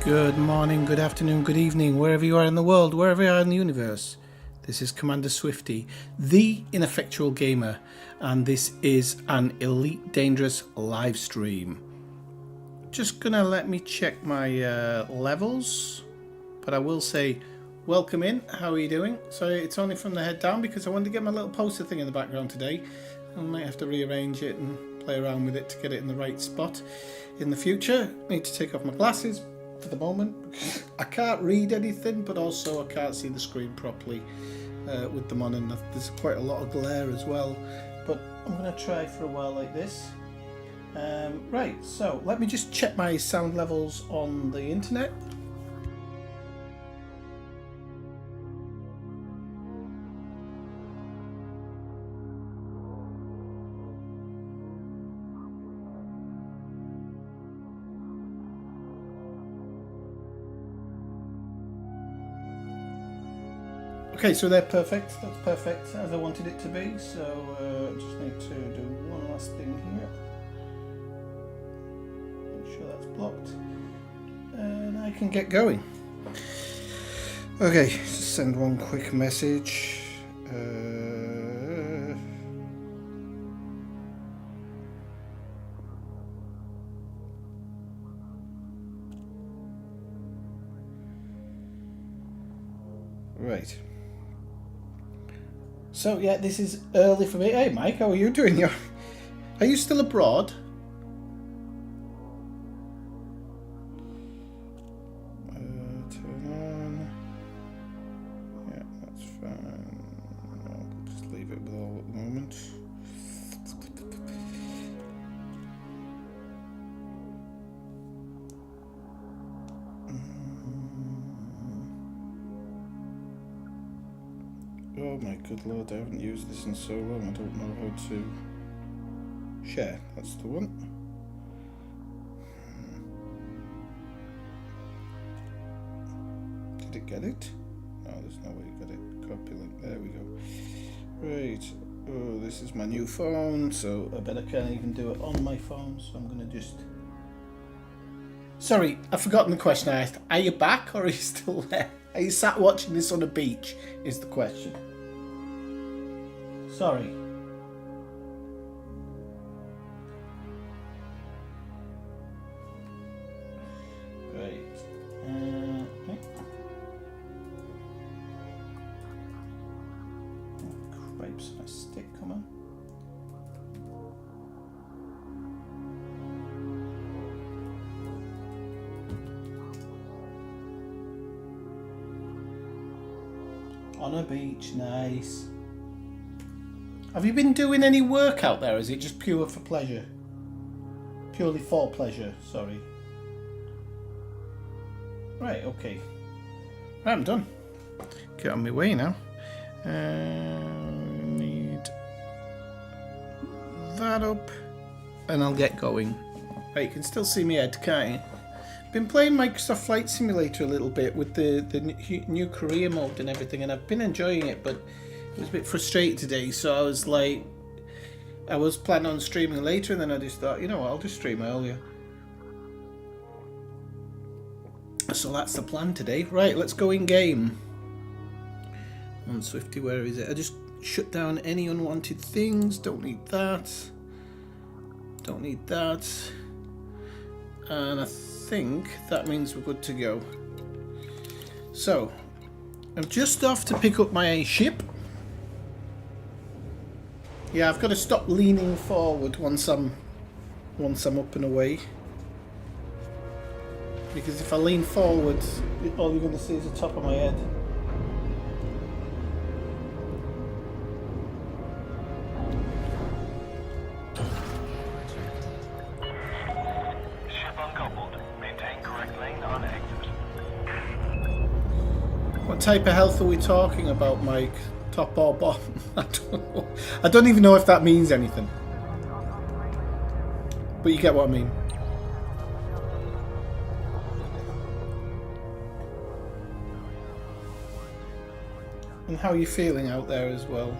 Good morning, good afternoon, good evening, wherever you are in the world, wherever you are in the universe. This is Commander Swifty, the ineffectual gamer, and this is an Elite Dangerous live stream. Just gonna let me check my levels, but I will say welcome in. How are you doing? So it's only from the head down because I wanted to get my little poster thing in the background today. I might have to rearrange it and play around with it to get it in the right spot in the future. I need to take off my glasses for the moment. I can't read anything, but also I can't see the screen properly with them on, and there's quite a lot of glare as well. But I'm going to try for a while like this. Right, so let me just check my sound levels on the internet. Okay, so they're perfect. That's perfect as I wanted it to be. So just need to do one last thing here. Make sure that's blocked, and I can get going. Okay, just send one quick message. Right. So yeah, this is early for me. Hey Mike, how are you doing? Are you still abroad? Turn on. Yeah, that's fine. I'll just leave it with all at the moment. Oh my good lord, I haven't used this in so long, I don't know how to share. That's the one. Did it get it? No, there's no way to get it. Copy link, there we go. Right, oh, this is my new phone, so I bet I can't even do it on my phone, so I'm gonna just... Sorry, I've forgotten the question I asked. Are you back or are you still there? Are you sat watching this on a beach, is the question. Sorry. Right. Cripes, my stick, come on. On a beach, nice. Have you been doing any work out there? Is it just pure for pleasure? Purely for pleasure, sorry. Right, okay. Right, I'm done. Get on my way now. Need that up, and I'll get going. Right, you can still see me head, can't you? Been playing Microsoft Flight Simulator a little bit with the new career mode and everything, and I've been enjoying it, but I was a bit frustrated today, so I was like, I was planning on streaming later, and then I just thought, you know what, I'll just stream earlier. So that's the plan today. Right, let's go in game. On Swifty, where is it? I just shut down any unwanted things. Don't need that. Don't need that. And I think that means we're good to go. So I'm just off to pick up my ship. Yeah, I've got to stop leaning forward once I'm up and away, because if I lean forward, all you're going to see is the top of my head. What type of health are we talking about, Mike? Top or bottom? I don't know. I don't even know if that means anything. But you get what I mean. And how are you feeling out there as well?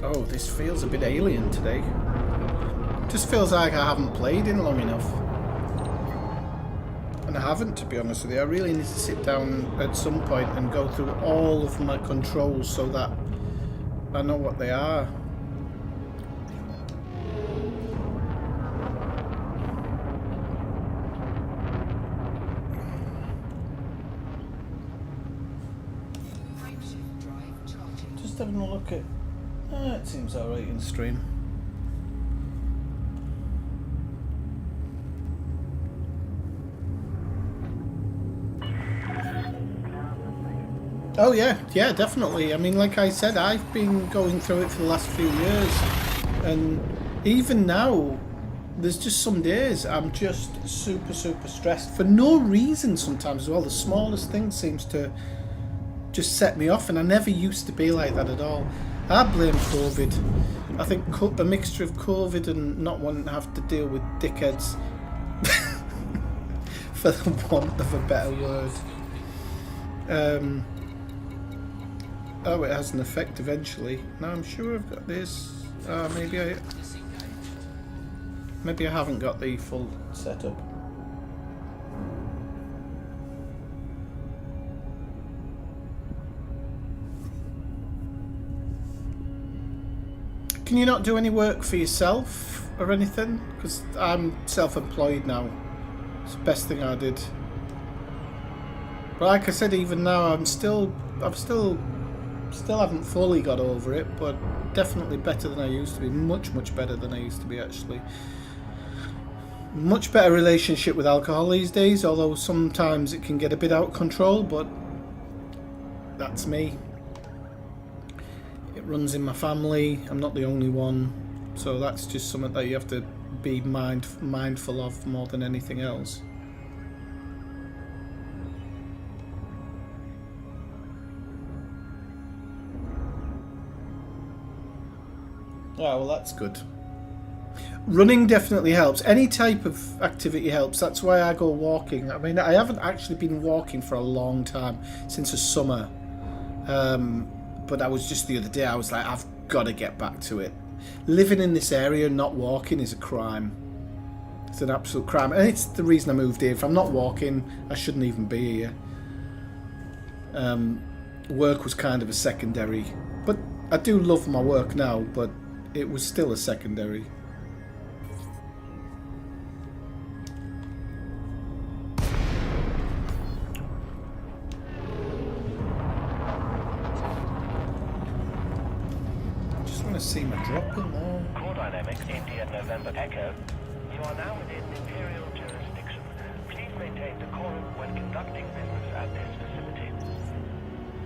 Oh, this this feels a bit alien today. Just feels like I haven't played in long enough. And I haven't, to be honest with you. I really need to sit down at some point and go through all of my controls so that I know what they are. Just having a look at... it seems alright in stream. Oh yeah, definitely. I mean, like I said, I've been going through it for the last few years, and even now, there's just some days I'm just super stressed for no reason sometimes as well. The smallest thing seems to just set me off, and I never used to be like that at all. I blame COVID. I think a mixture of COVID and not wanting to have to deal with dickheads, for the want of a better word. Oh, it has an effect eventually. Now I'm sure I've got this. Maybe I haven't got the full setup. Can you not do any work for yourself or anything? Because I'm self-employed now. It's the best thing I did. But like I said, even now I'm still haven't fully got over it, but definitely better than I used to be. Much better than I used to be, actually. Much better relationship with alcohol these days, although sometimes it can get a bit out of control, but that's me. It runs in my family. I'm not the only one, so that's just something that you have to be mindful of more than anything else. Oh, well, that's good. Running definitely helps. Any type of activity helps. That's why I go walking. I mean, I haven't actually been walking for a long time, since the summer. But I was just the other day, I was like, I've got to get back to it. Living in this area, not walking is a crime. It's an absolute crime. And it's the reason I moved here. If I'm not walking, I shouldn't even be here. Work was kind of a secondary. But I do love my work now, but it was still a secondary. I just want to see my drop in there. Core Dynamics, India, November, Echo. You are now within Imperial jurisdiction. Please maintain decorum when conducting business at this facility.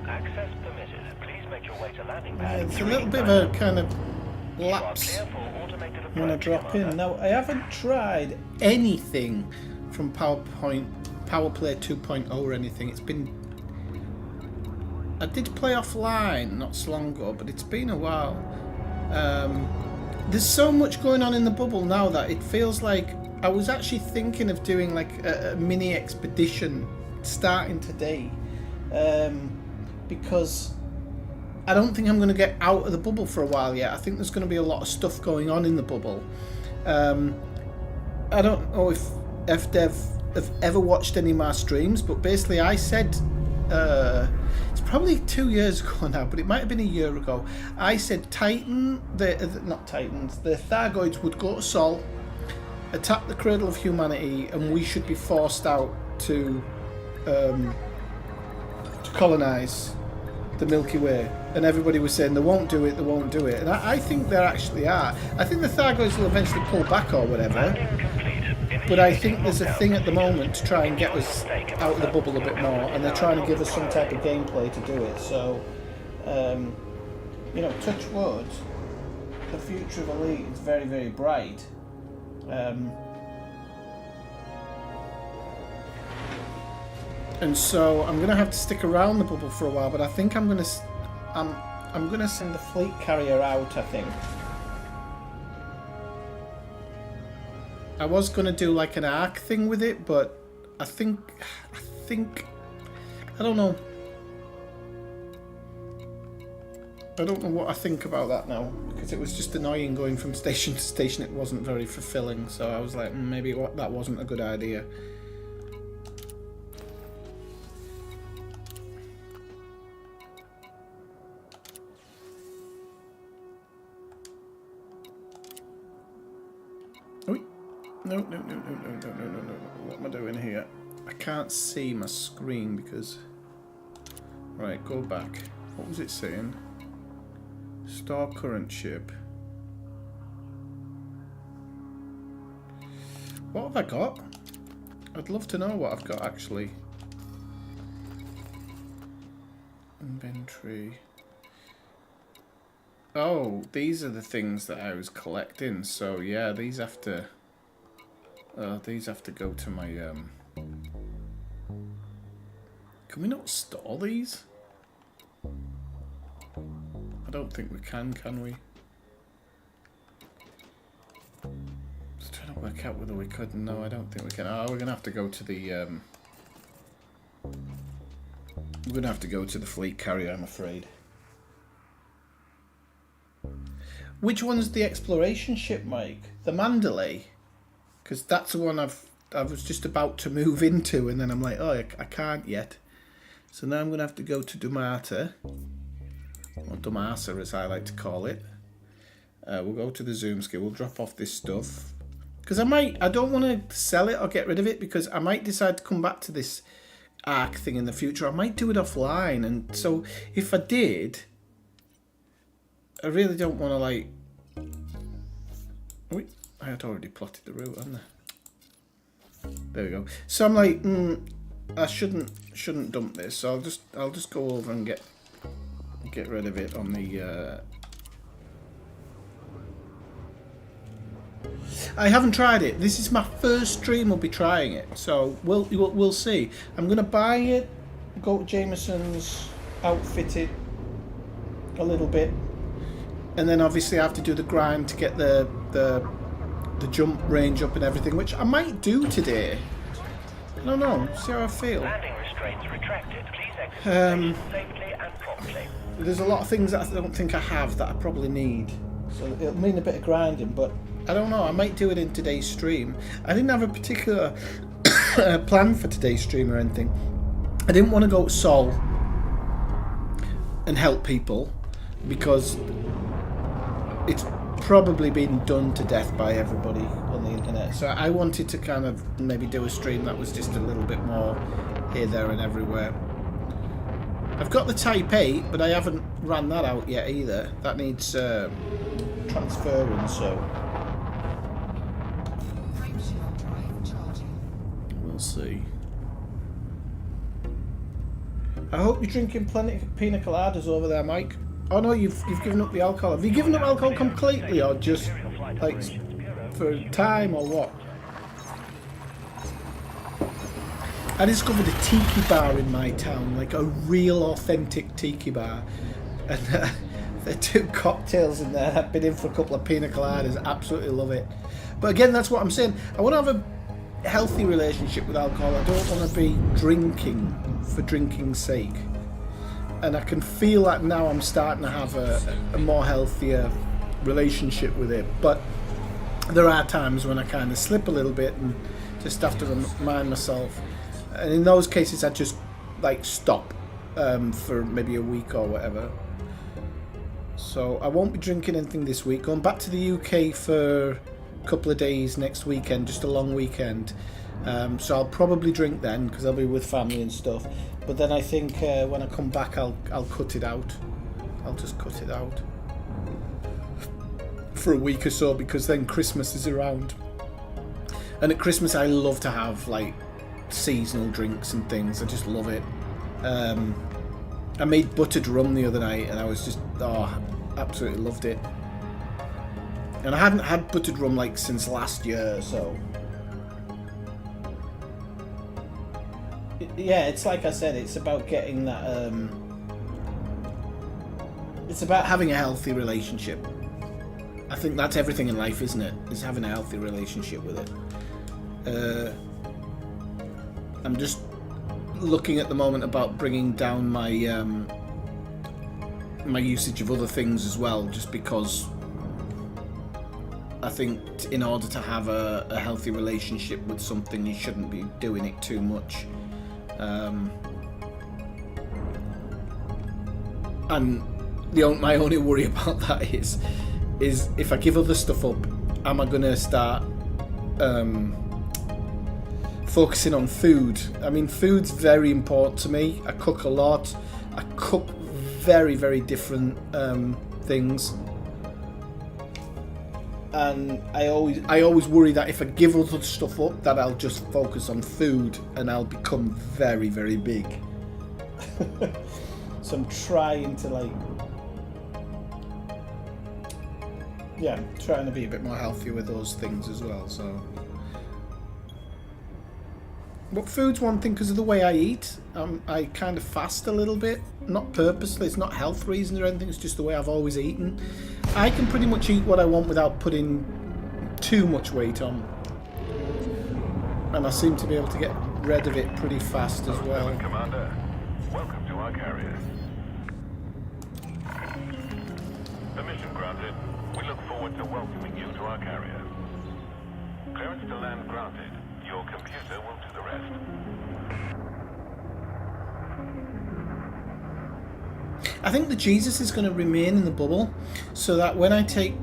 Access permitted. Please make your way to landing pad. It's a little bit of a kind of lapse when I drop in. Now, I haven't tried anything from PowerPlay 2.0 or anything. It's been... I did play offline not so long ago, but it's been a while. There's so much going on in the bubble now that it feels like I was actually thinking of doing like a mini expedition starting today, because I don't think I'm going to get out of the bubble for a while yet. I think there's going to be a lot of stuff going on in the bubble. I don't know if FDev have ever watched any of my streams, but basically I said, it's probably 2 years ago now, but it might have been a year ago, I said the Thargoids would go to Sol, attack the cradle of humanity, and we should be forced out to colonize the Milky Way. And everybody was saying they won't do it, and I think they actually are. I think the Thargoids will eventually pull back or whatever, but I think there's a thing at the moment to try and get us out of the bubble a bit more, and they're trying to give us some type of gameplay to do it. So, you know, touch wood, the future of Elite is very bright. And so I'm gonna have to stick around the bubble for a while, but I think I'm gonna send the fleet carrier out. I think I was gonna do like an arc thing with it, but I think I don't know. I don't know what I think about that now, because it was just annoying going from station to station. It wasn't very fulfilling, so I was like, maybe that wasn't a good idea. No. What am I doing here? I can't see my screen because... Right, go back. What was it saying? Store current ship. What have I got? I'd love to know what I've got actually. Inventory. Oh, these are the things that I was collecting. So yeah, these have to go to my Can we not store these? I don't think we can we? Just trying to work out whether we could. No, I don't think we can. Oh, we're gonna have to go to the we're gonna have to go to the fleet carrier, I'm afraid. Which one's the exploration ship, Mike? The Mandalay? Because that's the one I was just about to move into, and then I'm like, oh, I can't yet. So now I'm going to have to go to Dumata, or Dumasa as I like to call it. We'll go to the zoom scale, we'll drop off this stuff. Because I don't want to sell it or get rid of it, because I might decide to come back to this Ark thing in the future. I might do it offline, and so if I did, I really don't want to like... Wait, I had already plotted the route, hadn't I? There we go. So I'm like, I shouldn't dump this. So I'll just go over and get rid of it on the. I haven't tried it. This is my first stream. I'll be trying it, so we'll see. I'm gonna buy it, go to Jameson's, outfit it a little bit, and then obviously I have to do the grind to get the jump range up and everything, which I might do today. I don't know. See how I feel. Landing restraints retracted. Please exit safely and promptly. There's a lot of things that I don't think I have that I probably need, so it'll mean a bit of grinding, but I don't know. I might do it in today's stream. I didn't have a particular plan for today's stream or anything. I didn't want to go to Sol and help people because it's probably been done to death by everybody on the internet. So I wanted to kind of maybe do a stream that was just a little bit more here, there and everywhere. I've got the Type 8, but I haven't ran that out yet either. That needs transferring, so we'll see. I hope you're drinking plenty of pina coladas over there, Mike. Oh no, you've given up the alcohol. Have you given up alcohol completely, or just like for time, or what? I discovered a tiki bar in my town, like a real authentic tiki bar, and there are 2 cocktails in there. I've been in for a couple of pina coladas. Absolutely love it. But again, that's what I'm saying. I want to have a healthy relationship with alcohol. I don't want to be drinking for drinking's sake. And I can feel that now I'm starting to have a more healthier relationship with it. But there are times when I kind of slip a little bit and just have to remind myself. And in those cases, I just like stop for maybe a week or whatever. So I won't be drinking anything this week. Going back to the UK for a couple of days next weekend, just a long weekend. So I'll probably drink then because I'll be with family and stuff. But then I think when I come back, I'll cut it out. I'll just cut it out for a week or so, because then Christmas is around. And at Christmas, I love to have like seasonal drinks and things. I just love it. I made buttered rum the other night, and I was just absolutely loved it. And I hadn't had buttered rum like since last year, so. Yeah, it's like I said, it's about getting that, it's about having a healthy relationship. I think that's everything in life, isn't it? Is having a healthy relationship with it. I'm just looking at the moment about bringing down my my usage of other things as well, just because I think in order to have a healthy relationship with something, you shouldn't be doing it too much. And my only worry about that is if I give other stuff up, am I going to start focusing on food? I mean, food's very important to me. I cook a lot. I cook very, very different things, and I always worry that if I give other stuff up, that I'll just focus on food and I'll become very, very big. So I'm trying to trying to be a bit more healthy with those things as well. So, but food's one thing because of the way I eat. I kind of fast a little bit, not purposely. It's not health reasons or anything. It's just the way I've always eaten. I can pretty much eat what I want without putting too much weight on, and I seem to be able to get rid of it pretty fast as well. Commander, welcome to our carrier. Permission granted. We look forward to welcoming you to our carrier. Clearance to land granted. Your computer will do the rest. I think the Jesus is going to remain in the bubble, so that when I take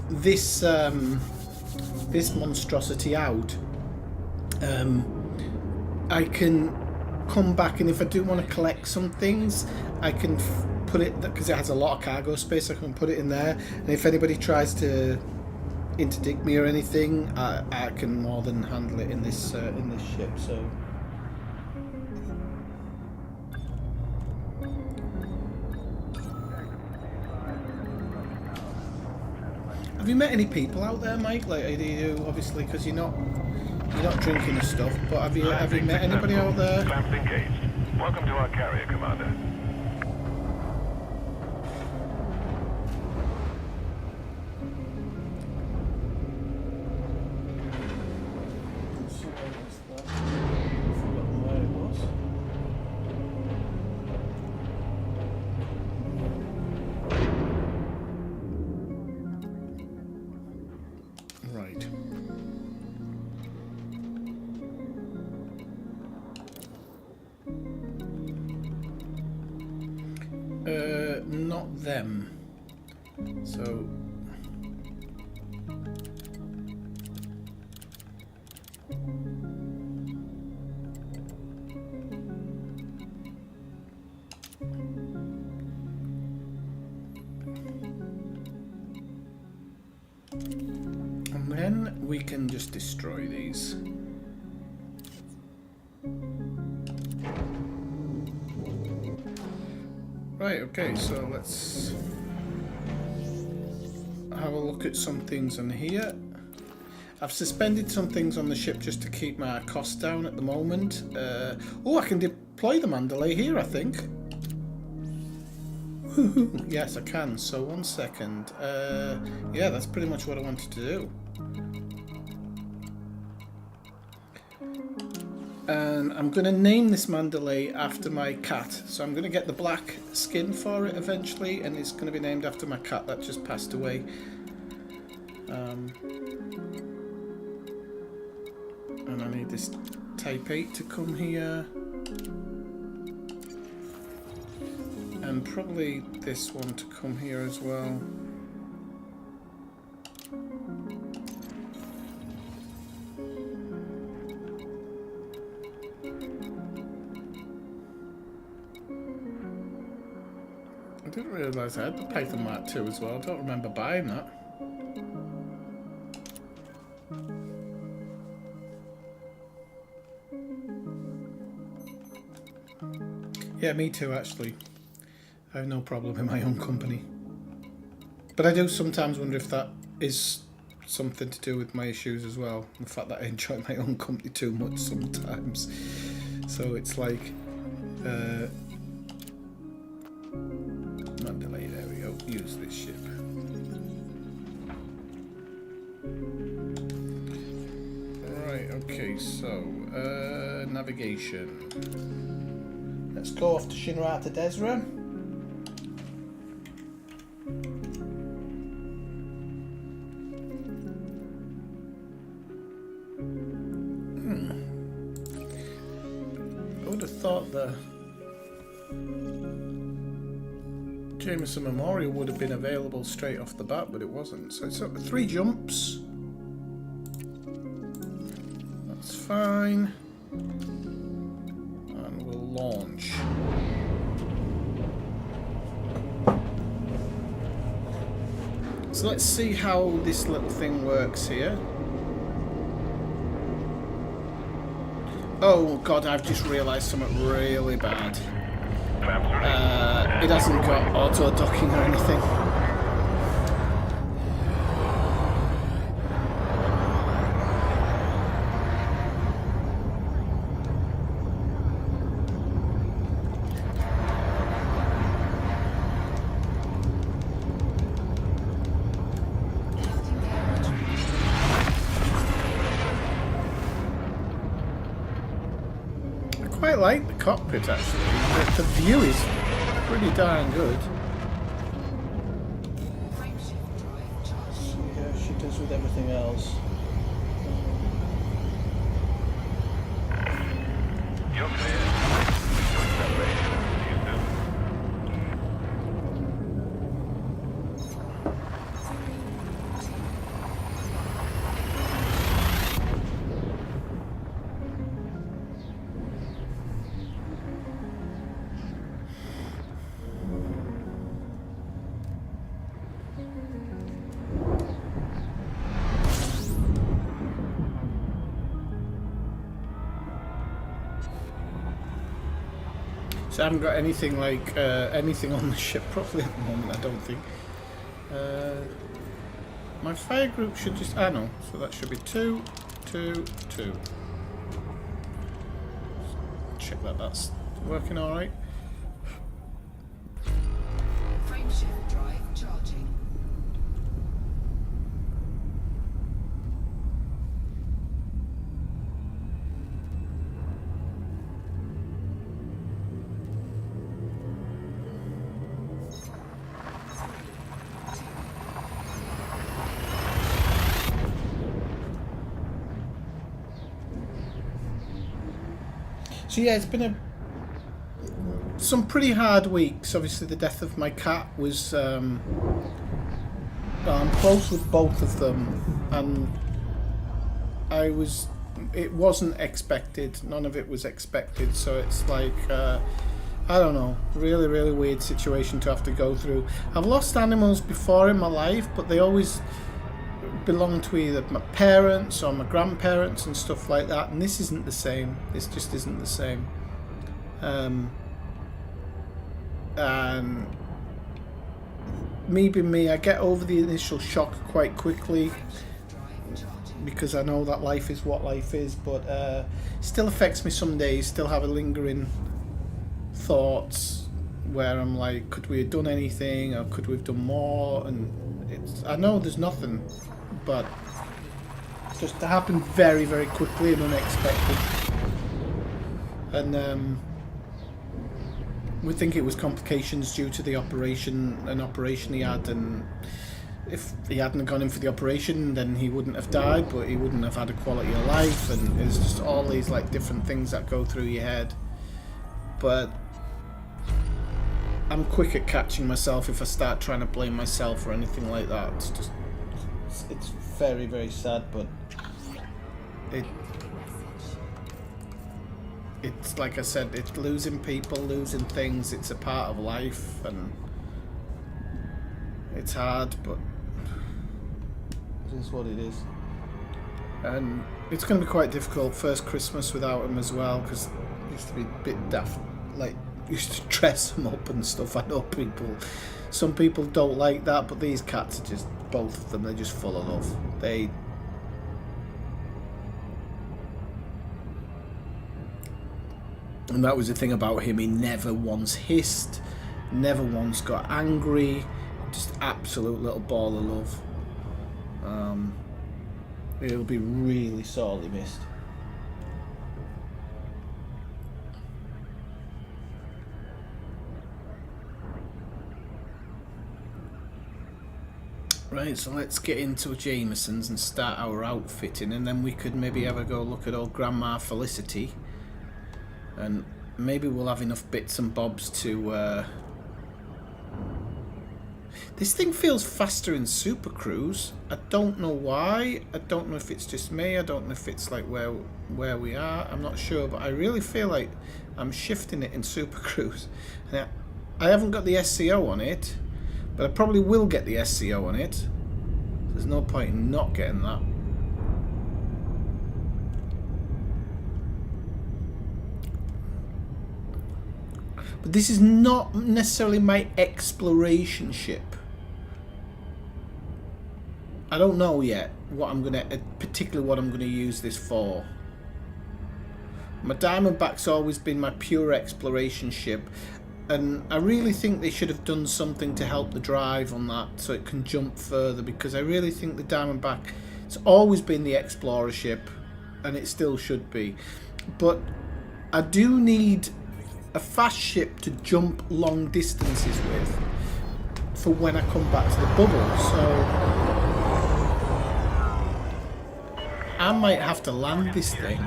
this this monstrosity out, I can come back, and if I do want to collect some things, I can put it, because it has a lot of cargo space, I can put it in there, and if anybody tries to interdict me or anything, I can more than handle it in this ship. So have you met any people out there, Mike? Like, do you, obviously, because you're not drinking and stuff, but have you met anybody out there? Clamps engaged. Welcome to our carrier, Commander. Right. Not them. So and then we can just destroy these. Right, okay, so let's have a look at some things on here. I've suspended some things on the ship just to keep my costs down at the moment. Oh, I can deploy the Mandalay here, I think. Yes, I can. So, 1 second. Yeah, that's pretty much what I wanted to do. And I'm going to name this Mandalay after my cat. So I'm going to get the black skin for it eventually, and it's going to be named after my cat that just passed away. And I need this Type 8 to come here. And probably this one to come here as well. I didn't realise I had the Python Mark II as well. I don't remember buying that. Yeah, me too, actually. I have no problem in my own company. But I do sometimes wonder if that is something to do with my issues as well. The fact that I enjoy my own company too much sometimes. So it's like... Mandalay, there we go. Use this ship. Right, okay, so... navigation. Let's go off to Shinrata Desra. have thought the Jameson Memorial would have been available straight off the bat, but it wasn't. So it's 3 jumps. That's fine. And we'll launch. So let's see how this little thing works here. Oh god, I've just realised something really bad. It hasn't got auto docking or anything. I quite like the cockpit actually. The view is pretty darn good. See how she does with everything else. You're clear. Joint separation. See you soon. So I haven't got anything like anything on the ship properly at the moment, I don't think. My fire group should just... I know, so that should be 2, 2, 2. Check that that's working alright. Frameshift drive charging. So yeah, it's been some pretty hard weeks. Obviously the death of my cat was... I'm close with both of them, and it wasn't expected. None of it was expected, so it's like... I don't know, really, really weird situation to have to go through. I've lost animals before in my life, but they always belong to either my parents or my grandparents and stuff like that, and this isn't the same. This just isn't the same. And me being me, I get over the initial shock quite quickly because I know that life is what life is, but still affects me some days. Still have a lingering thoughts where I'm like, could we have done anything, or could we have done more? And I know there's nothing, but just to happen very, very quickly and unexpected. And we think it was complications due to the operation he had, and if he hadn't gone in for the operation, then he wouldn't have died, but he wouldn't have had a quality of life, and it's just all these like different things that go through your head. But I'm quick at catching myself if I start trying to blame myself or anything like that. It's just, it's very, very sad, but it's like I said, it's losing people, losing things. It's a part of life, and it's hard, but it is what it is. And it's going to be quite difficult first Christmas without him as well, because it used to be a bit daft, like used to dress them up and stuff. I know some people don't like that, but these cats are just, both of them, they're just full of love. And that was the thing about him, he never once hissed, never once got angry, just absolute little ball of love. He'll be really sorely missed. Right, so let's get into Jameson's and start our outfitting, and then we could maybe have a go look at old Grandma Felicity and maybe we'll have enough bits and bobs to... This thing feels faster in Super Cruise. I don't know why. I don't know if it's just me. I don't know if it's like where we are. I'm not sure, but I really feel like I'm shifting it in Super Cruise. Now, I haven't got the SCO on it, but I probably will get the SCO on it. There's no point in not getting that. But this is not necessarily my exploration ship. I don't know yet what I'm gonna, particularly what I'm gonna use this for. My Diamondback's always been my pure exploration ship, and I really think they should have done something to help the drive on that so it can jump further, because I really think the Diamondback, it's always been the explorer ship, and it still should be. But I do need a fast ship to jump long distances with for when I come back to the bubble, so I might have to land this thing.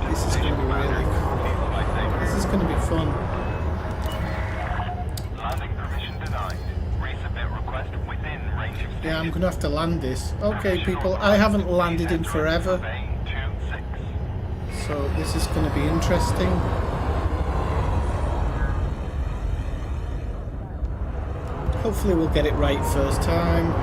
This is going to be really cool. This is going to be fun. Landing permission denied. Resubmit request within range of Yeah, I'm going to have to land this. Okay, people, I haven't landed in forever, so this is going to be interesting. Hopefully we'll get it right first time.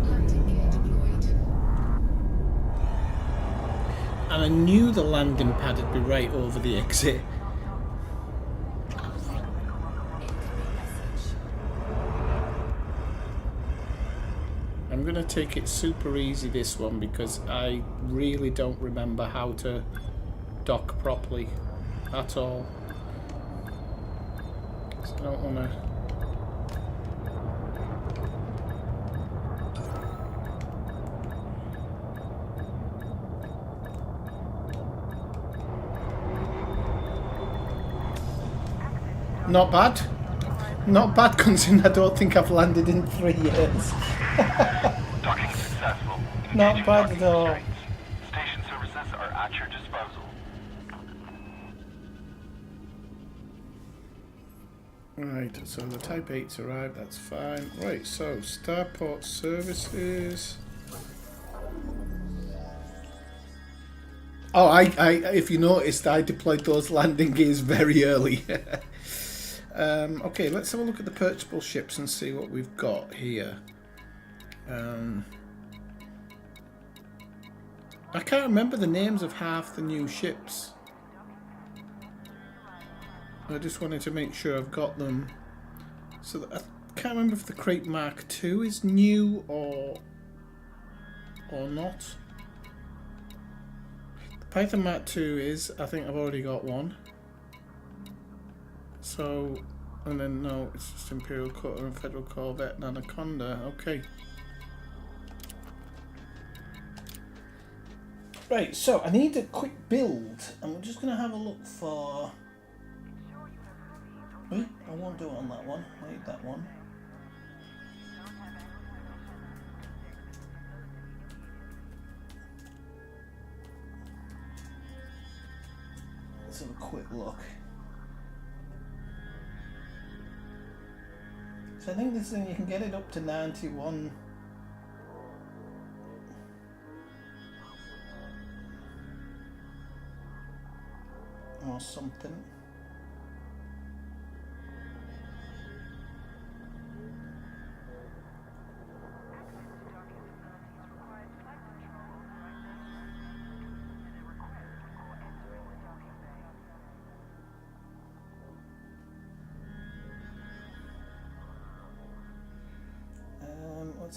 Landing gear deployed. And I knew the landing pad would be right over the exit. Incoming message. I'm going to take it super easy this one, because I really don't remember how to dock properly at all. So I don't want to... Not bad. Not bad, considering I don't think I've landed in 3 years. Docking successful. Not Engaging bad docking at all. constraints. Station services are at your disposal. Right, so the Type 8's arrived, that's fine. Right, so Starport Services. Oh, I if you noticed, I deployed those landing gears very early. Okay, let's have a look at the purchasable ships and see what we've got here. I can't remember the names of half the new ships. I just wanted to make sure I've got them. So I can't remember if the Crate Mark II is new or not. The Python Mark II is. I think I've already got one. So, and then no, it's just Imperial Cutter and Federal Corvette and Anaconda. Okay. Right, so I need a quick build, and we're just going to have a look for... Wait, I won't do it on that one. I need that one. Let's have a quick look. So I think this thing, you can get it up to 91. Or something.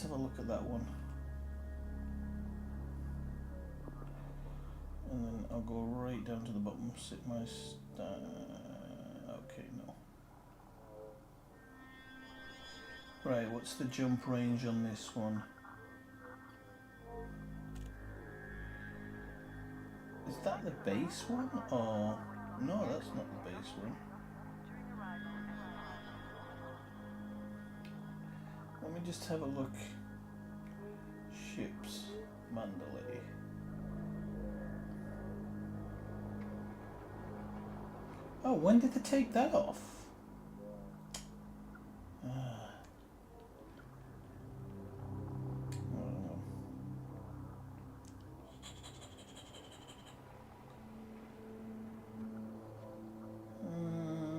have a look at that one. And then I'll go right down to the bottom, sit my okay, no. Right, what's the jump range on this one? Is that the base one? Or no, that's not the base one. Let me just have a look. Ships, Mandalay. Oh, when did they take that off? I don't know.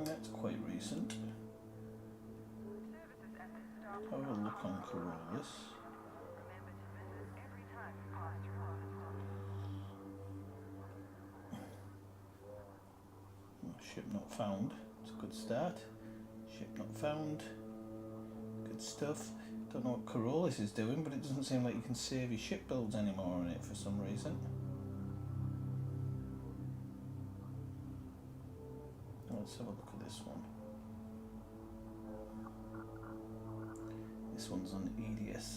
That's quite recent. Have a look on Corollas. Ship not found. It's a good start. Ship not found. Good stuff. Don't know what Corollas is doing, but it doesn't seem like you can save your ship builds anymore on it for some reason. Let's have a look at this one. This one's on EDS.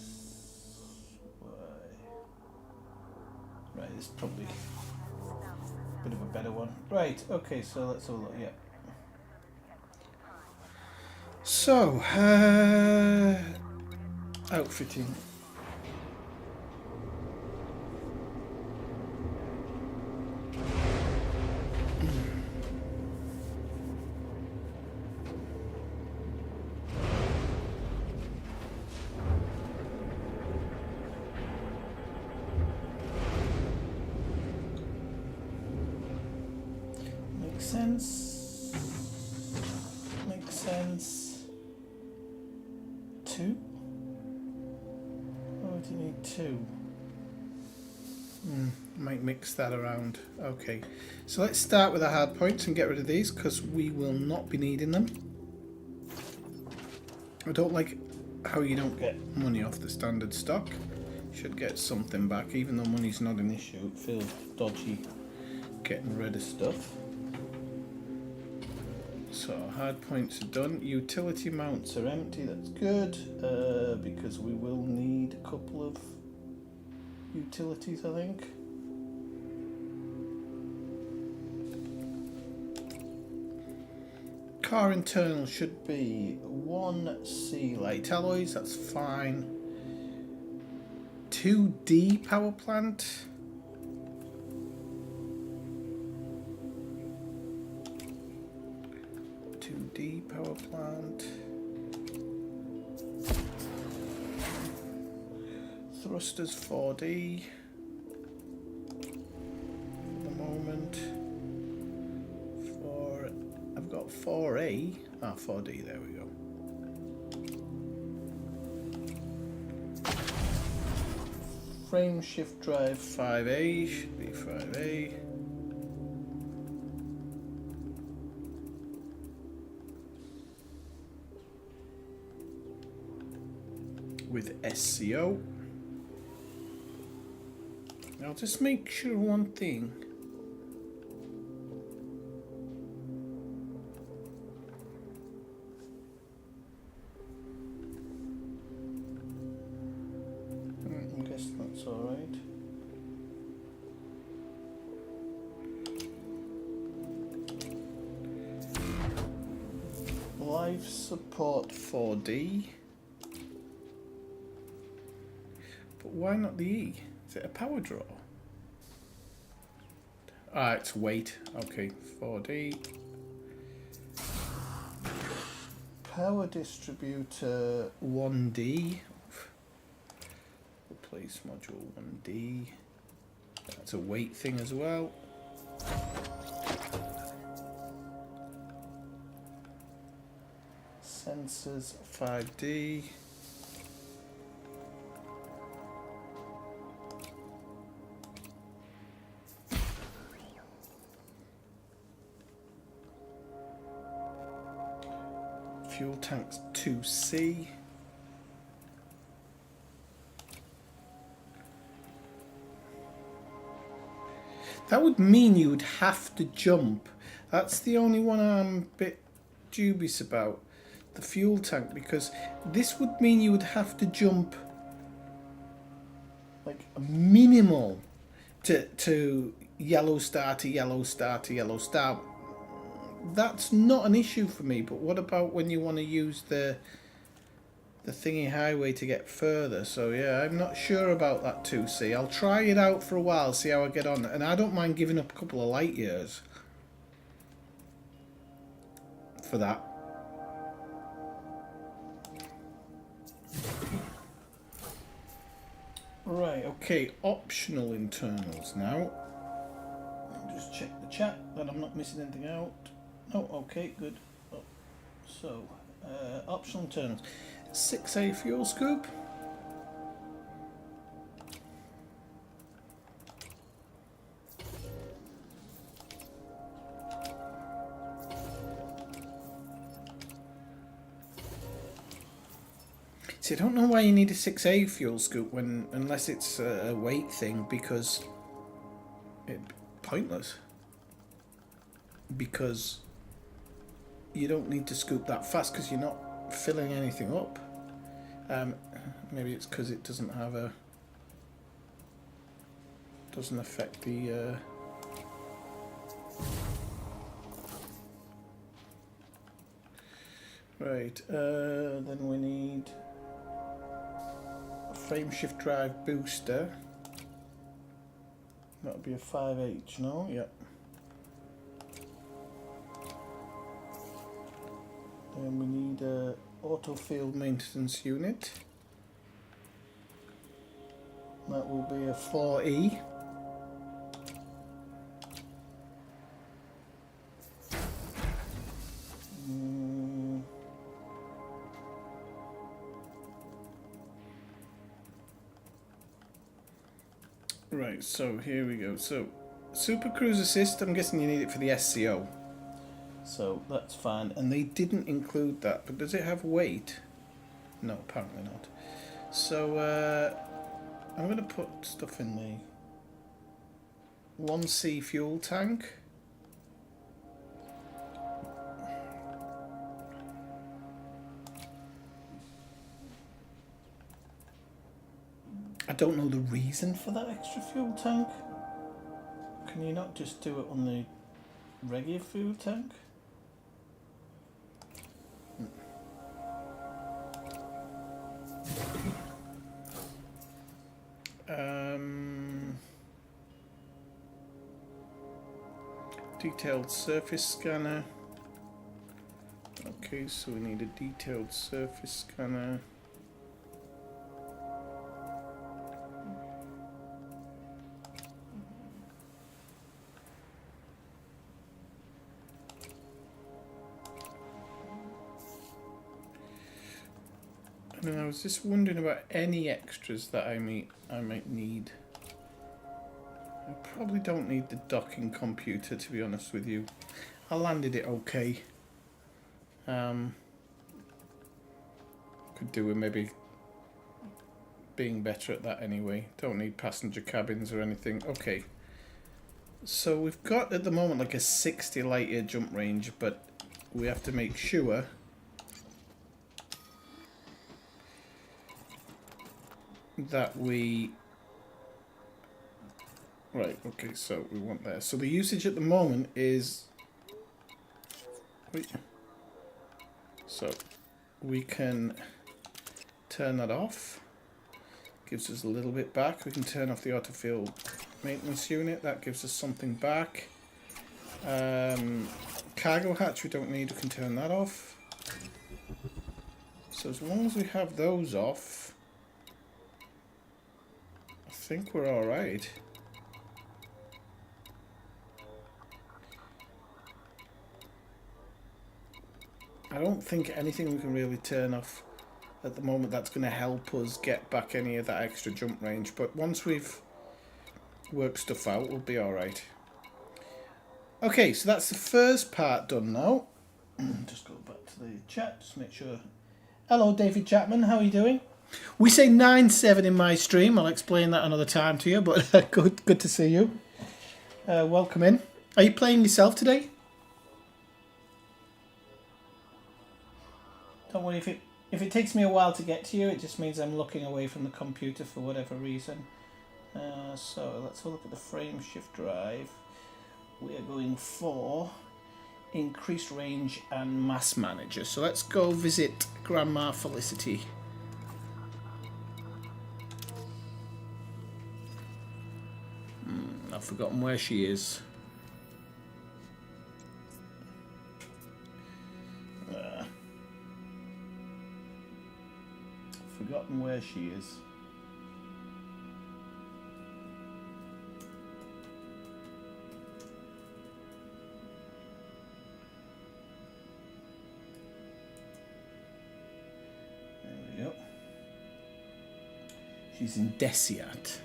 Right, this is probably a bit of a better one. Right, okay, so let's have a look, yeah. So, outfitting. Makes sense. Makes sense. 2? Oh, do you need 2? Might mix that around. Okay, so let's start with the hard points and get rid of these because we will not be needing them. I don't like how you don't get money off the standard stock. Should get something back, even though money's not an issue. It feels dodgy getting rid of stuff. So hard points are done. Utility mounts are empty. That's good because we will need a couple of utilities, I think. Car internal should be 1 C light alloys. That's fine. 2D power plant. Power plant. Thrusters 4D for the moment. I've got 4A. 4D, there we go. Frame shift drive 5A, should be 5A. With SCO. Now just make sure one thing. I guess that's alright. Life support 4D. But why not the E? Is it a power draw? It's weight. Okay, 4D. Power distributor 1D. Replace module 1D. That's a weight thing as well. Sensors 5D. Fuel tanks 2C. That would mean you would have to jump. That's the only one I'm a bit dubious about. The fuel tank, because this would mean you would have to jump like a minimal to yellow star to yellow star to yellow star. That's not an issue for me, but what about when you want to use the thingy highway to get further? So yeah, I'm not sure about that 2C. I'll try it out for a while, see how I get on, and I don't mind giving up a couple of light years for that. Right, okay, optional internals now. I'll just check the chat that I'm not missing anything out. Oh, okay, good. Oh, so, optional internals. 6A fuel scoop. See, I don't know why you need a 6A fuel scoop unless it's a weight thing, because it's pointless. Because you don't need to scoop that fast because you're not filling anything up. Maybe it's because it doesn't have a... doesn't affect the... Right, then we need a frame shift drive booster. That'll be a 5H, no? Yep. Then we need a auto field maintenance unit. That will be a 4E. Right, so here we go. So, Super Cruise Assist, I'm guessing you need it for the SCO. So, that's fine. And they didn't include that, but does it have weight? No, apparently not. So, I'm going to put stuff in the 1C fuel tank. I don't know the reason for that extra fuel tank. Can you not just do it on the regular fuel tank? Detailed surface scanner. Okay, so we need a detailed surface scanner. And I was just wondering about any extras that I might need. I probably don't need the docking computer, to be honest with you. I landed it okay. Could do with maybe being better at that anyway. Don't need passenger cabins or anything. Okay. So we've got at the moment like a 60 light year jump range, but we have to make sure that we... Right, okay, so we want there. So the usage at the moment is... Wait. So we can turn that off. Gives us a little bit back. We can turn off the auto field maintenance unit. That gives us something back. Cargo hatch we don't need. We can turn that off. So as long as we have those off, I think we're all right. I don't think anything we can really turn off at the moment that's going to help us get back any of that extra jump range, but once we've worked stuff out, we'll be alright. Okay, so that's the first part done now. Just go back to the chat, just make sure. Hello David Chapman, how are you doing? We say 9-7 in my stream, I'll explain that another time to you, but good to see you. Welcome in. Are you playing yourself today? Don't worry if it takes me a while to get to you. It just means I'm looking away from the computer for whatever reason. So let's have a look at the frame shift drive. We are going for increased range and mass manager. So let's go visit Grandma Felicity. I've forgotten where she is. Forgotten where she is. There we go. She's in Desiat.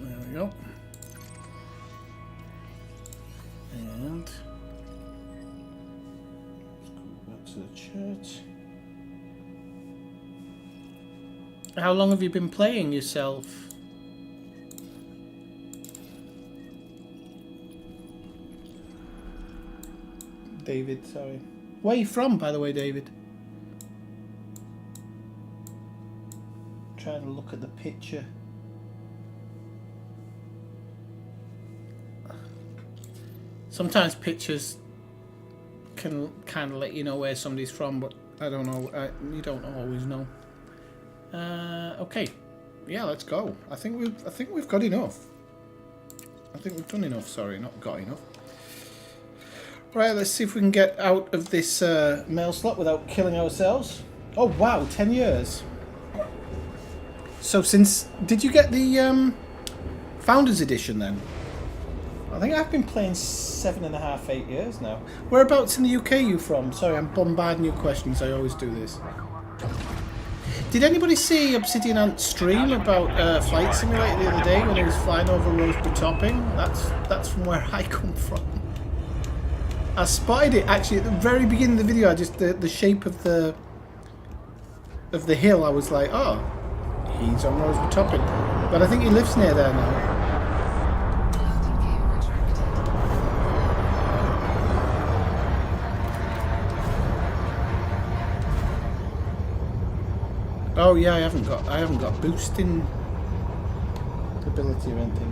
There we go. And to the church. How long have you been playing yourself? David, sorry. Where are you from, by the way, David? Trying to look at the picture. Sometimes pictures can kind of let you know where somebody's from, but I don't know. You don't always know. Okay, yeah, let's go. I think we've got enough. I think we've done enough. Sorry, not got enough. Right, let's see if we can get out of this mail slot without killing ourselves. Oh wow, 10 years. So did you get the Founders Edition then? I think I've been playing 7.5, 8 years now. Whereabouts in the UK are you from? Sorry, I'm bombarding you with questions. I always do this. Did anybody see Obsidian Ant's stream about Flight Simulator the other day when he was flying over Rosebud Topping? That's from where I come from. I spotted it actually at the very beginning of the video. I just the shape of the hill. I was like, oh, he's on Rosebud Topping, but I think he lives near there now. Oh yeah, I haven't got boosting ability or anything.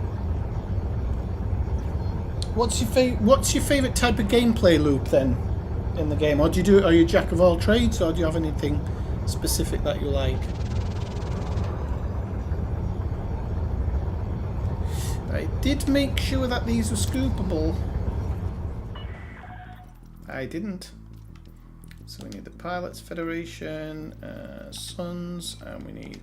What's your favourite type of gameplay loop then in the game? Or are you a jack of all trades, or do you have anything specific that you like? I did make sure that these were scoopable. I didn't. So we need the Pilots Federation, Sons, and we need...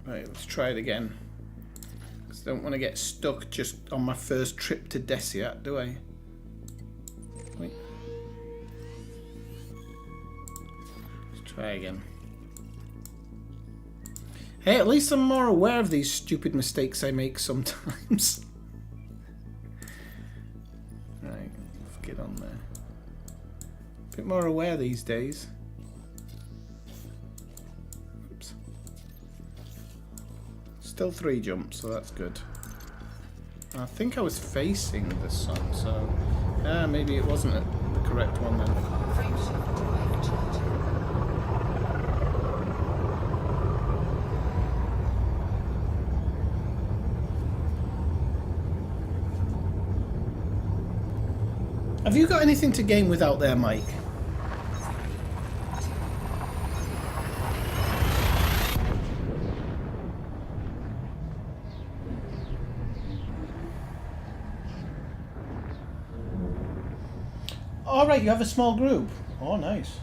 Right, let's try it again. Because I don't want to get stuck just on my first trip to Desiat, do I? Wait. Let's try again. Hey, at least I'm more aware of these stupid mistakes I make sometimes. Right, let's get on there. A bit more aware these days. Oops. Still 3 jumps, so that's good. I think I was facing the sun, so maybe it wasn't the correct one then. Frame shift drive charging. Have you got anything to game without there, Mike? All right, you have a small group. Oh, nice.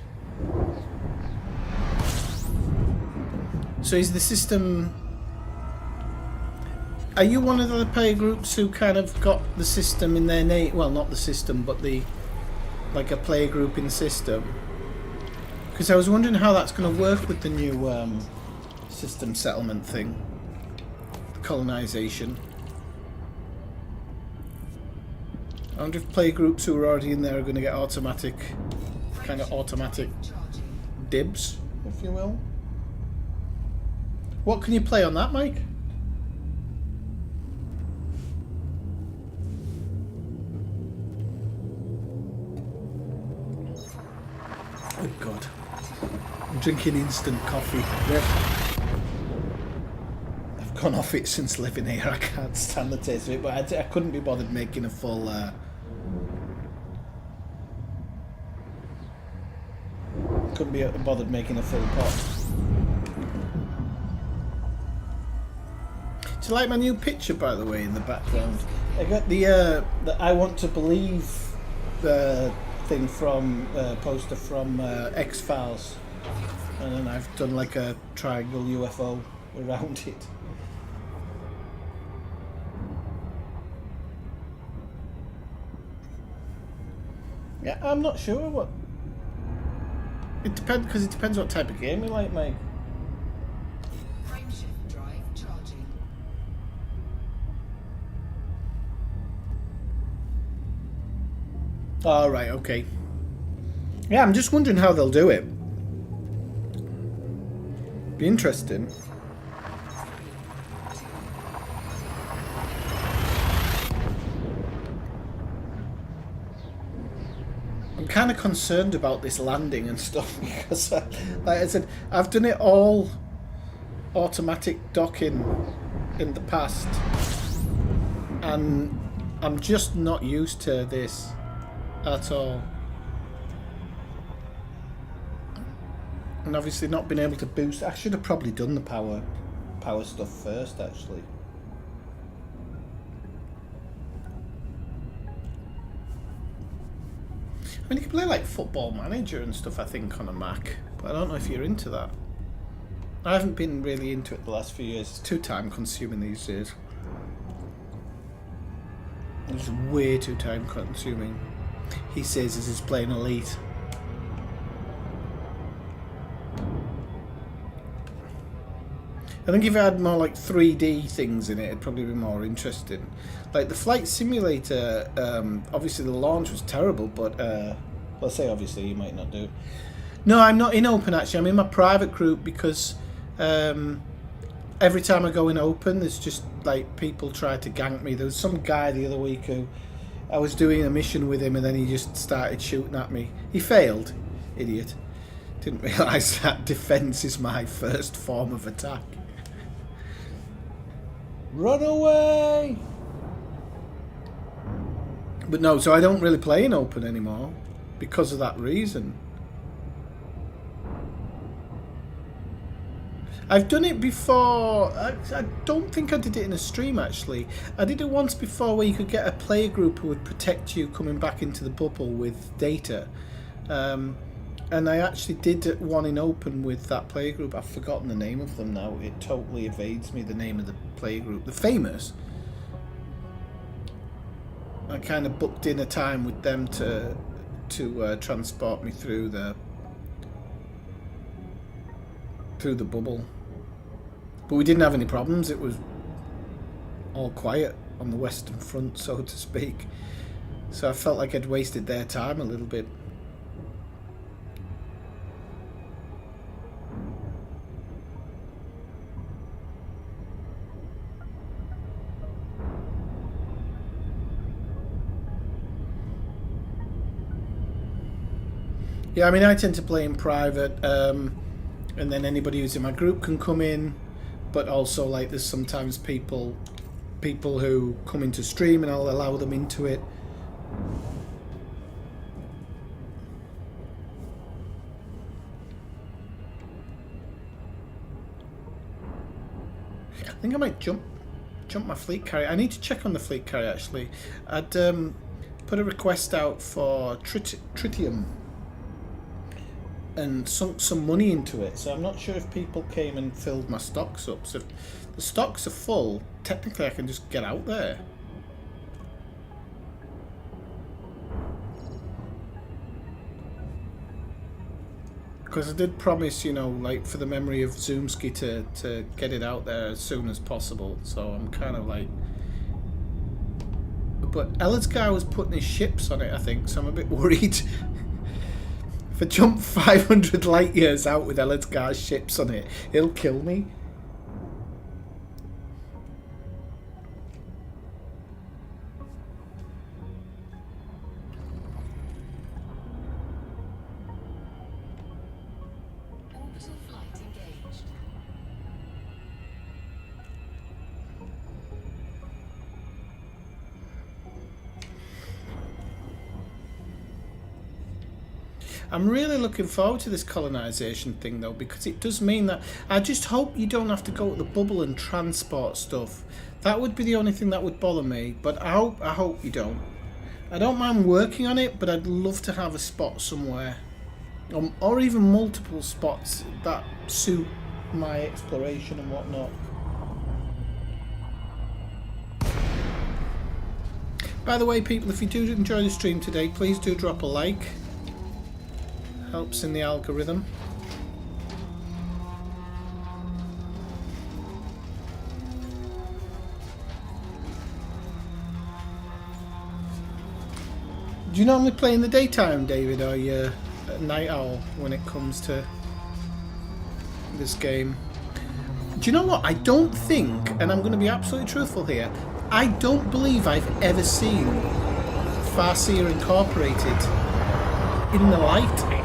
So is the system... Are you one of the player groups who kind of got the system in their name? Well, not the system, but like a player group in the system. Because I was wondering how that's going to work with the new system settlement thing, the colonization. I wonder if player groups who are already in there are going to get automatic kind of automatic dibs, if you will. What can you play on that, Mike? Oh God, I'm drinking instant coffee. I've gone off it since living here. I can't stand the taste of it, but I couldn't be bothered making a full couldn't be bothered making a full pot. Do you like my new picture, by the way, in the background? I got the I Want to Believe thing from poster from X-Files, and then I've done like a triangle UFO around it. Yeah, I'm not sure what. It depends, because it depends what type of game you like, mate. Frameshift drive charging. Oh, right, okay. Yeah, I'm just wondering how they'll do it. Be interesting. I'm kind of concerned about this landing and stuff because, like I said, I've done it all automatic docking in the past, and I'm just not used to this at all. And obviously not been able to boost. I should have probably done the power stuff first, actually. I mean, you can play like Football Manager and stuff, I think, on a Mac, but I don't know if you're into that. I haven't been really into it the last few years. It's too time consuming these days. It's way too time consuming. He says as he's playing Elite. I think if it had more like 3D things in it, it'd probably be more interesting. Like the Flight Simulator, obviously the launch was terrible, but well, I say obviously, you might not do it. No, I'm not in open actually. I'm in my private group because every time I go in open, there's just like people try to gank me. There was some guy the other week who I was doing a mission with him, and then he just started shooting at me. He failed, idiot. Didn't realise that defence is my first form of attack. Run away! But no, so I don't really play in open anymore because of that reason. I've done it before. I don't think I did it in a stream actually. I did it once before where you could get a player group who would protect you coming back into the bubble with data. And I actually did one in open with that player group. I've forgotten the name of them now. It totally evades me, the name of the player group. The Famous. I kind of booked in a time with them to transport me through the bubble. But we didn't have any problems. It was all quiet on the Western Front, so to speak. So I felt like I'd wasted their time a little bit. Yeah, I mean, I tend to play in private, and then anybody who's in my group can come in, but also, like, there's sometimes people who come into stream and I'll allow them into it. I think I might jump my fleet carrier. I need to check on the fleet carrier, actually. I'd put a request out for tritium and sunk some money into it, so I'm not sure if people came and filled my stocks up. So if the stocks are full, technically I can just get out there. Because I did promise, you know, like for the memory of Zoomski to get it out there as soon as possible, so I'm kind of like... But Ellis guy was putting his ships on it, I think, so I'm a bit worried. If I jump 500 light years out with Ellen's ships on it, it'll kill me. Orbital flight engaged. I'm really looking forward to this colonisation thing though, because it does mean that I just hope you don't have to go to the bubble and transport stuff. That would be the only thing that would bother me, but I hope you don't. I don't mind working on it, but I'd love to have a spot somewhere, or even multiple spots that suit my exploration and whatnot. By the way, people, if you do enjoy the stream today, please do drop a like. Helps in the algorithm. Do you normally play in the daytime, David, or are you a night owl when it comes to this game? Do you know what? I don't think, and I'm going to be absolutely truthful here, I don't believe I've ever seen Farseer Incorporated in the light.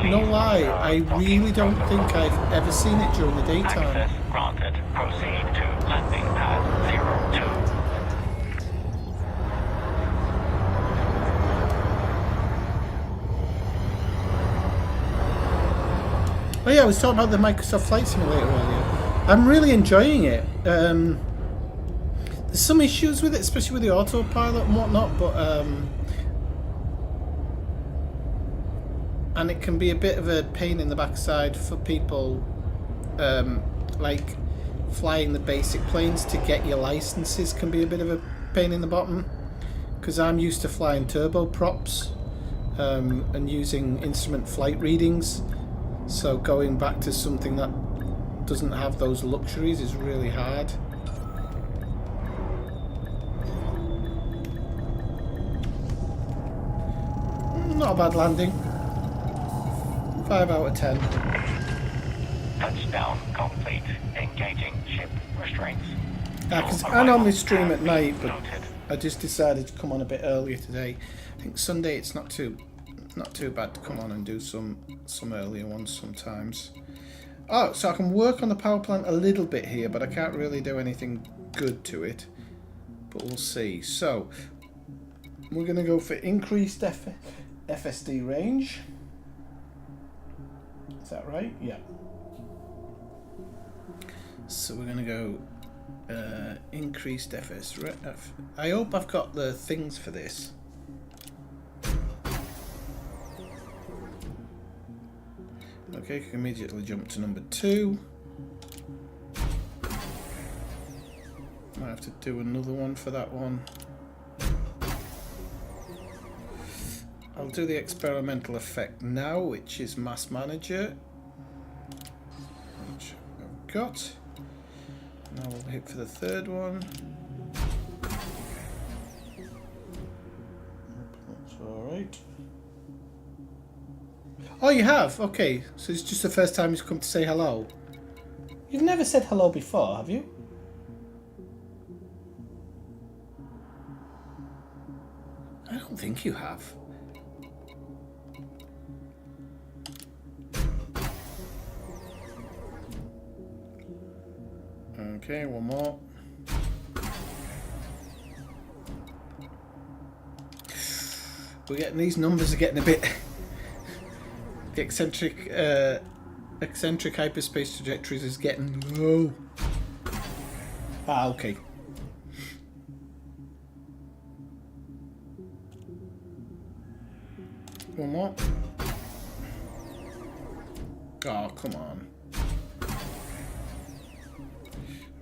No lie, I really don't think I've ever seen it during the daytime. Access granted. Proceed to landing pad 02. Oh yeah, I was talking about the Microsoft Flight Simulator earlier. I'm really enjoying it. There's some issues with it, especially with the autopilot and whatnot, but and it can be a bit of a pain in the backside for people like flying the basic planes. To get your licenses can be a bit of a pain in the bottom, because I'm used to flying turboprops and using instrument flight readings, so going back to something that doesn't have those luxuries is really hard. Not a bad landing. 5 out of 10. Touchdown complete. Engaging ship restraints. Because I normally stream at night, but I just decided to come on a bit earlier today. I think Sunday it's not too bad to come on and do some earlier ones sometimes. Oh, so I can work on the power plant a little bit here, but I can't really do anything good to it. But we'll see. So we're going to go for increased FSD range. Is that right? Yeah. So we're going to go increased FS. I hope I've got the things for this. Okay, can immediately jump to number 2. Might have to do another one for that one. I'll do the experimental effect now, which is Mass Manager, which I've got. Now we'll hit for the third one. That's alright. Oh, you have? Okay, so it's just the first time you've come to say hello. You've never said hello before, have you? I don't think you have. Okay, one more. We're getting, these numbers are getting a bit... The eccentric hyperspace trajectories is getting low. Ah, okay. One more. Oh, come on.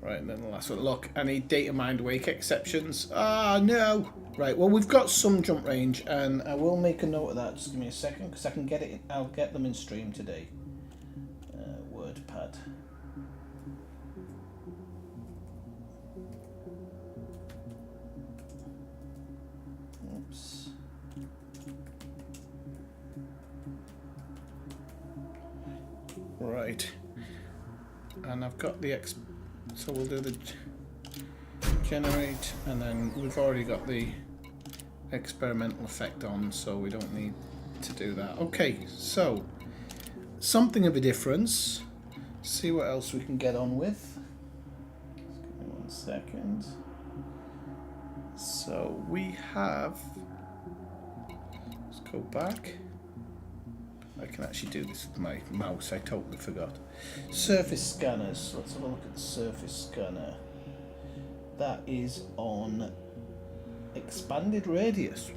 Right, and then the last one. Look, I need data mined wake exceptions. Ah, no. Right, well, we've got some jump range, and I will make a note of that. Just give me a second, because I can get it. I'll get them in stream today. WordPad. Oops. Right. And I've got the so we'll do the generate, and then we've already got the experimental effect on, so we don't need to do that. Okay, so something of a difference. See what else we can get on with. Just give me 1 second. So we have, let's go back. I can actually do this with my mouse, I totally forgot. Surface scanners, let's have a look at the surface scanner. That is on expanded radius.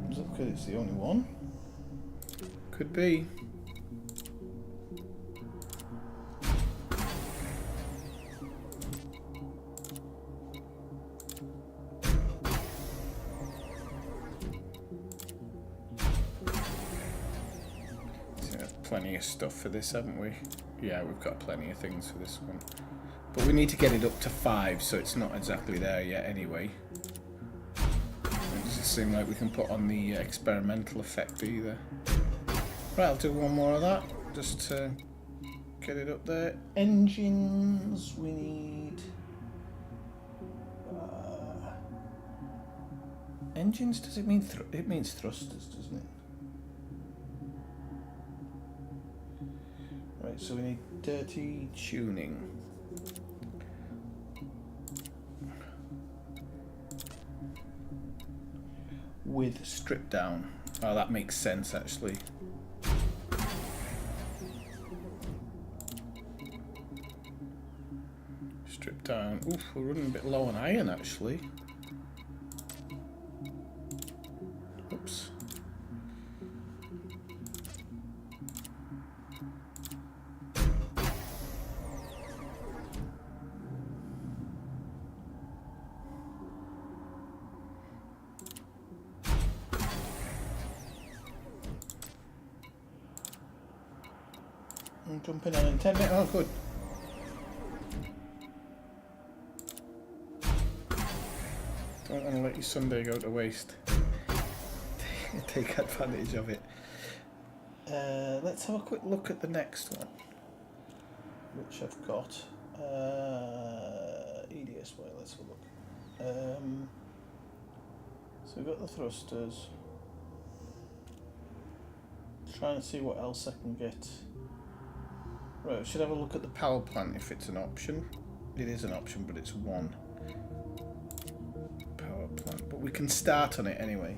Is that because it's the only one? Could be. Plenty of stuff for this, haven't we? Yeah, we've got plenty of things for this one. But we need to get it up to 5, so it's not exactly there yet anyway. It doesn't seem like we can put on the experimental effect either. Right, I'll do one more of that, just to get it up there. Engines, we need... engines, does it mean... it means thrusters, doesn't it? Right, so we need dirty tuning. With strip down. Oh, that makes sense actually. Strip down. Oof, we're running a bit low on iron actually. Oops. I'm jumping on in 10 minutes. Oh, good. Don't want to let your Sunday go to waste. Take advantage of it. Let's have a quick look at the next one, which I've got. EDS way. Let's have a look. So we've got the thrusters. Trying to see what else I can get. Right, we should have a look at the power plant if it's an option. It is an option, but it's 1 power plant. But we can start on it anyway.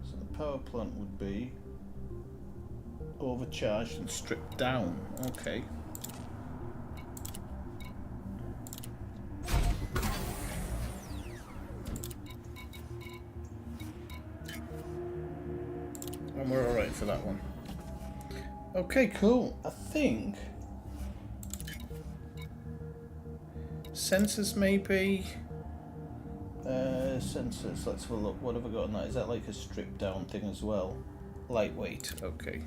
So the power plant would be overcharged and stripped down. Okay. And we're alright for that one. Okay, cool. I think sensors maybe. Sensors. Let's have a look. What have I got on that? Is that like a stripped down thing as well? Lightweight. Okay.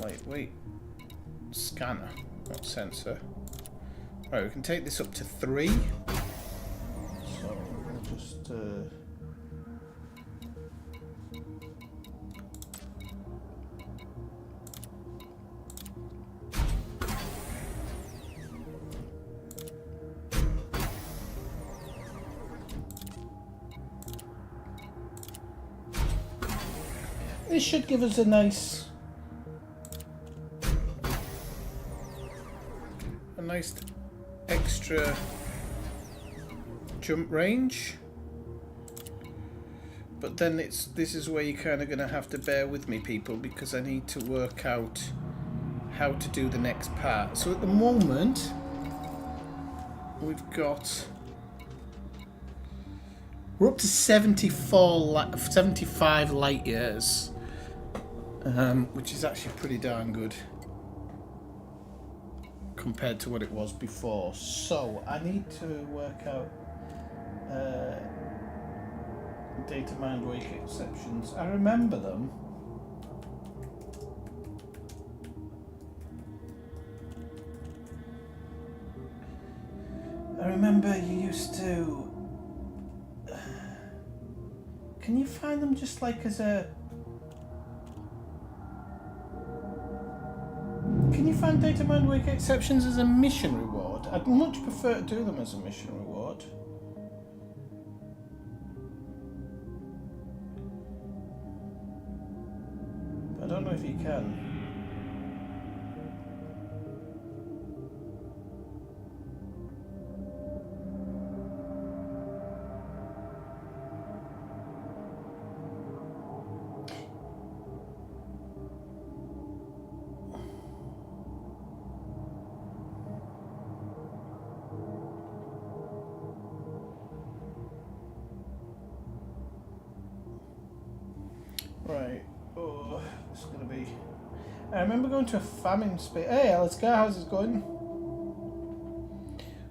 Lightweight scanner, not sensor. Right, we can take this up to 3. So we'll just. This should give us a nice extra jump range. But then this is where you're kind of going to have to bear with me, people, because I need to work out how to do the next part. So at the moment we're up to 75 light years. Which is actually pretty darn good compared to what it was before. So I need to work out data mined wake exceptions. I remember them. used to... Can you find them just like as a... Can you find data mind wake exceptions as a mission reward? I'd much prefer to do them as a mission reward. But I don't know if you can. Right. Oh, it's gonna be. I remember going to a famine space. Hey, let's go. How's it going?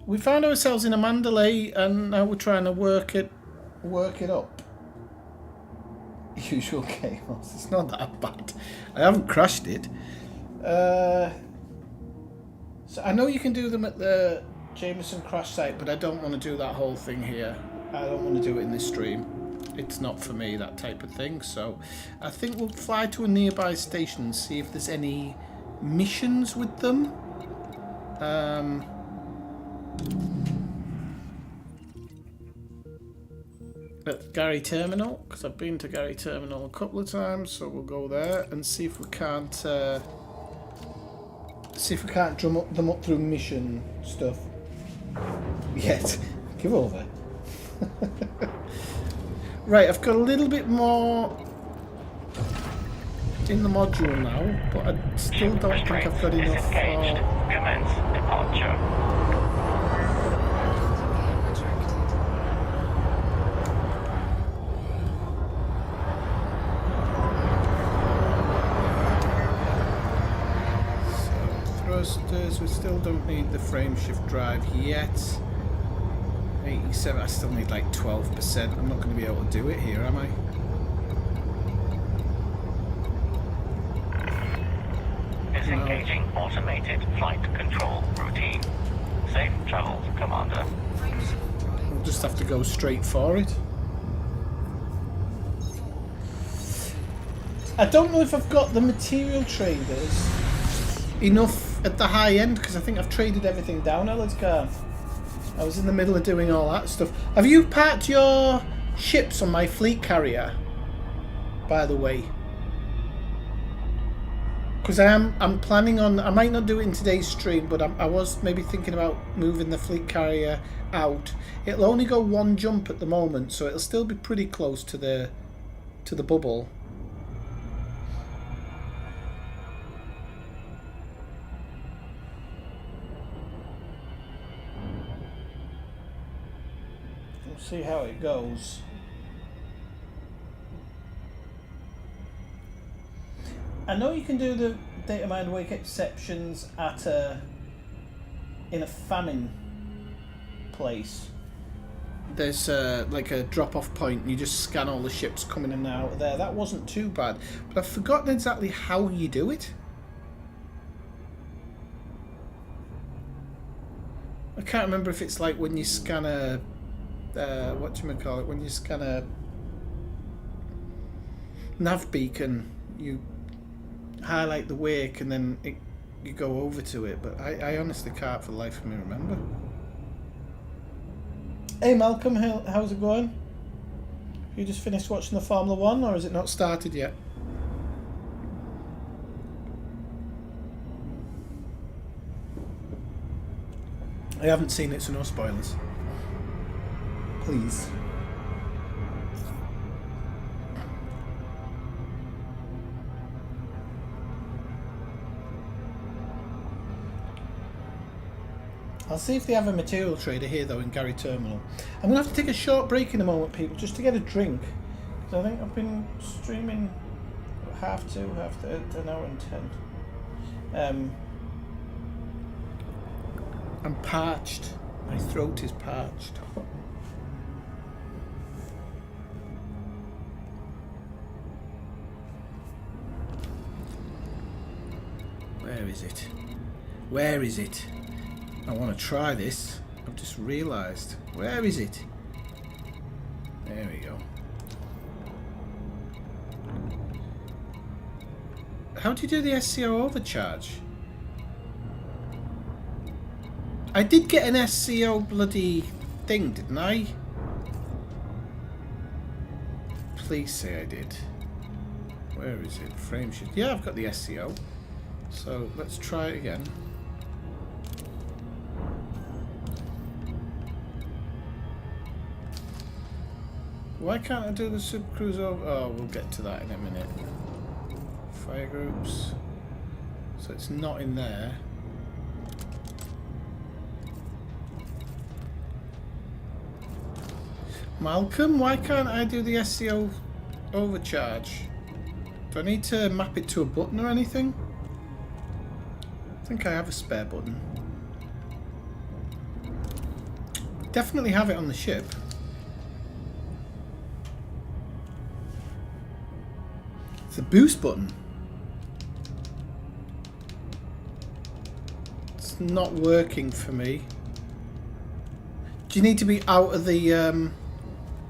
We found ourselves in a Mandalay, and now we're trying to work it up. Usual chaos. It's not that bad. I haven't crashed it. So I know you can do them at the Jameson crash site, but I don't want to do that whole thing here. I don't want to do it in this stream. It's not for me, that type of thing. So I think we'll fly to a nearby station and see if there's any missions with them. At Gary Terminal, because I've been to Gary Terminal a couple of times, so we'll go there and see if we can't drum them up through mission stuff. Yet, give over. Right, I've got a little bit more in the module now, but I still don't think I've got enough for... Commence departure. So, thrusters, we still don't need the frame shift drive yet. 87, I still need like 12%. I'm not going to be able to do it here, am I? Disengaging automated flight control routine. Safe travels, Commander. We'll just have to go straight for it. I don't know if I've got the material traders enough at the high end, because I think I've traded everything down. Now let's go. I was in the middle of doing all that stuff. Have you parked your ships on my fleet carrier, by the way? Because I'm planning on... I might not do it in today's stream, but I was maybe thinking about moving the fleet carrier out. It'll only go one jump at the moment, so it'll still be pretty close to the bubble. See how it goes. I know you can do the data mind wake exceptions at in a famine place. There's like a drop-off point and you just scan all the ships coming in and out of there. That wasn't too bad, but I've forgotten exactly how you do it. I can't remember if it's like when you scan a whatchamacallit, when you scan a nav beacon, you highlight the wake and then you go over to it, but I honestly can't for the life of me remember. Hey Malcolm, how's it going? Have you just finished watching the Formula 1 or has it not started yet? I haven't seen it, so no spoilers. Please. I'll see if they have a material trader here though in Gary Terminal. I'm going to have to take a short break in a moment, people, just to get a drink. Because I think I've been streaming half to an hour and 10. I'm parched. My throat is parched. Where is it? Where is it? I want to try this. I've just realised. Where is it? There we go. How do you do the SCO overcharge? I did get an SCO bloody thing, didn't I? Please say I did. Where is it? Frame shift. Yeah, I've got the SCO. So let's try it again. Why can't I do the Super Cruise over? Oh, we'll get to that in a minute. Fire groups. So it's not in there. Malcolm, why can't I do the SCO overcharge? Do I need to map it to a button or anything? I think I have a spare button. Definitely have it on the ship. It's the boost button. It's not working for me. Do you need to be out of the...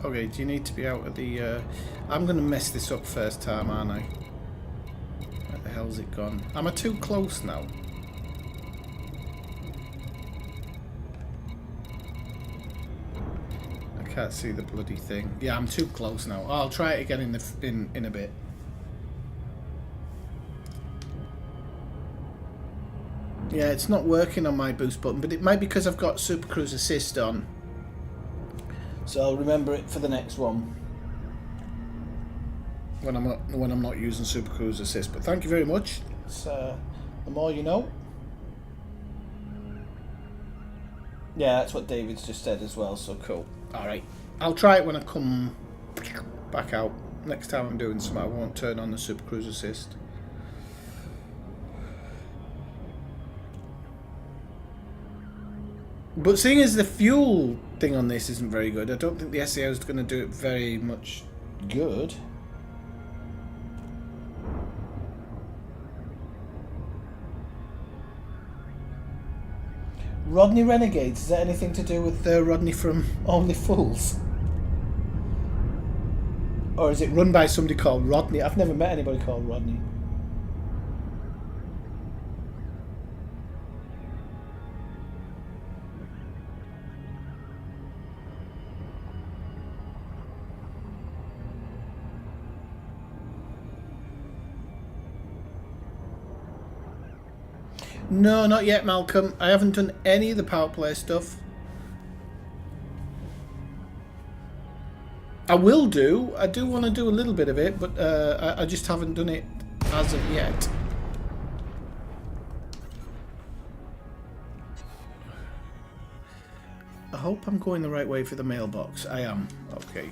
Okay, do you need to be out of the... I'm going to mess this up first time, aren't I? Where the hell's it gone? Am I too close now? I can't see the bloody thing. Yeah, I'm too close now. Oh, I'll try it again in a bit. Yeah, it's not working on my boost button, but it might be because I've got Super Cruise Assist on. So I'll remember it for the next one when I'm not using Super Cruise Assist. But thank you very much. It's, the more you know. Yeah, that's what David's just said as well. So cool. All right, I'll try it when I come back out. Next time I'm doing something, I won't turn on the Super Cruise Assist. But seeing as the fuel thing on this isn't very good, I don't think the SEO is going to do it very much good. Rodney Renegades, is that anything to do with Rodney from Only Fools? Or is it run by somebody called Rodney? I've never met anybody called Rodney. No, not yet, Malcolm. I haven't done any of the power play stuff. I will do. I do want to do a little bit of it, but I just haven't done it as of yet. I hope I'm going the right way for the mailbox. I am. Okay.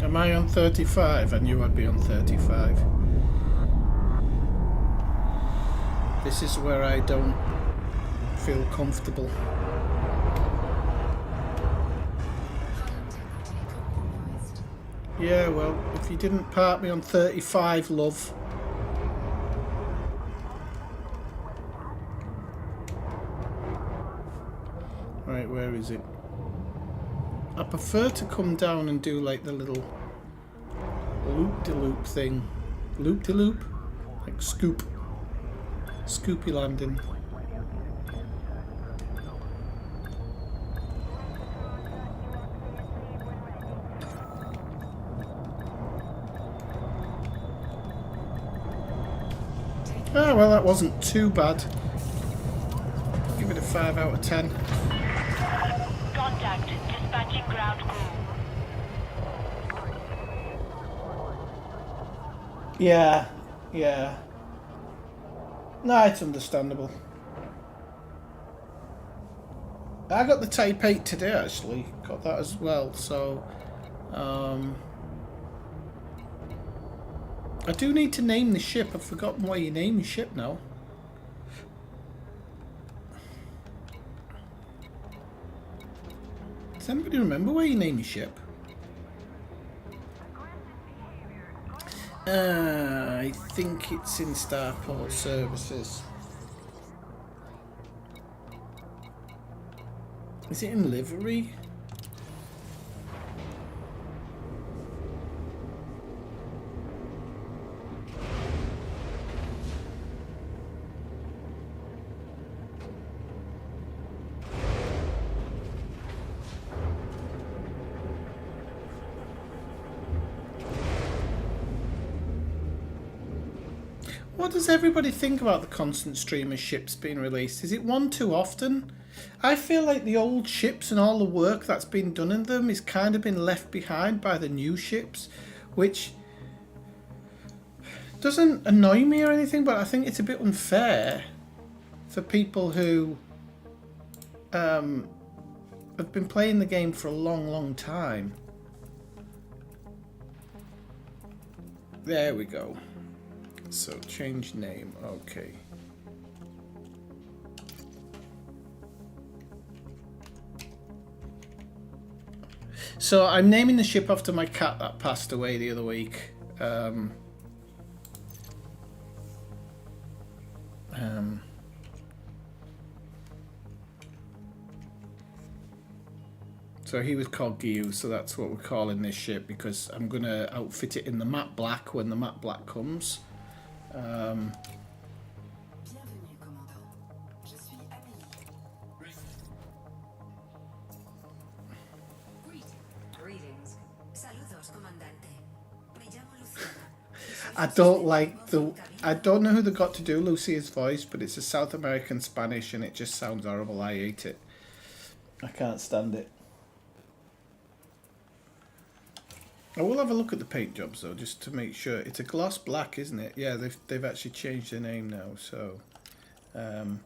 Am I on 35? I knew I'd be on 35. This is where I don't feel comfortable. Yeah, well, if you didn't park me on 35, love. Right, where is it? I prefer to come down and do like the little loop-de-loop thing. Loop-de-loop? Like scoop. Scoopy landing. Ah, Well, that wasn't too bad. Give it a 5 out of 10. Contact. Dispatching ground crew. Yeah, yeah. No, it's understandable. I got the Type 8 today, actually. Got that as well, so... I do need to name the ship. I've forgotten why you name your ship now. Does anybody remember where you name your ship? I think it's in Starport Services. Is it in livery? What does everybody think about the constant stream of ships being released? Is it one too often? I feel like the old ships and all the work that's been done in them is kind of been left behind by the new ships, which doesn't annoy me or anything, but I think it's a bit unfair for people who have been playing the game for a long, long time. There we go. So change name, okay. So I'm naming the ship after my cat that passed away the other week. So he was called Gyu, so that's what we're calling this ship, because I'm going to outfit it in the matte black when the matte black comes. Bienvenue, commandant. Je suis Amélie. Greetings. Saludos, comandante. Me llamo Luciana. I don't know who they got to do Lucia's voice, but it's a South American Spanish and it just sounds horrible. I hate it. I can't stand it. I will have a look at the paint jobs though, just to make sure. It's a gloss black, isn't it? Yeah, they've actually changed their name now. So, and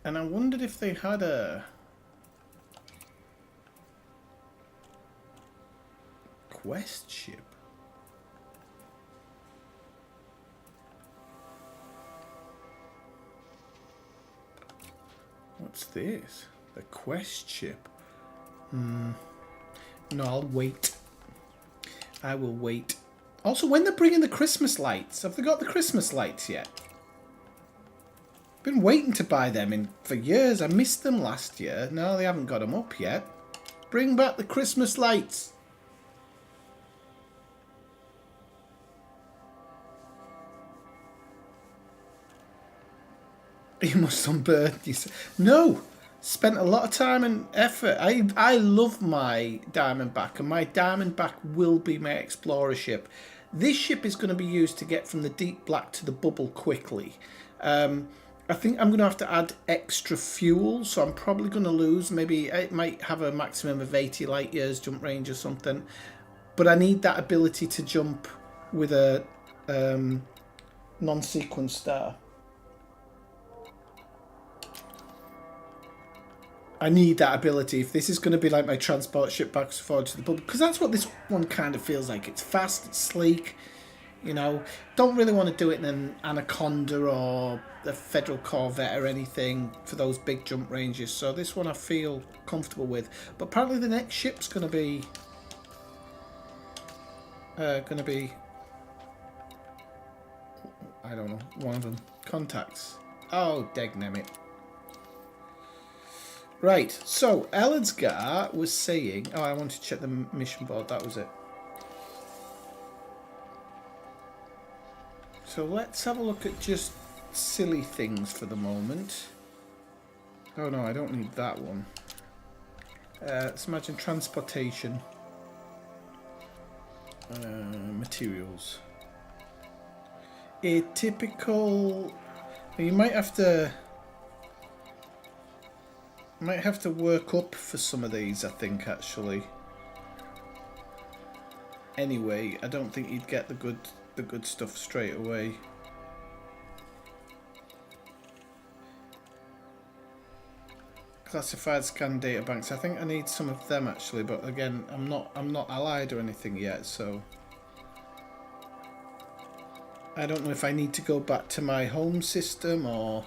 I wondered if they had a quest ship. What's this? The quest ship. No, I'll wait. I will wait. Also, when they're bringing the Christmas lights, have they got the Christmas lights yet? Been waiting to buy them for years. I missed them last year. No, they haven't got them up yet. Bring back the Christmas lights. You must unburn yourself. No! Spent a lot of time and effort. I love my Diamondback, and my Diamondback will be my explorer ship. This ship is going to be used to get from the deep black to the bubble quickly. I think I'm going to have to add extra fuel, so I'm probably going to lose. Maybe it might have a maximum of 80 light years jump range or something. But I need that ability to jump with a non-sequence star. I need that ability if this is going to be like my transport ship back and forward to the bubble, because that's what this one kind of feels like. It's fast, it's sleek, you know. Don't really want to do it in an Anaconda or a Federal Corvette or anything for those big jump ranges. So this one I feel comfortable with. But apparently the next ship's going to be I don't know, one of them. Contacts. Oh, degnammit. Right, so Elledsgar was saying... Oh, I wanted to check the mission board, that was it. So let's have a look at just silly things for the moment. Oh no, I don't need that one. Let's imagine transportation. Materials. A typical. You might have to work up for some of these, I think, actually. Anyway, I don't think you'd get the good stuff straight away. Classified scan data banks. I think I need some of them actually, but again, I'm not allied or anything yet, so I don't know if I need to go back to my home system or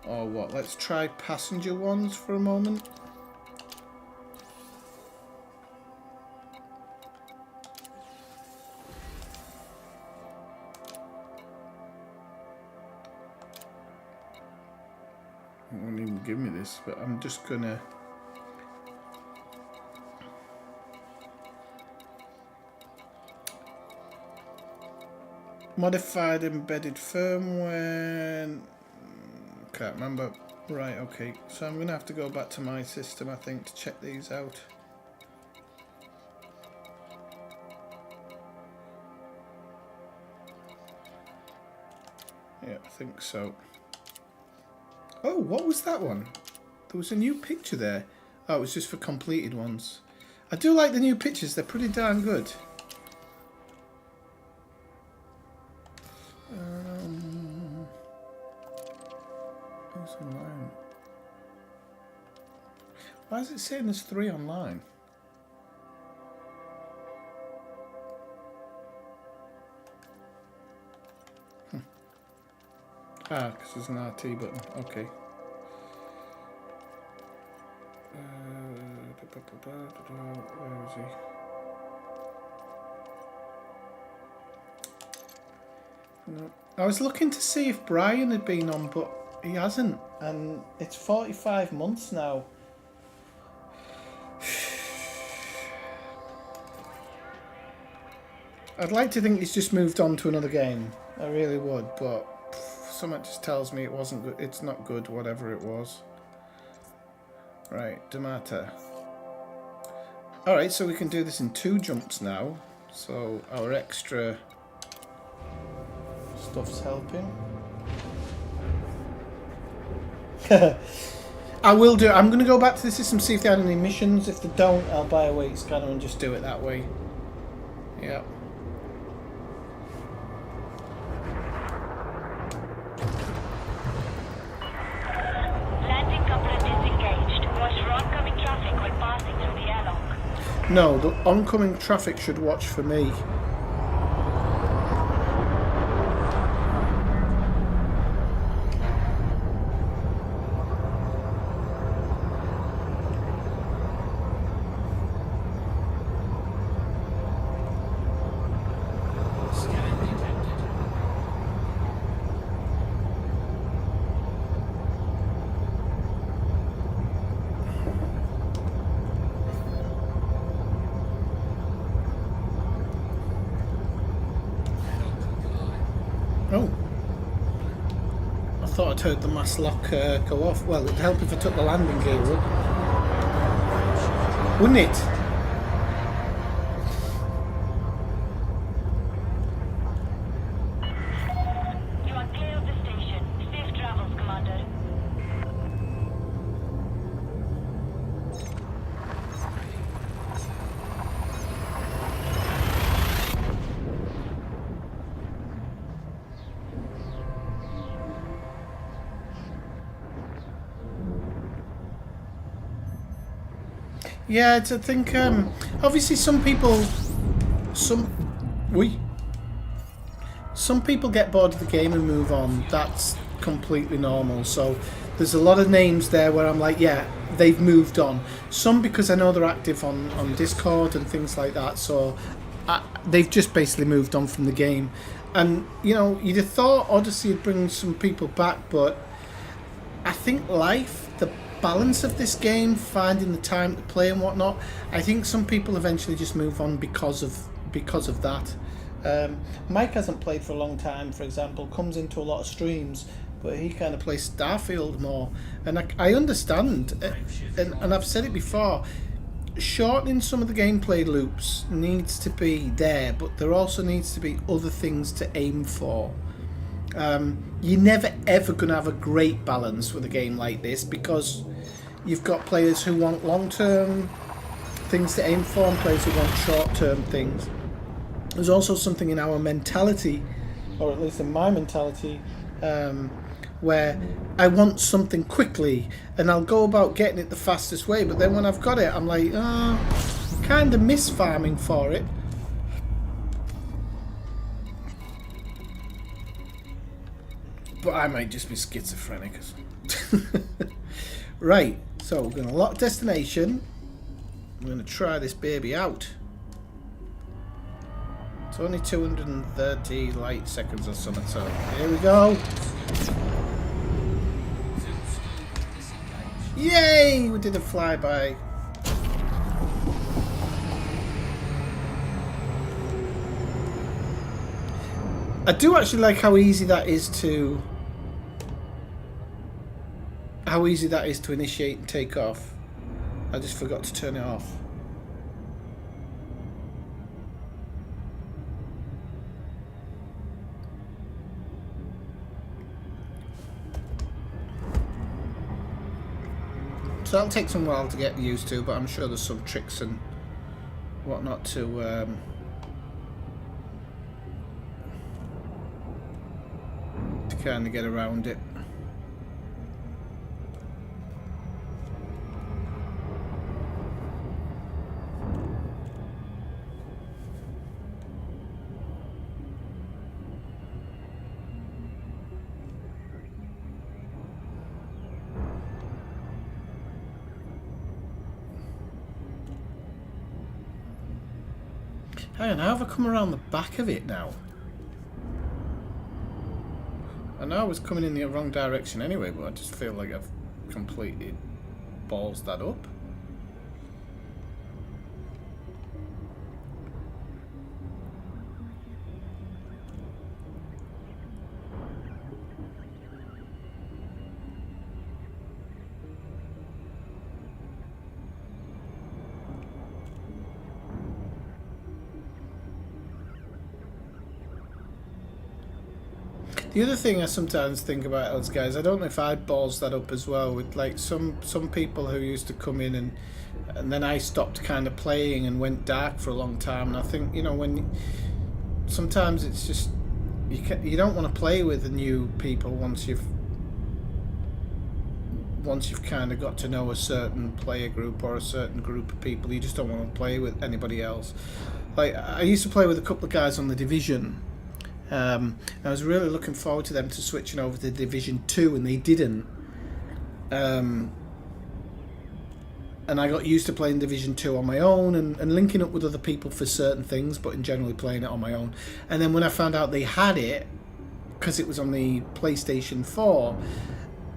what. Let's try passenger ones for a moment. It won't even give me this, but I'm just gonna modified embedded firmware. Can't remember. Right, okay. So I'm gonna have to go back to my system, I think, to check these out. Yeah, I think so. Oh, what was that one? There was a new picture there. Oh, it was just for completed ones. I do like the new pictures. They're pretty darn good. What's online? Why is it saying there's 3 online? Ah, because there's an RT button. Okay. Where is he? No. I was looking to see if Brian had been on, but he hasn't. And it's 45 months now. I'd like to think he's just moved on to another game. I really would, but something just tells me it wasn't good. It's not good, whatever it was. Right, Damata. Alright, so we can do this in 2 jumps now. So our extra stuff's helping. I will do. I'm going to go back to the system, see if they had any missions. If they don't, I'll buy a weight scanner and just do it that way. Yeah. Landing coupler disengaged. Watch for oncoming traffic when passing through the airlock. No, the oncoming traffic should watch for me. Oh. I thought I'd heard the mass lock go off. Well, it'd help if I took the landing gear up. Wouldn't it? You are clear of the station. Safe travels, Commander. Yeah, I think obviously some people get bored of the game and move on. That's completely normal. So there's a lot of names there where I'm like, yeah, they've moved on. Some because I know they're active on Discord and things like that. So they've just basically moved on from the game. And you know, you'd have thought Odyssey would bring some people back, but I think the balance of this game, finding the time to play and whatnot, I think some people eventually just move on because of that. Mike hasn't played for a long time, for example, comes into a lot of streams, but he kind of plays Starfield more, and I understand, and I've said it before, shortening some of the gameplay loops needs to be there, but there also needs to be other things to aim for. You're never ever going to have a great balance with a game like this because you've got players who want long-term things to aim for and players who want short-term things. There's also something in our mentality, or at least in my mentality, where I want something quickly and I'll go about getting it the fastest way, but then when I've got it I'm like, kind of miss farming for it. But I might just be schizophrenic. Right, so we're going to lock destination. We're going to try this baby out. It's only 230 light seconds or something, so here we go. Yay! We did a flyby. I do actually like how easy that is to initiate and take off. I just forgot to turn it off. So that'll take some while to get used to, but I'm sure there's some tricks and whatnot to kind of get around it. Hang on, how have I come around the back of it now? I know I was coming in the wrong direction anyway, but I just feel like I've completely ballsed that up. The other thing I sometimes think about those guys, I don't know if I'd balls that up as well with like some people who used to come in and then I stopped kind of playing and went dark for a long time. And I think, you know, when sometimes it's just you don't want to play with the new people once you've kind of got to know a certain player group or a certain group of people. You just don't want to play with anybody else. Like I used to play with a couple of guys on the Division. I was really looking forward to them to switching over to Division 2 and they didn't. And I got used to playing Division 2 on my own and linking up with other people for certain things, but in generally playing it on my own. And then when I found out they had it, because it was on the PlayStation 4,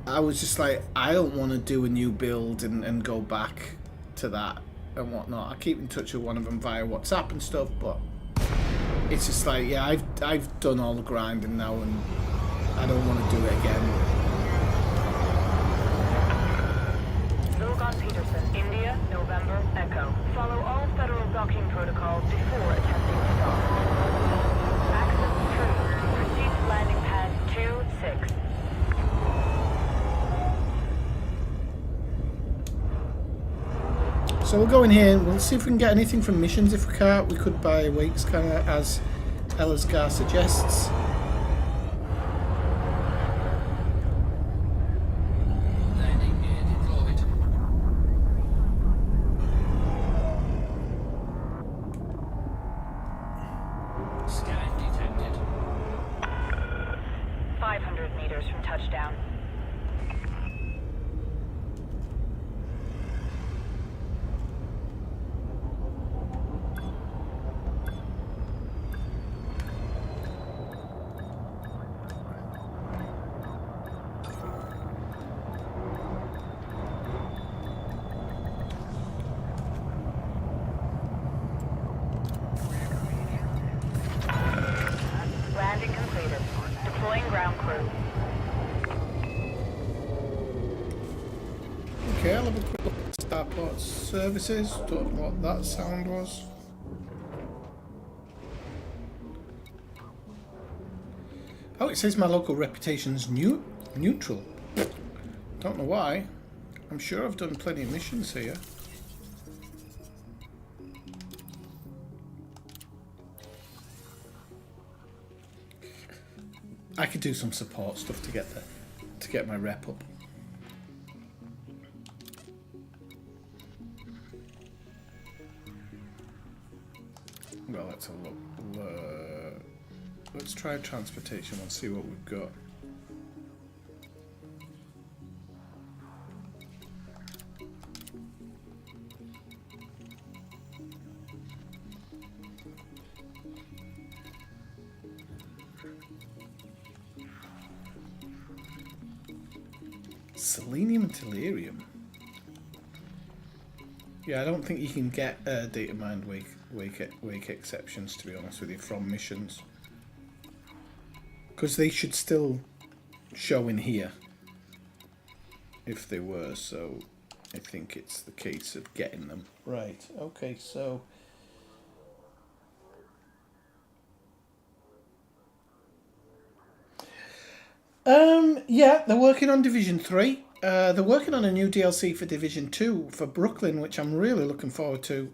I was just like, I don't want to do a new build and go back to that and whatnot. I keep in touch with one of them via WhatsApp and stuff, but it's just like, yeah, I've done all the grinding now and I don't want to do it again. Logan Peterson, India, November, Echo. Follow all federal docking protocols before attempting to dock. Access approved. Proceed to landing pad 2-6. So we'll go in here and we'll see if we can get anything from missions. If we can't, we could buy weights, kind of as Elasgar suggests. Landing gear deployed. Scan detected. 500 meters from touchdown. Landing completed. Deploying ground crew. Okay, I'll have a quick look at Starport Services. Don't know what that sound was. Oh, it says my local reputation's neutral. Don't know why. I'm sure I've done plenty of missions here. I could do some support stuff to get my rep up. Well, let's have a look. Let's try transportation and see what we've got. Selenium and Tellurium. Yeah, I don't think you can get data mined wake exceptions, to be honest with you, from missions, because they should still show in here if they were. So I think it's the case of getting them right. Okay, so yeah, they're working on Division 3. They're working on a new DLC for Division 2 for Brooklyn, which I'm really looking forward to.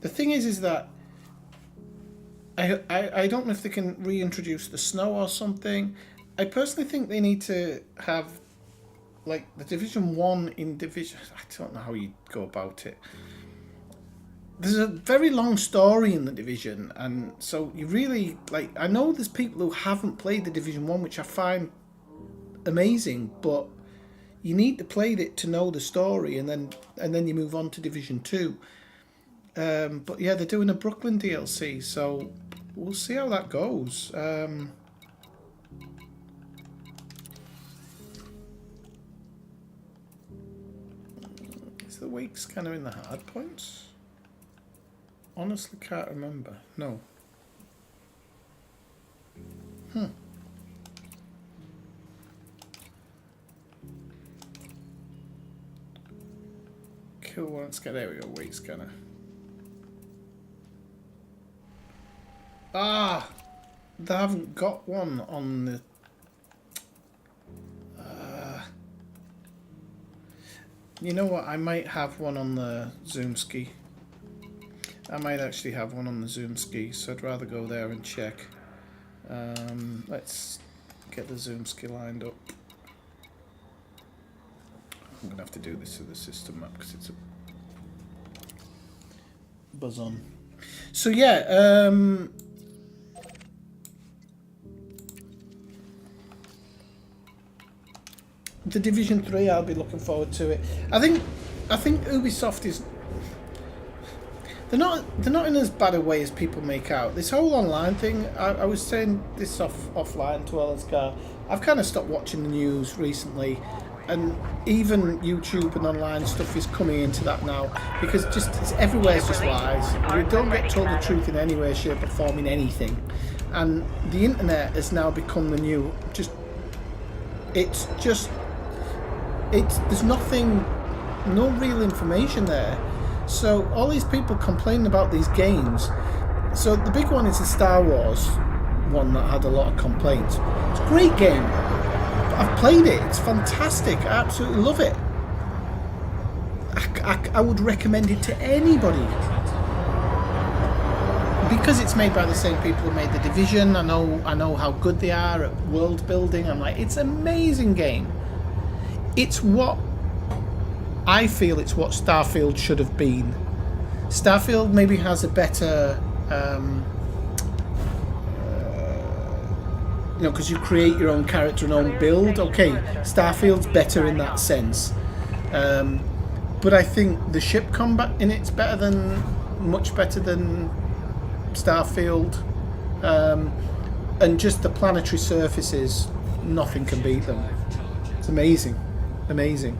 The thing is that I don't know if they can reintroduce the snow or something. I personally think they need to have, like, the Division 1 in Division... I don't know how you go about it. There's a very long story in the Division, and so you really, like, I know there's people who haven't played the Division 1, which I find amazing, but you need to play it to know the story, and then you move on to Division 2. But yeah, they're doing a Brooklyn DLC, so we'll see how that goes. Is the wake scanner in the hard points? Honestly can't remember. No. Kill one scanner. There we go. Wake scanner. Ah! They haven't got one on the... You know what? I might have one on the Zoom ski. I might actually have one on the Zoom ski, so I'd rather go there and check. Let's get the Zoom ski lined up. I'm going to have to do this to the system map because it's a buzz on. So yeah, the Division 3, I'll be looking forward to it. I think Ubisoft is... They're not in as bad a way as people make out. This whole online thing, I was saying this offline to Elliscar. I've kind of stopped watching the news recently, and even YouTube and online stuff is coming into that now, because it's everywhere's just lies. We don't get told the truth in any way, shape or form in anything, and the internet has now become the new. There's nothing, no real information there. So all these people complaining about these games. So the big one is the Star Wars one that had a lot of complaints. It's a great game. I've played it. It's fantastic. I absolutely love it. I would recommend it to anybody. Because it's made by the same people who made The Division. I know how good they are at world building. I'm like, it's an amazing game. It's what... I feel it's what Starfield should have been. Starfield maybe has a better, because you create your own character and own build. Okay, Starfield's better in that sense. But I think the ship combat in it's much better than Starfield. And just the planetary surfaces, nothing can beat them. It's amazing. Amazing.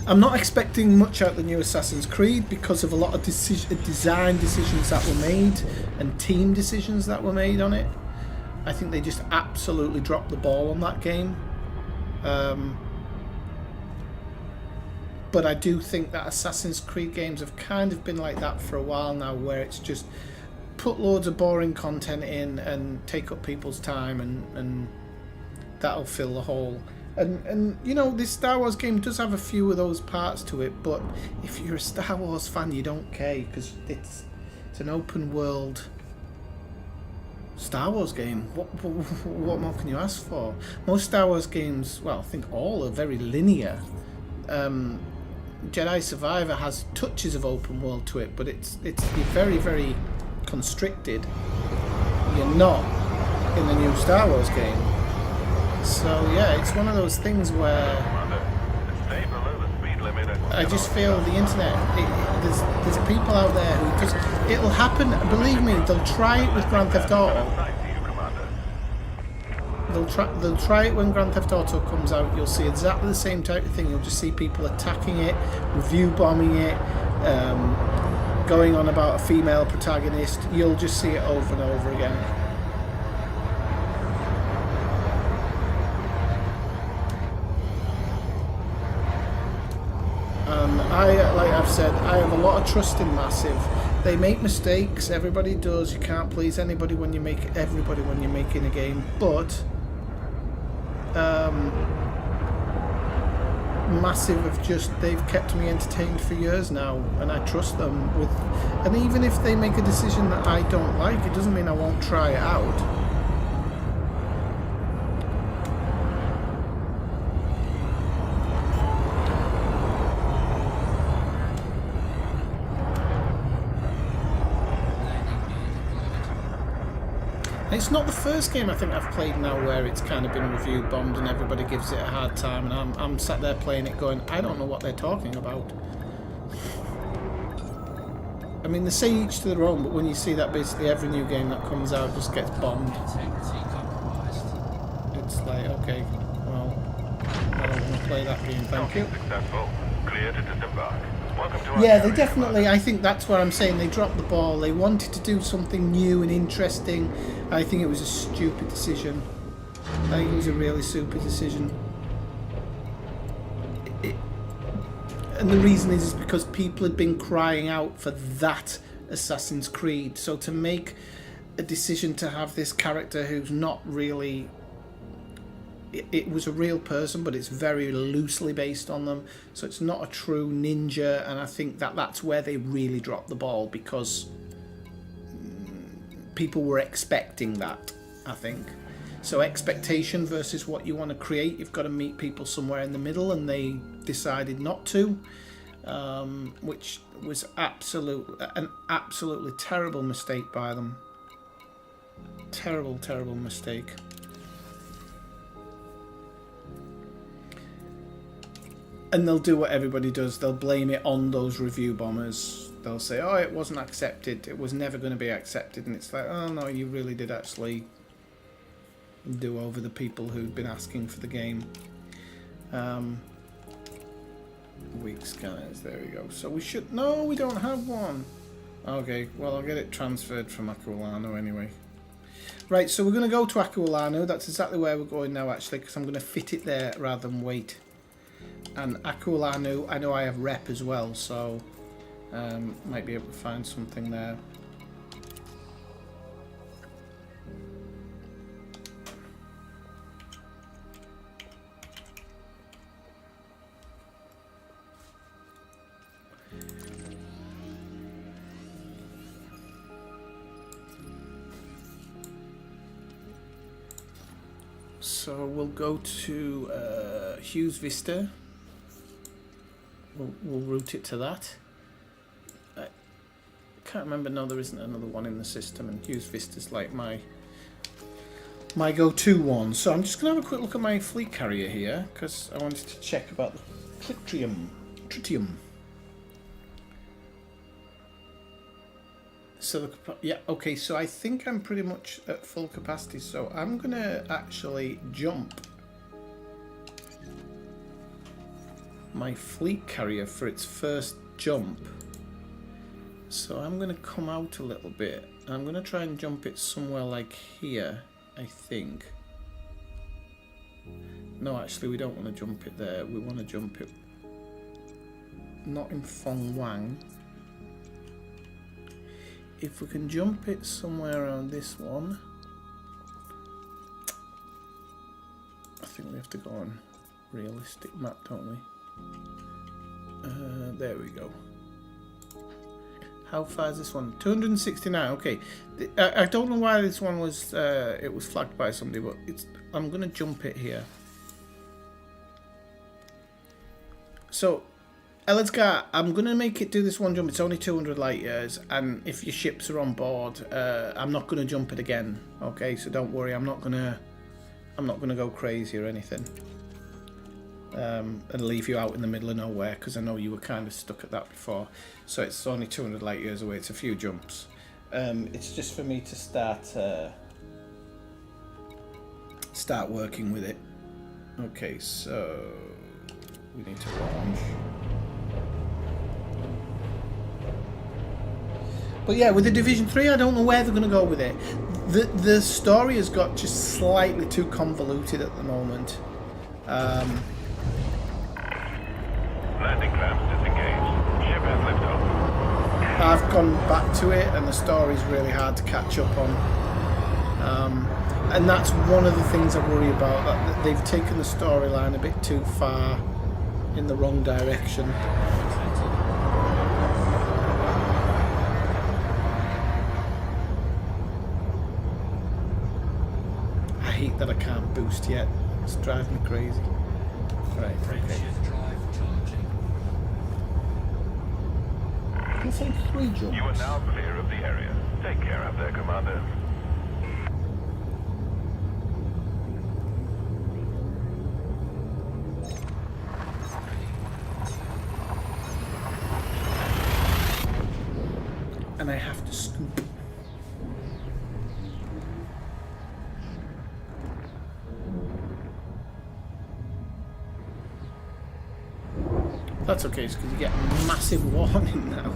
I'm not expecting much out of the new Assassin's Creed because of a lot of design decisions that were made and team decisions that were made on it. I think they just absolutely dropped the ball on that game. But I do think that Assassin's Creed games have kind of been like that for a while now, where it's just put loads of boring content in and take up people's time, and that'll fill the hole. And you know, this Star Wars game does have a few of those parts to it, but if you're a Star Wars fan, you don't care, because it's an open world Star Wars game. What more can you ask for? Most Star Wars games, well, I think all are very linear. Jedi Survivor has touches of open world to it, but you're very, very constricted. You're not in the new Star Wars game. So yeah, it's one of those things where Stay below the speed limit and I just feel the internet, there's people out there who just, it'll happen, believe me, they'll try it with Grand Theft Auto. sight to you, Commander. They'll try it when Grand Theft Auto comes out. You'll see exactly the same type of thing. You'll just see people attacking it, review bombing it, going on about a female protagonist. You'll just see it over and over again. Like I've said, I have a lot of trust in Massive. They make mistakes. Everybody does. You can't please anybody when you're making a game. But Massive they've kept me entertained for years now, and I trust them with. And even if they make a decision that I don't like, it doesn't mean I won't try it out. It's not the first game I think I've played now where it's kind of been review bombed and everybody gives it a hard time, and I'm sat there playing it going, I don't know what they're talking about. I mean, they say each to their own, but when you see that basically every new game that comes out just gets bombed, Integrity compromised. it's like, okay, well, I don't want to play that game, thank you. Successful. Clear to disembark. Welcome to our Yeah, they carrier, definitely, I think that's what I'm saying, they dropped the ball. They wanted to do something new and interesting. I think it was a stupid decision. I think it was a really stupid decision. And the reason is because people had been crying out for that Assassin's Creed. So to make a decision to have this character who's not really... It was a real person, but it's very loosely based on them. So it's not a true ninja, and I think that's where they really dropped the ball, because people were expecting that, I think. So expectation versus what you want to create, you've got to meet people somewhere in the middle, and they decided not to, which was an absolutely terrible mistake by them. Terrible, terrible mistake. And they'll do what everybody does. They'll blame it on those review bombers. They'll say, oh, it wasn't accepted. It was never going to be accepted. And it's like, oh, no, you really did actually do over the people who've been asking for the game. Weak scanners. There we go. So we should... No, we don't have one. Okay, well, I'll get it transferred from Aquilano anyway. Right, so we're going to go to Aquilano. That's exactly where we're going now, actually, because I'm going to fit it there rather than wait. And Aquilano, I know I have rep as well, so might be able to find something there. So we'll go to Hughes Vista. We'll route it to that. I can't remember. No, there isn't another one in the system, and Hughes Vista's like my go-to one. So I'm just going to have a quick look at my fleet carrier here, because I wanted to check about the tritium. So yeah, okay. So I think I'm pretty much at full capacity. So I'm going to actually jump my fleet carrier for its first jump. So I'm going to come out a little bit. I'm going to try and jump it somewhere like here, I think. No, actually we don't want to jump it there. We want to jump it not in Fong Wang. If we can jump it somewhere around this one, I think we have to go on realistic map, don't we? There we go. How far is this one? 269. Okay, I don't know why this one was. It was flagged by somebody, but it's. I'm gonna jump it here. So, Elazgar, I'm gonna make it do this one jump. It's only 200 light years, and if your ships are on board, I'm not gonna jump it again. Okay, so don't worry. I'm not gonna go crazy or anything. And leave you out in the middle of nowhere, because I know you were kind of stuck at that before. So it's only 200 light years away. It's a few jumps. It's just for me to start working with it. Okay, so we need to launch. But yeah, with the Division 3, I don't know where they're going to go with it. The story has got just slightly too convoluted at the moment. Landing clamps disengaged. Ship has liftoff. I've gone back to it, and the story's really hard to catch up on. And that's one of the things I worry about, that they've taken the storyline a bit too far in the wrong direction. I hate that I can't boost yet. It's driving me crazy. Right, okay. I think 3 jumps. You are now clear of the area. Take care out there, Commander. And I have to scoop. That's okay, it's because you get a massive warning now.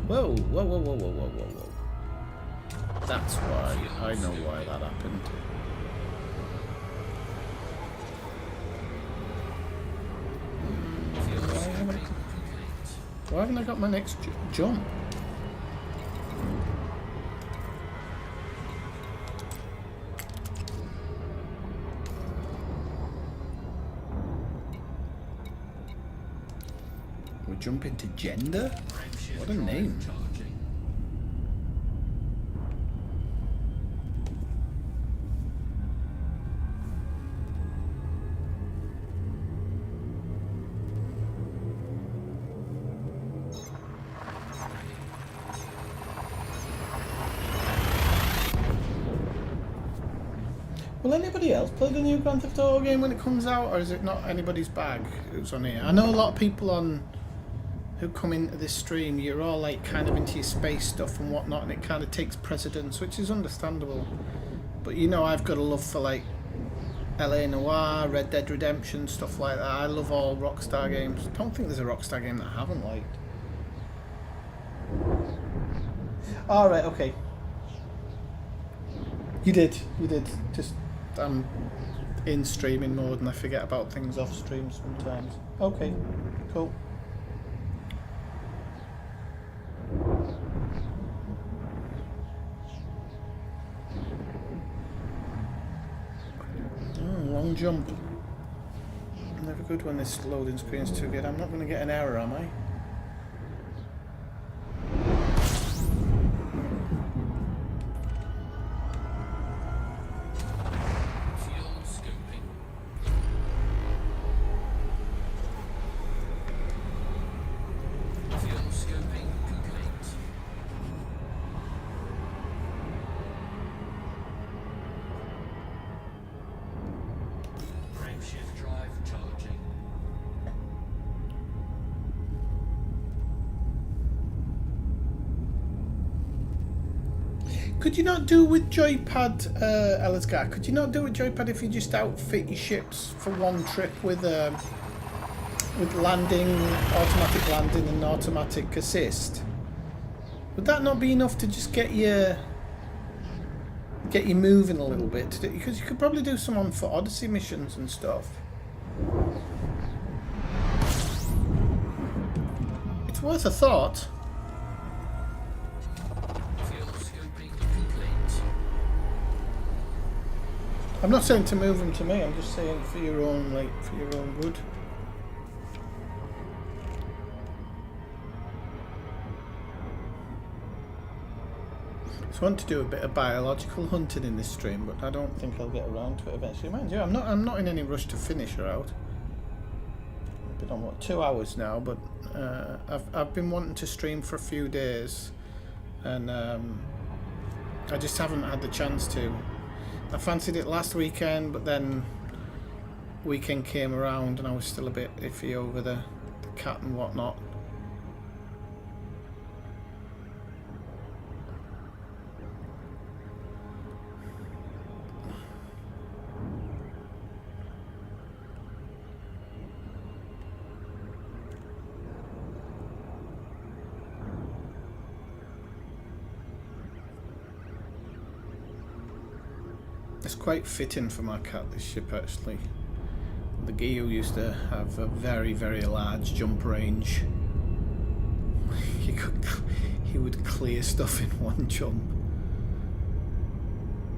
Whoa, whoa, whoa, whoa, whoa, whoa, whoa, whoa. That's why, I know why that happened. Why haven't I got my next jump? We jump into gender? What a name. Will anybody else play the new Grand Theft Auto game when it comes out, or is it not anybody's bag who's on here? I know a lot of people who come into this stream, you're all like kind of into your space stuff and whatnot, and it kind of takes precedence, which is understandable. But you know, I've got a love for like LA Noire, Red Dead Redemption, stuff like that. I love all Rockstar games. I don't think there's a Rockstar game that I haven't liked. Alright, okay. You did. Just, I'm in streaming mode and I forget about things off stream sometimes. Okay, cool. Long jump. Never good when this loading screen's too good. I'm not going to get an error, am I? Could you not do with joypad, Elazgar? Could you not do with joypad if you just outfit your ships for one trip with landing, automatic landing, and automatic assist? Would that not be enough to just get you moving a little bit? Because you could probably do some on for Odyssey missions and stuff. worth a thought. Fuels bring the complaints. I'm not saying to move them to me. I'm just saying for your own, for your own good. So I want to do a bit of biological hunting in this stream, but I don't think I'll get around to it eventually. Mind you, I'm not in any rush to finish her out. I've been on what, 2 hours now, but I've been wanting to stream for a few days, and I just haven't had the chance to. I fancied it last weekend, but then weekend came around and I was still a bit iffy over the cat and whatnot. It's quite fitting for my cat, this ship, actually. The Geo used to have a very, very large jump range. He would clear stuff in one jump.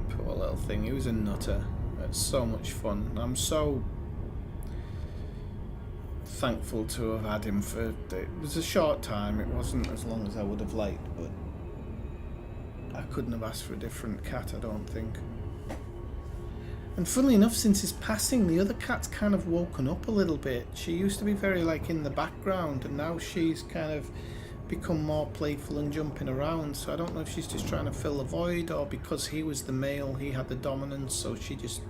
Poor little thing, he was a nutter. It's so much fun. I'm so thankful to have had him for... It was a short time, it wasn't as long as I would have liked, but I couldn't have asked for a different cat, I don't think. And funnily enough, since his passing, the other cat's kind of woken up a little bit. She used to be very in the background, and now she's kind of become more playful and jumping around. So I don't know if she's just trying to fill the void, or because he was the male, he had the dominance, so she just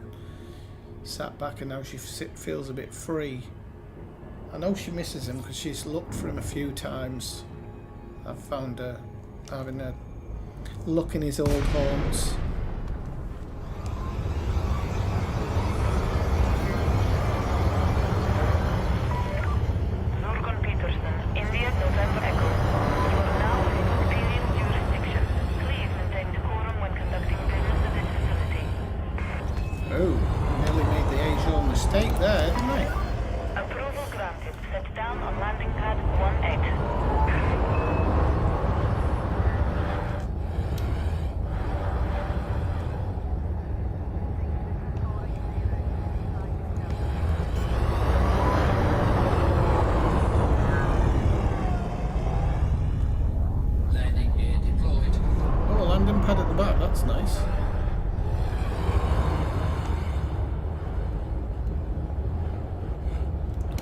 sat back and now she feels a bit free. I know she misses him because she's looked for him a few times. I've found her having a look in his old haunts.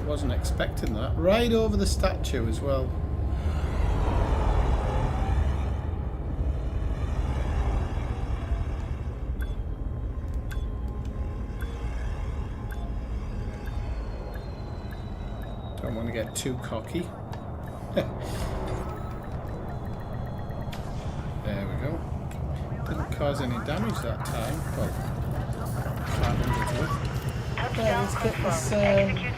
Wasn't expecting that. Right over the statue as well. Don't want to get too cocky. There we go. Didn't cause any damage that time. Well, 500 worth. Yeah, let's get this.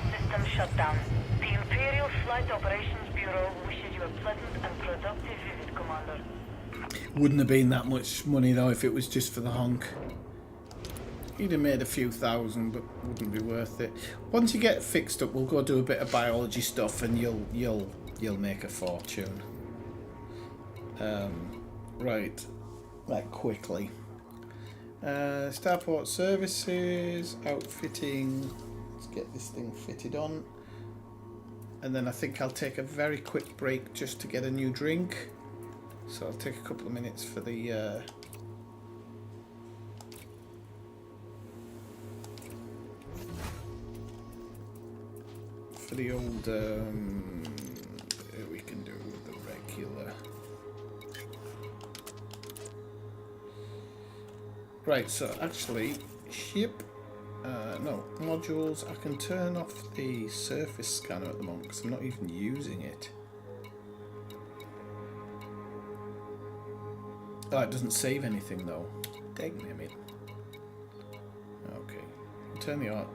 Shutdown. The Imperial Flight Operations Bureau wishes you a pleasant and productive visit, Commander. Wouldn't have been that much money though if it was just for the honk. He'd have made a few thousand, but wouldn't be worth it. Once you get fixed up, we'll go do a bit of biology stuff, and you'll make a fortune. Right, quickly. Starport services, outfitting. Let's get this thing fitted on, and then I think I'll take a very quick break just to get a new drink. So I'll take a couple of minutes for the old we can do with the regular. Right, so actually ship. No, modules. I can turn off the surface scanner at the moment because I'm not even using it. Oh, it doesn't save anything though. Dang it. Okay, turn the art.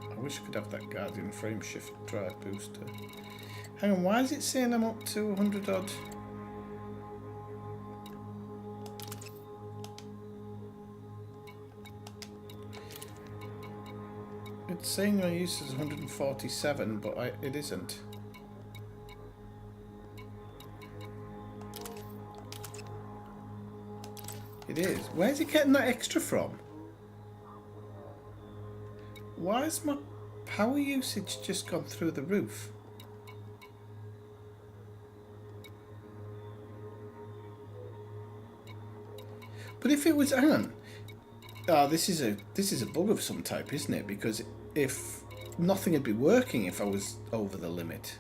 I wish I could have that Guardian frame shift drive booster. Hang on, why is it saying I'm up to 100 odd? It's saying my use is 147, but it isn't. It is. Where's he getting that extra from? Why has my power usage just gone through the roof? But if it was, hang on. Oh, this is a bug of some type, isn't it? Because if nothing would be working if I was over the limit.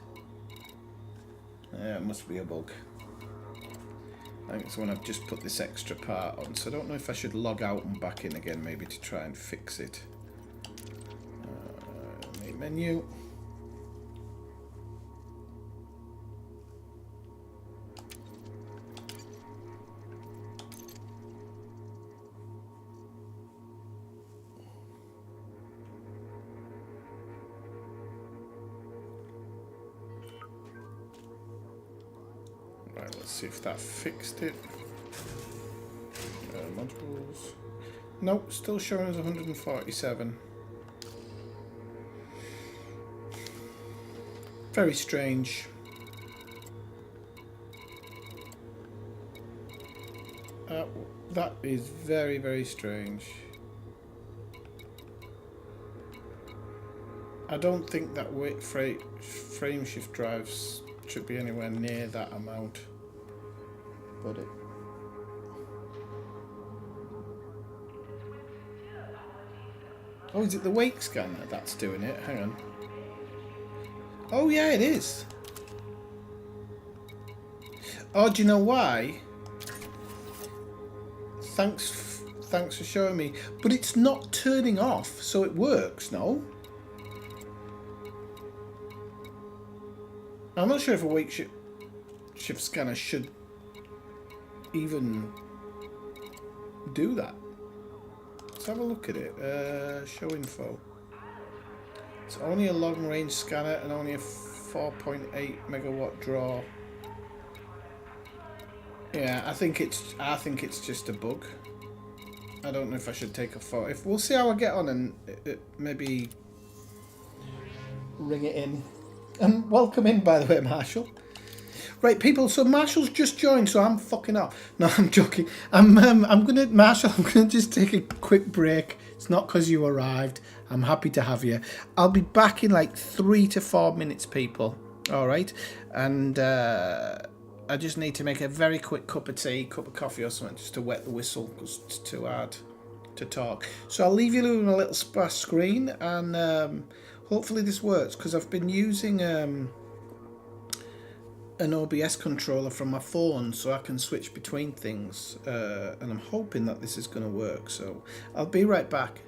Yeah, it must be a bug. I think it's when I've just put this extra part on. So I don't know if I should log out and back in again, maybe to try and fix it. Main menu. Right, let's see if that fixed it. Modules. Nope, still showing as 147. Very strange. That is very, very strange. I don't think that frame shift drives should be anywhere near that amount. But it... Oh, is it the wake scanner that's doing it? Hang on. Oh yeah, it is. Oh, do you know why? Thanks for showing me. But it's not turning off, so it works, no? I'm not sure if a wake shift scanner should even do that. Let's have a look at it. Show info. It's only a long range scanner and only a 4.8 megawatt draw. Yeah, I think it's just a bug. I don't know if I should take a photo. If we'll see how I get on and maybe ring it in. And welcome in, by the way, Marshall. Right, people. So Marshall's just joined, so I'm fucking up. No, I'm joking. Marshall. I'm gonna just take a quick break. It's not because you arrived. I'm happy to have you. I'll be back in like 3 to 4 minutes, people. All right, and I just need to make a very quick cup of tea, cup of coffee or something, just to wet the whistle because it's too hard to talk. So I'll leave you with a little splash screen, and hopefully this works because I've been using an OBS controller from my phone so I can switch between things, and I'm hoping that this is going to work. So I'll be right back.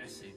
message.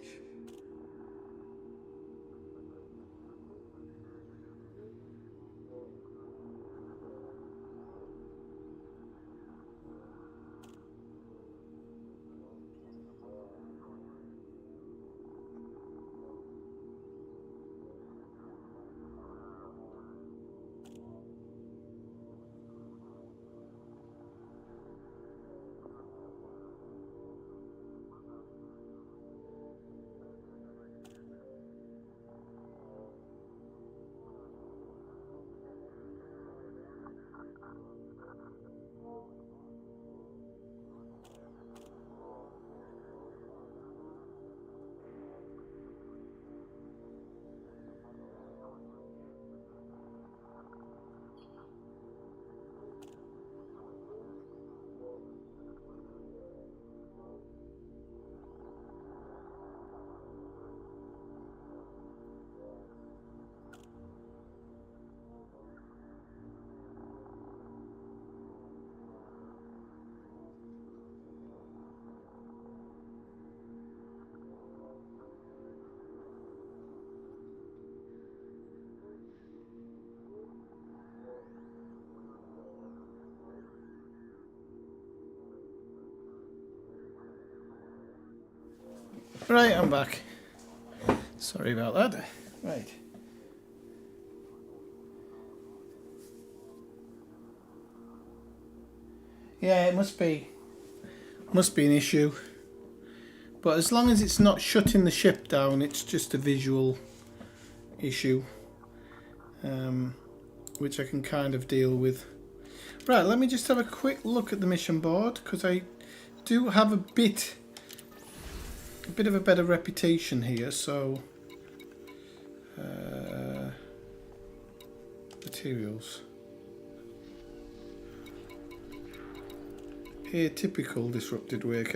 Right, I'm back. Sorry about that. Right. Yeah, it must be an issue. But as long as it's not shutting the ship down, it's just a visual issue, which I can kind of deal with. Right, let me just have a quick look at the mission board, because I do have a bit of a better reputation here. So materials, atypical disrupted work,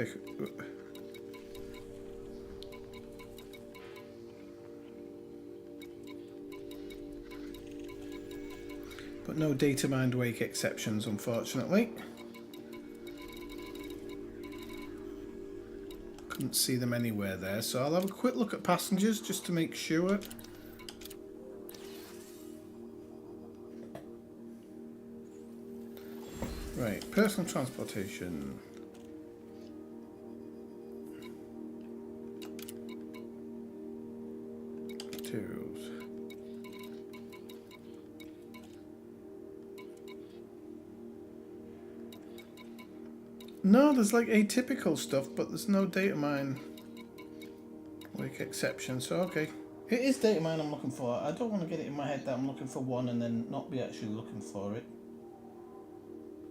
but no data mined wake exceptions, unfortunately. Couldn't see them anywhere there, so I'll have a quick look at passengers just to make sure. Right, personal transportation. Materials. No, there's like atypical stuff, but there's no data mine wake exception, so okay. It is data mine I'm looking for. I don't want to get it in my head that I'm looking for one and then not be actually looking for it.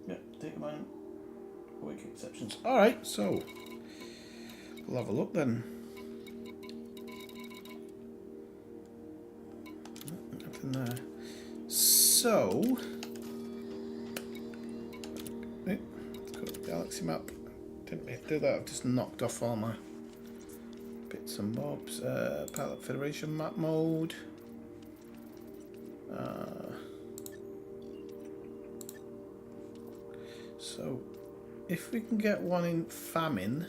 Yeah, data mine wake exceptions. Alright, so we'll have a look then. Nothing there. So let's go to the galaxy map. Didn't mean to do that, I've just knocked off all my bits and bobs. Pilot Federation map mode. So if we can get one in famine,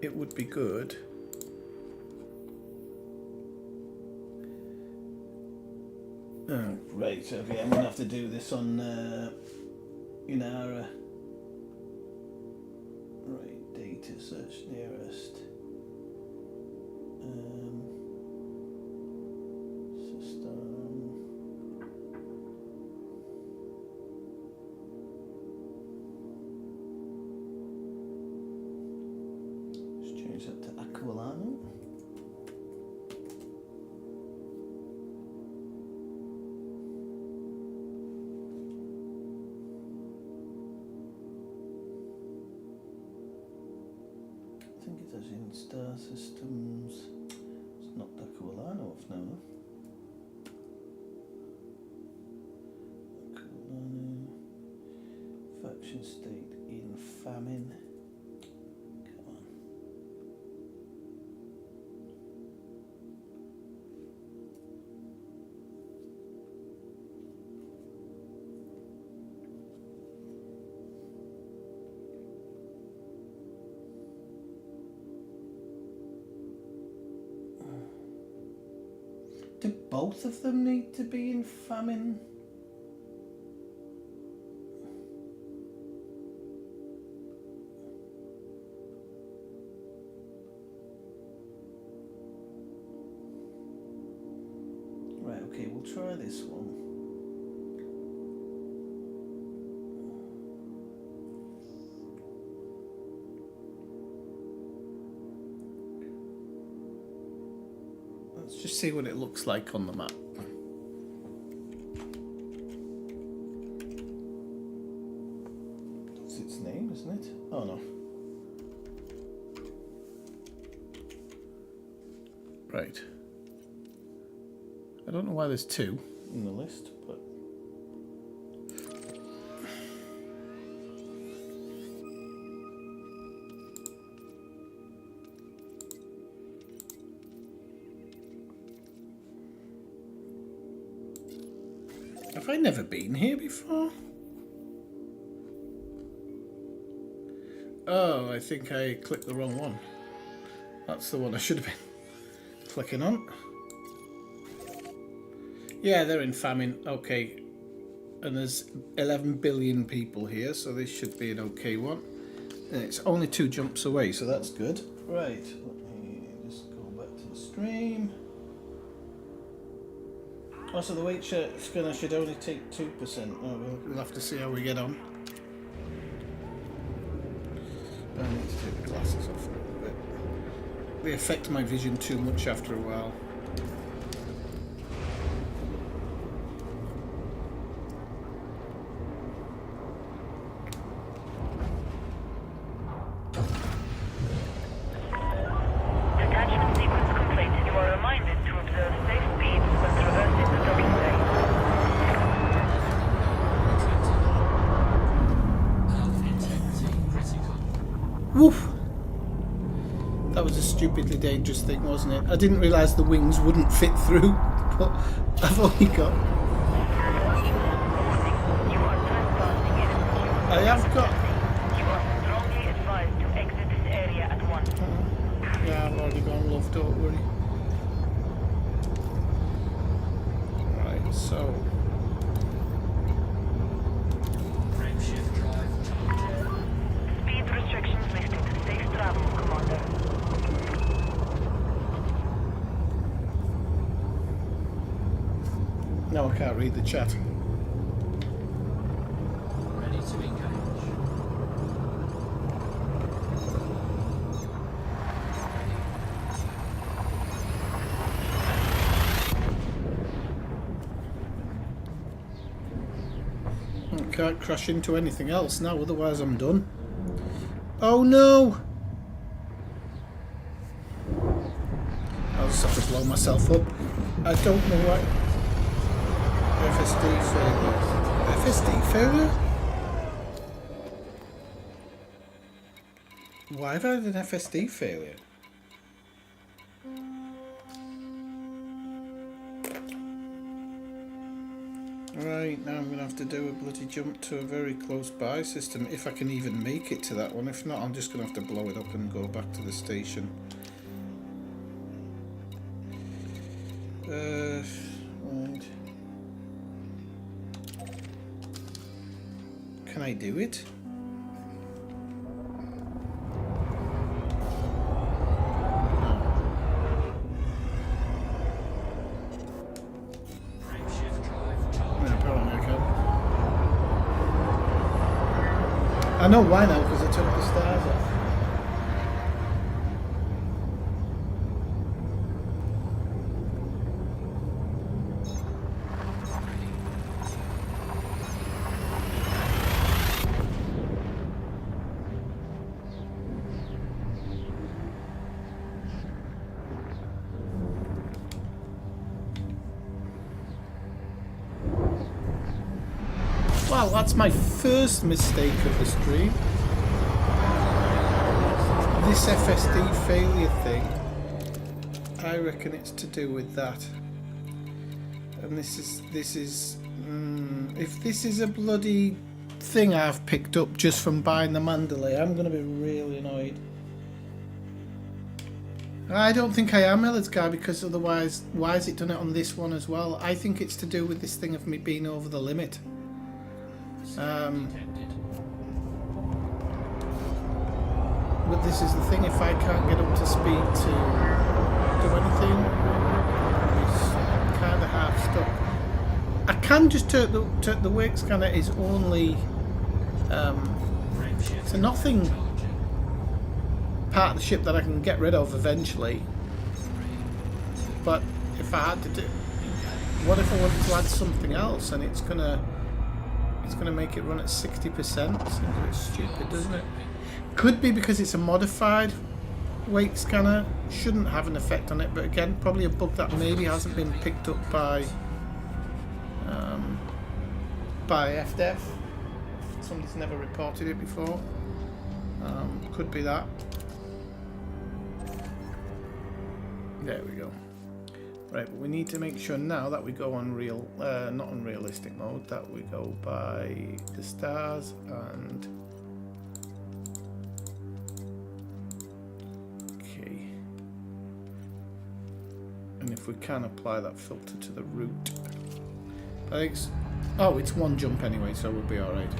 it would be good. Oh, right, okay, I'm going to have to do this on Inara. Right, data search nearest. System. Let's change that to Aquilano. I think it does in star systems. It's not Aquilano off now. Aquilano. Faction state in famine. Come on. Do both of them need to be in famine? Right, okay, we'll try this one. Let's just see what it looks like on the map. It's its name, isn't it? Oh no. Right. I don't know why there's two in the list, but have I never been here before? Oh, I think I clicked the wrong one. That's the one I should have been clicking on. Yeah, they're in famine. Okay. And there's 11 billion people here, so this should be an okay one. And it's only 2 jumps away, so that's good. Right, let me just go back to the stream. Also, the weight scanner should only take 2%. Oh, we'll have to see how we get on. I need to take the glasses off a little bit. They affect my vision too much after a while. Detachment sequence complete. You are reminded to observe safe speeds when traversing the docking bay. Health integrity critical. Woof! That was a stupidly dangerous thing, wasn't it? I didn't realise the wings wouldn't fit through, but I've only got... Warning. You are trespassing in a secure I have got... You are strongly advised to exit this area at once. Yeah, I've already gone, love, don't worry. Right, so... Frameshift drive charged. Speed restrictions lifted. Safe travel, Commander. Now I can't read the chat. Ready to engage. I can't crash into anything else now, otherwise I'm done. Oh no! I'll just have to blow myself up. I don't know why. FSD failure. FSD failure? Why have I had an FSD failure? Right, now I'm going to have to do a bloody jump to a very close by system, if I can even make it to that one. If not, I'm just going to have to blow it up and go back to the station. Right. Can I do it? Frameshift drive charged. Yeah, apparently I can. I know why now, because I took the stars off. Well, that's my first mistake of the stream. This FSD failure thing, I reckon it's to do with that. And this is, if this is a bloody thing I've picked up just from buying the Mandalay, I'm going to be really annoyed. I don't think I am Millard's guy, because otherwise, why has it done it on this one as well? I think it's to do with this thing of me being over the limit. Detected. But this is the thing, if I can't get up to speed to do anything, it's kind of half stuck. I can just turn the wake scanner is only it's a nothing part of the ship that I can get rid of eventually. But if I had to do, what if I wanted to add something else, and it's gonna make it run at 60%? Seems a bit stupid, doesn't it? Could be because it's a modified wake scanner. Shouldn't have an effect on it, but again, probably a bug that maybe hasn't been picked up by FDev. Somebody's never reported it before. Could be that. There we go. Right, but we need to make sure now that we go on not on realistic mode, that we go by the stars and okay. And if we can apply that filter to the route. I think it's one jump anyway, so we'll be alright.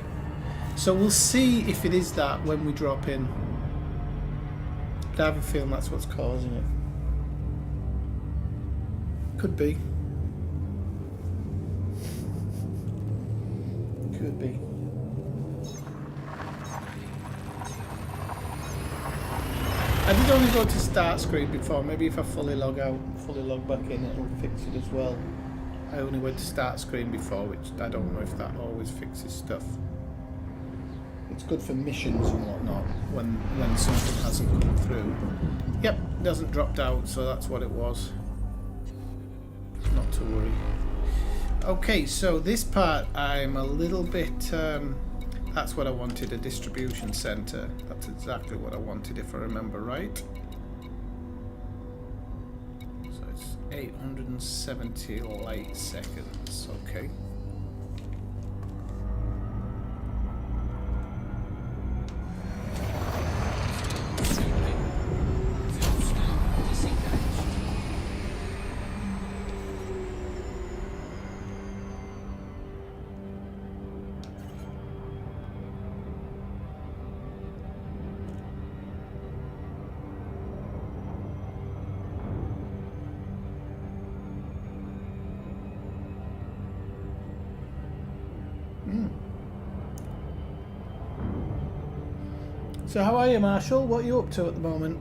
So we'll see if it is that when we drop in. But I have a feeling that's what's causing it. Could be. Could be. I did only go to start screen before. Maybe if I fully log out, fully log back in, it'll fix it as well. I only went to start screen before, which I don't know if that always fixes stuff. It's good for missions and whatnot when something hasn't come through. Yep, it hasn't dropped out, so that's what it was. Not to worry. Okay, so this part I'm a little bit that's what I wanted, a distribution center. That's exactly what I wanted, if I remember right. So it's 870 light seconds. Okay. So how are you, Marshall? What are you up to at the moment?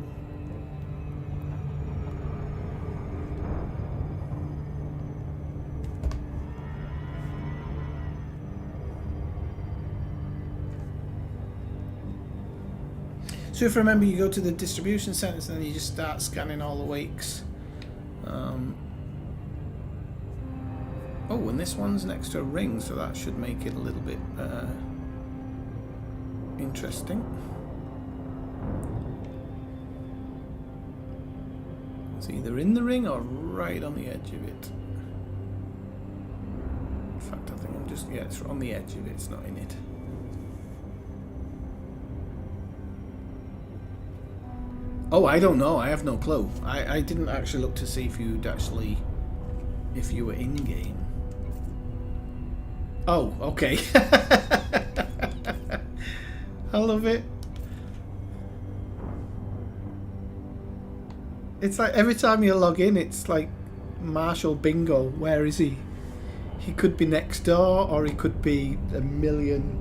So if you remember, you go to the distribution centers and then you just start scanning all the wakes. Oh, and this one's next to a ring, so that should make it a little bit interesting. It's either in the ring or right on the edge of it. In fact, I think I'm just, yeah, it's on the edge of it, it's not in it. Oh, I don't know, I have no clue. I didn't actually look to see if you'd actually, if you were in game. Oh, okay. I love it. It's like every time you log in, it's like Marshall Bingo. Where is he? He could be next door, or he could be a million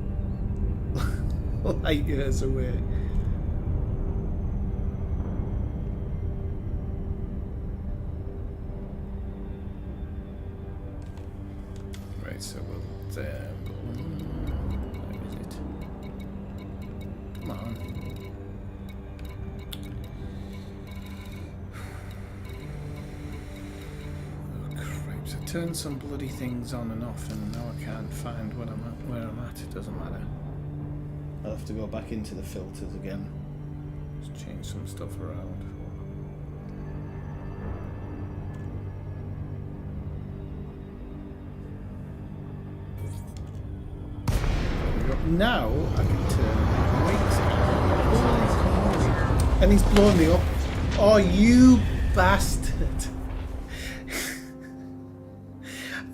light years away. Right, so we'll. Where is it? Come on. Turn some bloody things on and off, and now I can't find where I'm at. It doesn't matter. I'll have to go back into the filters again. Just change some stuff around. Now I can turn the wings on. And he's blowing me up. Oh, you bastard.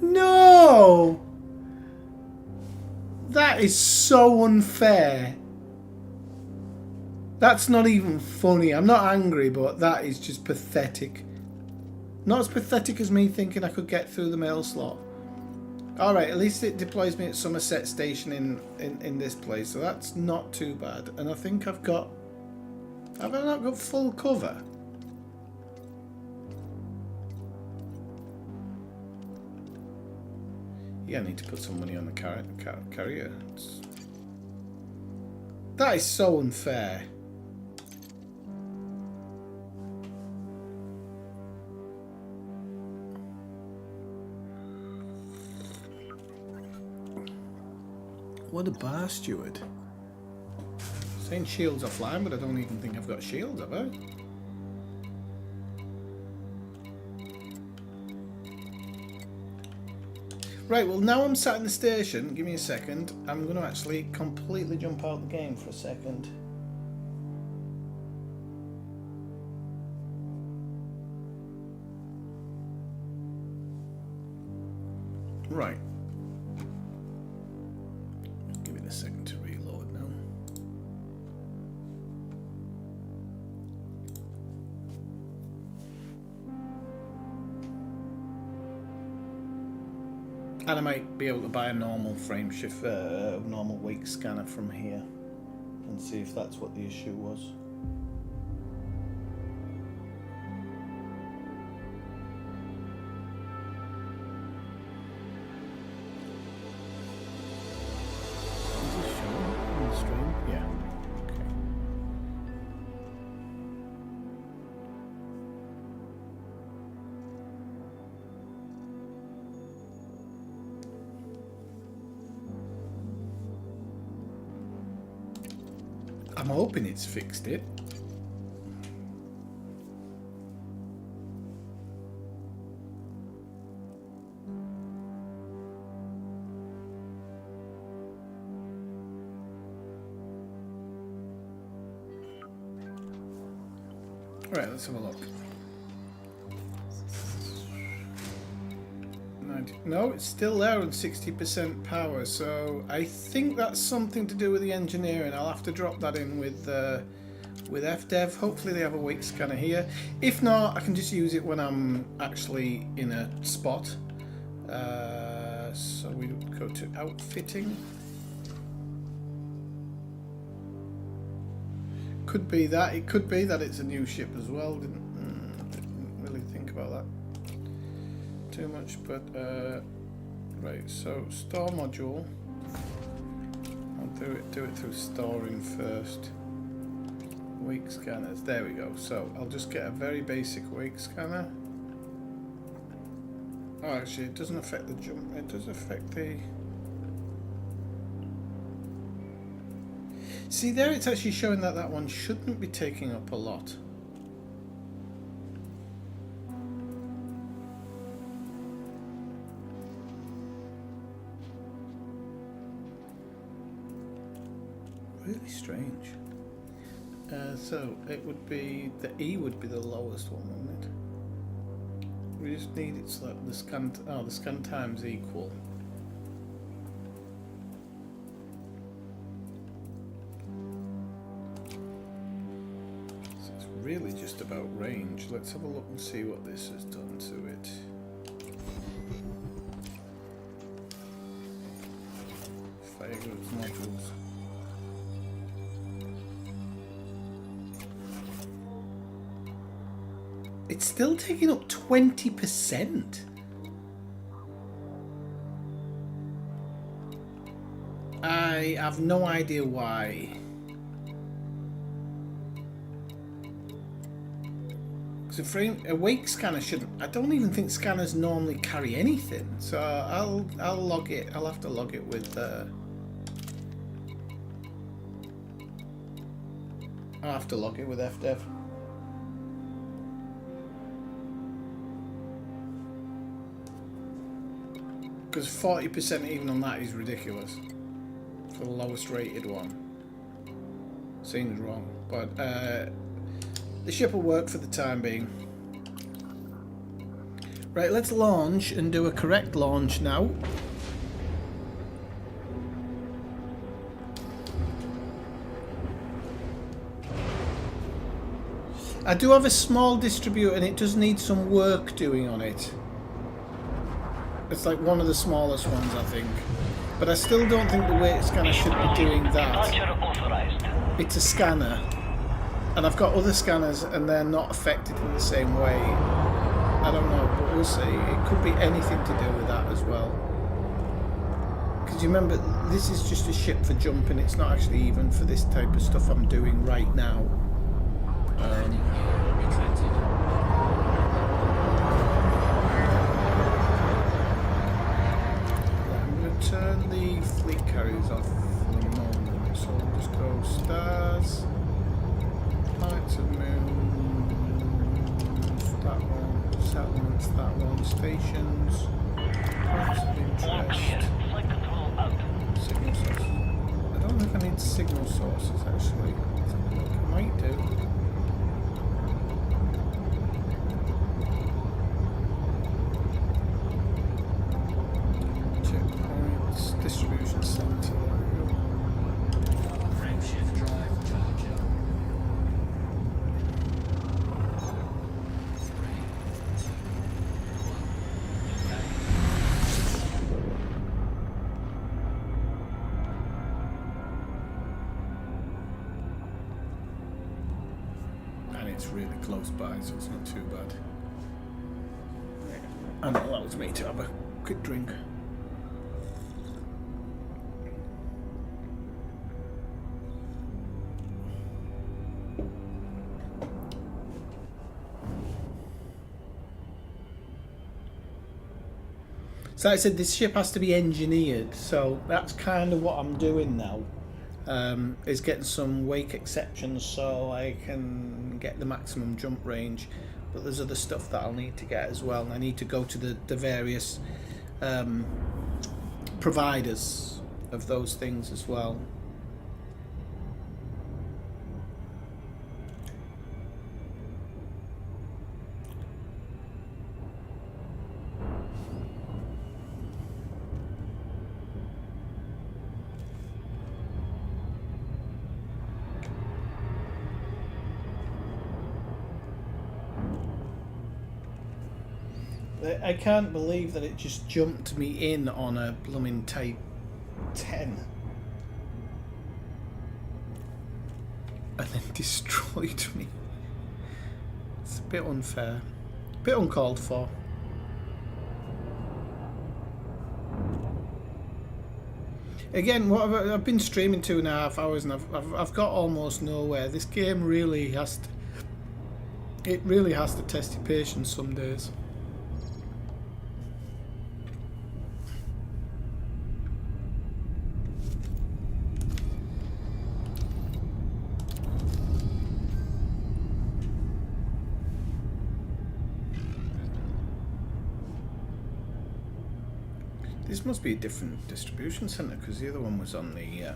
No! That is so unfair. That's not even funny. I'm not angry, but that is just pathetic. Not as pathetic as me thinking I could get through the mail slot. Alright, at least it deploys me at Somerset Station in this place, so that's not too bad. And I think I've got... Have I not got full cover? Yeah, I need to put some money on the carrier. That is so unfair. What a bar steward. Saying shields offline, but I don't even think I've got shields, have I? Right, well now I'm sat in the station. Give me a second. I'm going to actually completely jump out the game for a second. Right. Give it a second to reload now. And I might be able to buy a normal frame shift, normal wake scanner from here and see if that's what the issue was. Is this showing on the stream? Yeah. Okay. I'm hoping it's fixed it. Right, let's have a look. No, it's still there on 60% power, so I think that's something to do with the engineering. I'll have to drop that in with FDev. Hopefully they have a wake scanner here. If not, I can just use it when I'm actually in a spot. So we go to outfitting. Could be that. It could be that it's a new ship as well. Didn't really think about that too much, but right, so store module. I'll do it through storing first. Wake scanners, there we go. So I'll just get a very basic wake scanner. Oh, actually it doesn't affect the jump, it does affect the... See there, it's actually showing that that one shouldn't be taking up a lot. Really strange. So it would be, the E would be the lowest one, wouldn't it? We just need it so that the scan time's equal. So it's really just about range. Let's have a look and see what this has done to it. Fire goods modules. It's still taking up 20%. I have no idea why. Because a wake scanner shouldn't. I don't even think scanners normally carry anything. So I'll log it. I'll have to log it with. I'll have to log it with FDev. Because 40% even on that is ridiculous for the lowest rated one. Seems wrong, but The ship will work for the time being. Right, let's launch and do a correct launch now. I do have a small distributor and it does need some work doing on it. It's like one of the smallest ones, I think. But I still don't think the weight scanner should be doing that. It's a scanner. And I've got other scanners and they're not affected in the same way. I don't know, but we'll see. It could be anything to do with that as well. Because you remember, this is just a ship for jumping. It's not actually even for this type of stuff I'm doing right now. Retracted. I'm going to turn the fleet carriers off for the moment. So we'll just go stars, lights of moon, that one, settlements, that one, stations, points of interest, signal sources. I don't know if I need signal sources actually. I might do. Distribution center. Frameshift drive charger. 3, 2, 1. And it's really close by, so it's not too bad. And it allows me to have a quick drink. So like I said, this ship has to be engineered, so that's kind of what I'm doing now, is getting some wake exceptions so I can get the maximum jump range, but there's other stuff that I'll need to get as well, and I need to go to the various providers of those things as well. I can't believe that it just jumped me in on a blooming Type 10 and then destroyed me. It's a bit unfair, a bit uncalled for. Again, what I've been streaming 2.5 hours and I've got almost nowhere. This game really has to, it really has to test your patience some days. This must be a different distribution center because the other one was on the it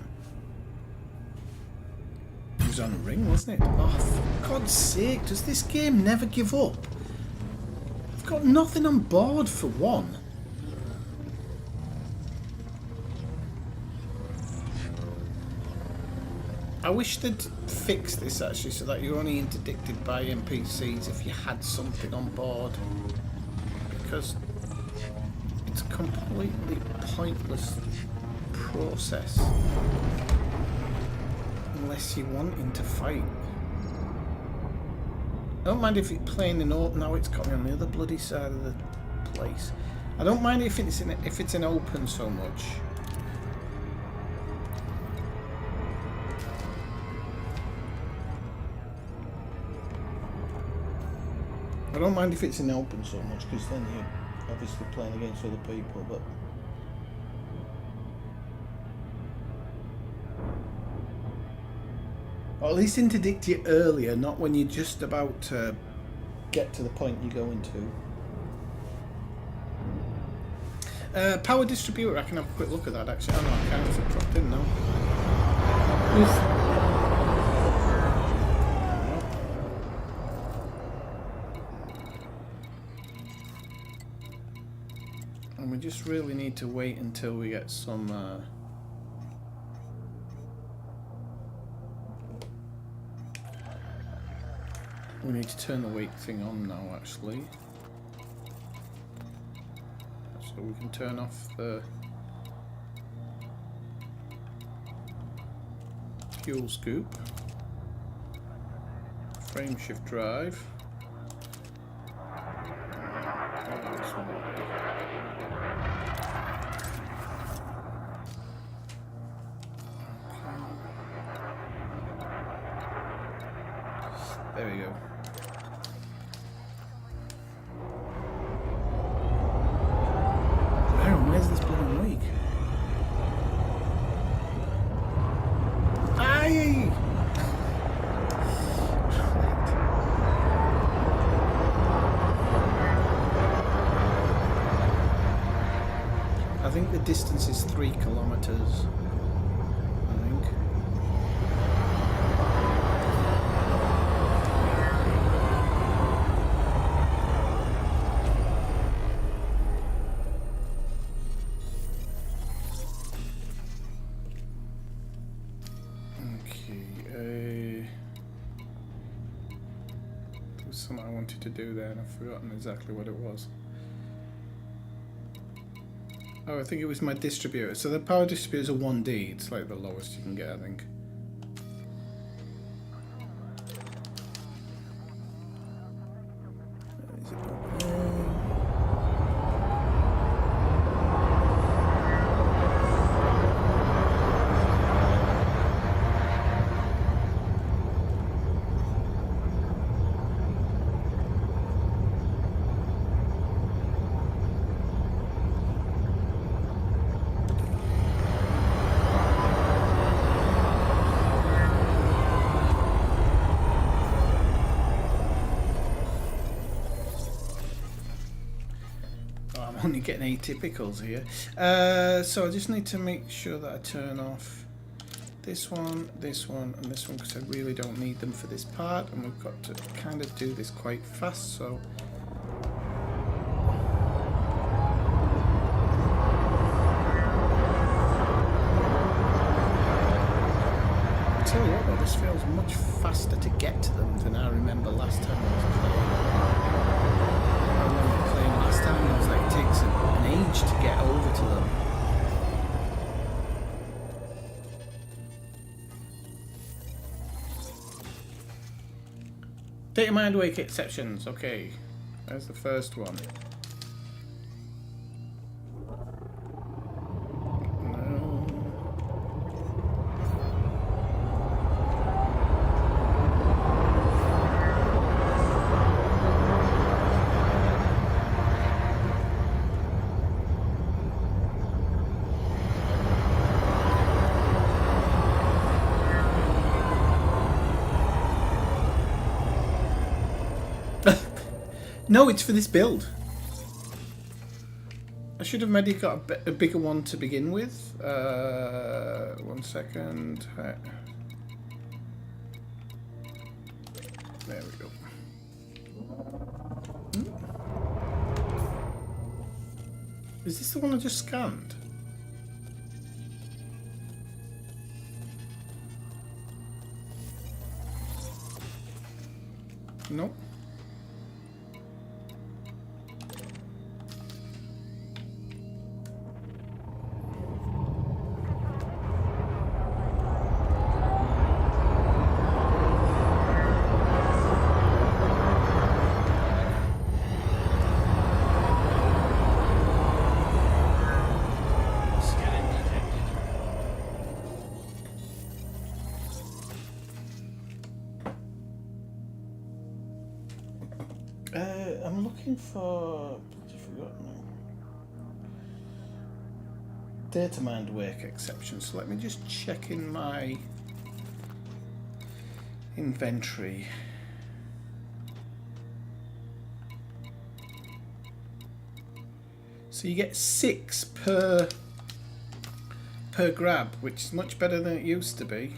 was on a ring, wasn't it? Oh, for God's sake, does this game never give up? I've got nothing on board for one. I wish they'd fix this actually so that you're only interdicted by NPCs if you had something on board, because it's a completely pointless process unless you're wanting to fight. I don't mind if it's playing in open. Now it's got me on the other bloody side of the place. I don't mind if it's in open so much. I don't mind if it's in open so much because then you're obviously playing against other people, but or at least interdict you earlier, not when you're just about to get to the point you're going to. Power distributor, I can have a quick look at that actually. Oh no, I can't, it dropped in now. And we just really need to wait until we get some we need to turn the weight thing on now, actually. So we can turn off the fuel scoop, frame shift drive. There we go. Where's this bloody wake? Aye! I think the distance is 3 kilometers. I think. Something I wanted to do there and I've forgotten exactly what it was. Oh, I think it was my distributor. So the power distributor is a 1D. It's like the lowest you can get, I think. Is it over there? Only getting atypicals here. So I just need to make sure that I turn off this one, and this one, because I really don't need them for this part, and we've got to kind of do this quite fast, so I tell you what though, this feels much faster to get to them than I remember last time I was playing. Last time I was like, it takes an age to get over to them. Data mind wake exceptions, okay. There's the first one. No, it's for this build. I should have maybe got a bigger one to begin with. 1 second. There we go. Is this the one I just scanned? Nope. I'm looking for... I forgot now. Data mind wake exception. So let me just check in my inventory. So you get 6 per grab, which is much better than it used to be.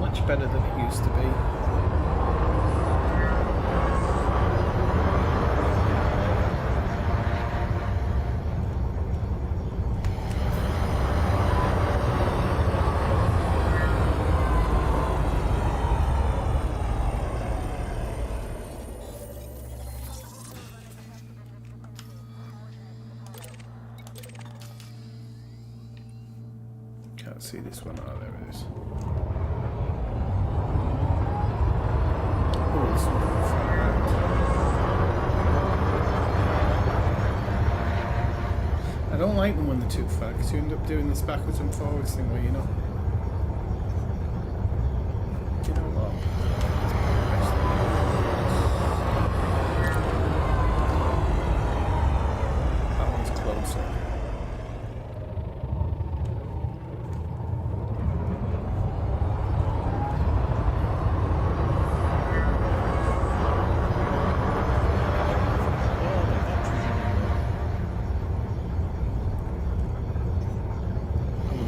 Much better than it used to be. Can't see this one. Oh, there it is. Oh, it's far out. I don't like them when they're too far because you end up doing this backwards and forwards thing where you're not. Do you know what? That one's closer.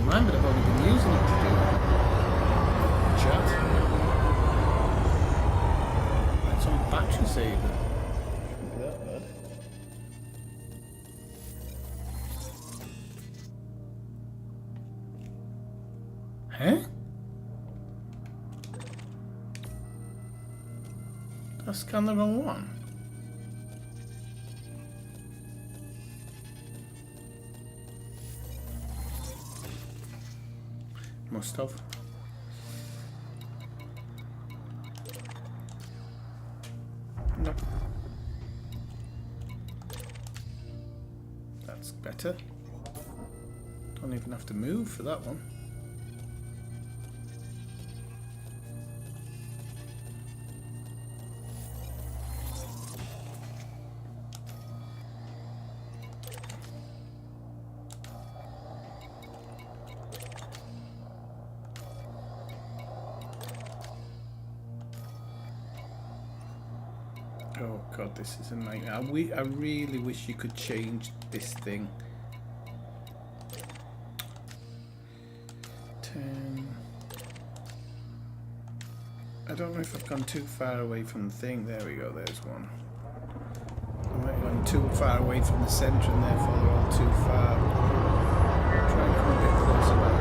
Mine, but I've only been using it to do chat. That's on battery saver. Shouldn't be that bad. Huh? Did I scan the wrong one? Must have. No. That's better. Don't even have to move for that one. Oh god, this is a nightmare. I really wish you could change this thing. 10. I don't know if I've gone too far away from the thing. There we go, there's one. I might have gone too far away from the centre and therefore they're all too far. Try and come a bit closer back.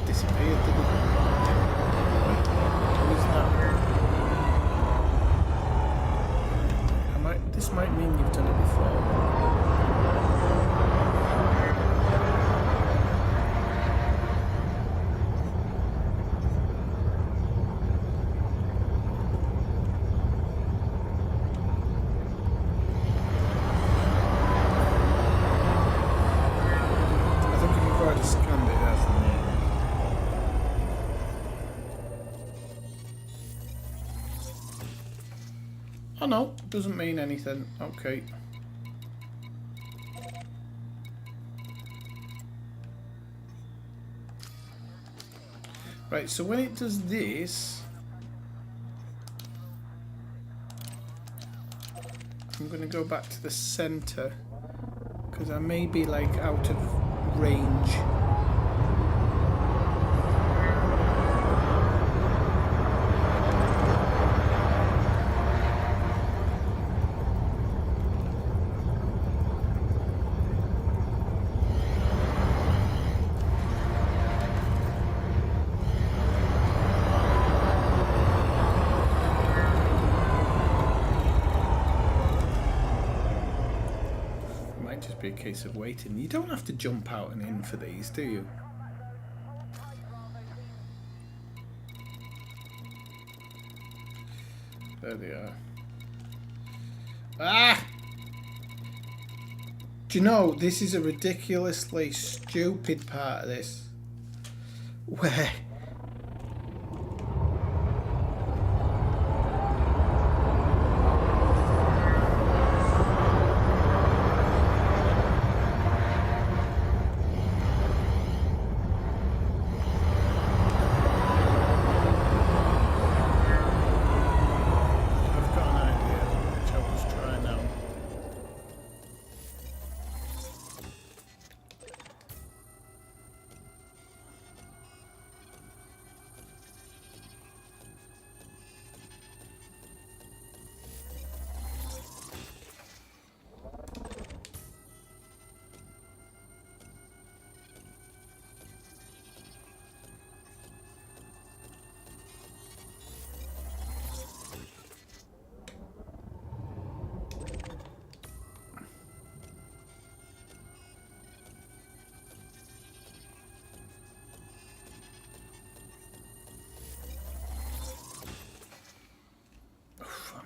Disappeared, didn't it? This might mean you've done it before. I think if you've already scanned it, that's the name. Oh no, doesn't mean anything. Okay. Right, so when it does this, I'm going to go back to the center because I may be like out of range. Be a case of waiting. You don't have to jump out and in for these, do you? There they are. Ah! Do you know, this is a ridiculously stupid part of this. Where...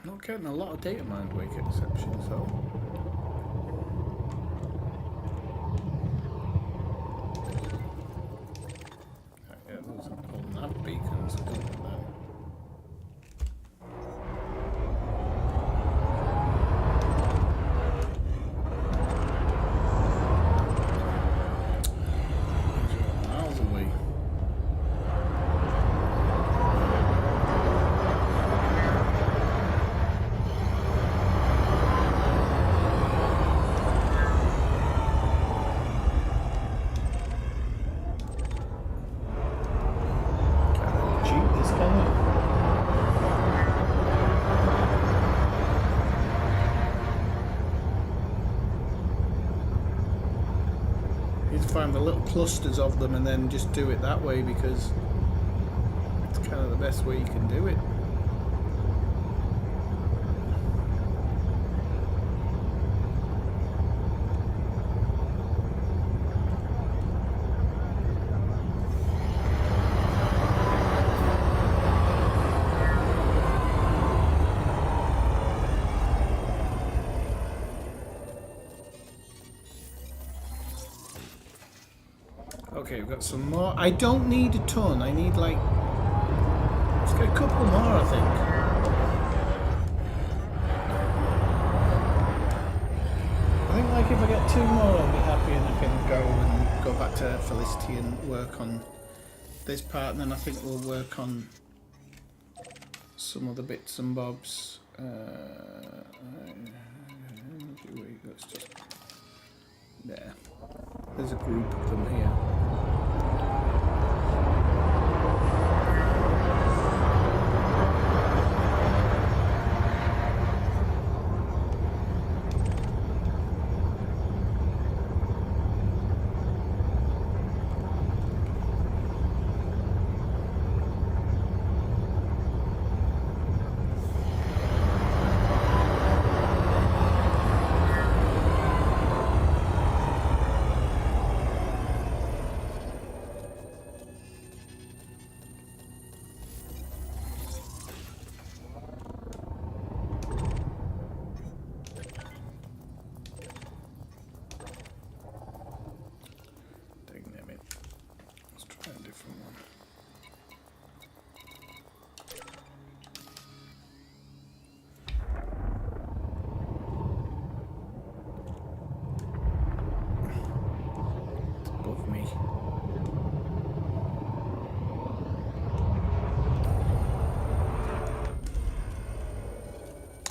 Not getting a lot of data mined wake exceptions though. Yeah, those are all nav beacons. I don't want them. Miles away. Cheat this camera. You need to find the little clusters of them and then just do it that way, because it's kind of the best way you can do it. Okay, we've got some more. I don't need a ton. I need like, let's get a couple more, I think. I think like if I get 2 more, I'll be happy, and I can go back to Felicity and work on this part, and then I think we'll work on some other bits and bobs. Let's just there. There's a group of them here.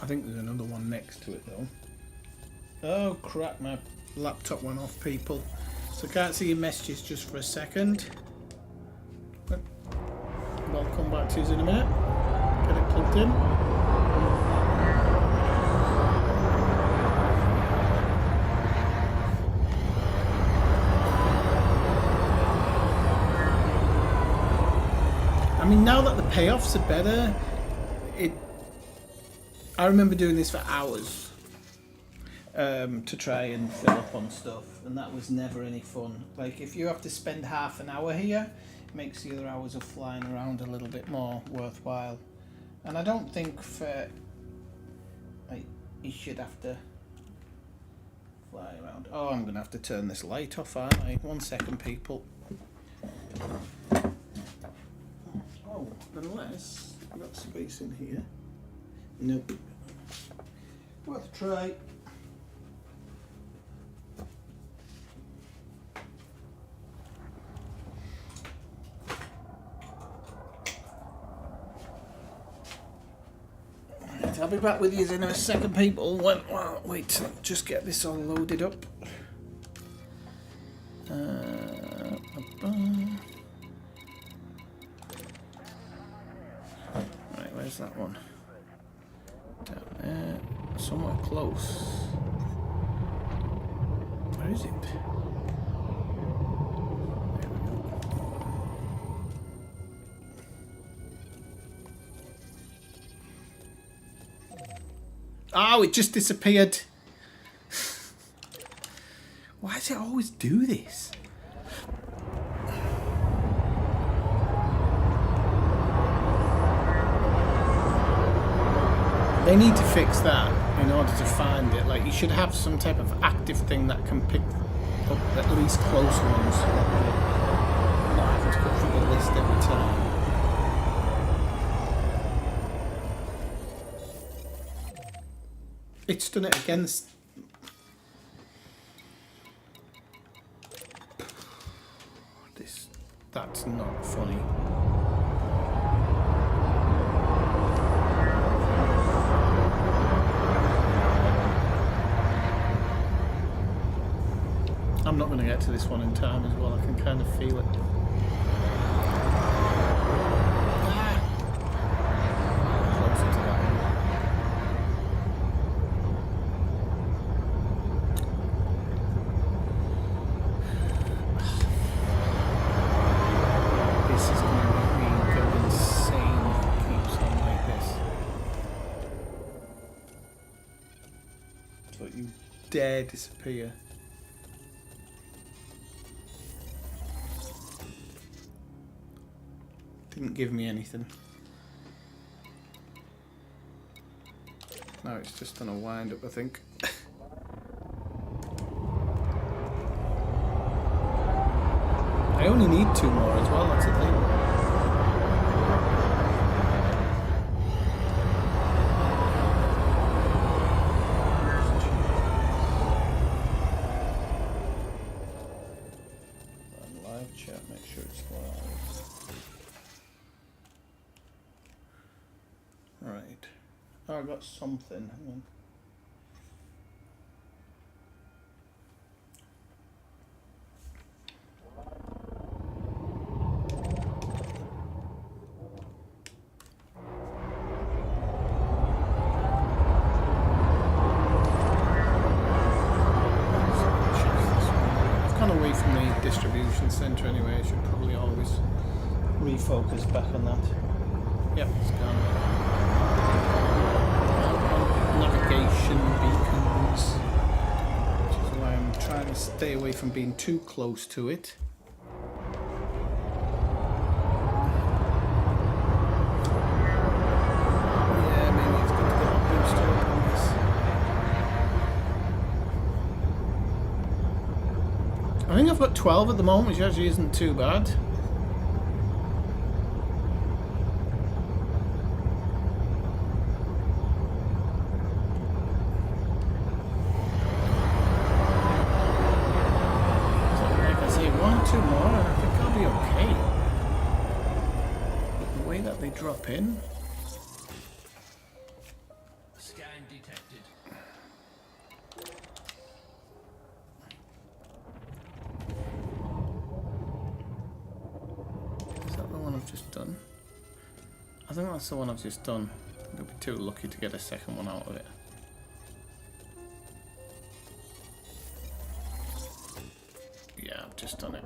I think there's another one next to it though. Oh crap, my laptop went off, people. So I can't see your messages just for a second. But I'll come back to you in a minute. Get it plugged in. I mean, now that the payoffs are better, I remember doing this for hours to try and fill up on stuff, and that was never any fun. Like, if you have to spend half an hour here, it makes the other hours of flying around a little bit more worthwhile. And I don't think for like you should have to fly around. Oh, I'm gonna have to turn this light off, aren't I? 1 second, people. Oh, unless I've got space in here. Nope. Worth a try. Right, I'll be back with you in a second, people. Wait till just get this all loaded up. Right, where's that one? Down there, somewhere close. Where is it? There we go. Oh, it just disappeared. Why does it always do this? They need to fix that in order to find it. Like, you should have some type of active thing that can pick up at least close ones. Not having to go through the list every time. It's done it again. That's not funny. I'm not going to get to this one in time as well. I can kind of feel it. Closer to that one. This is going to make me go insane if it keeps on like this. Don't you dare disappear. Didn't give me anything. No, it's just gonna wind up, I think. I only need 2 more as well, that's the thing. Live chat, make sure it's live. Right. Oh, I got something. Hang on. I've gone away from the distribution center anyway. I should probably always refocus back on that. Yep, it's gone. Navigation beacons, which is why I'm trying to stay away from being too close to it. Yeah, maybe it's good to get a booster up on this. I think I've got 12 at the moment, which actually isn't too bad. Drop in. Scan detected. Is that the one I've just done? I think that's the one I've just done. I think I'll be too lucky to get a second one out of it. Yeah, I've just done it.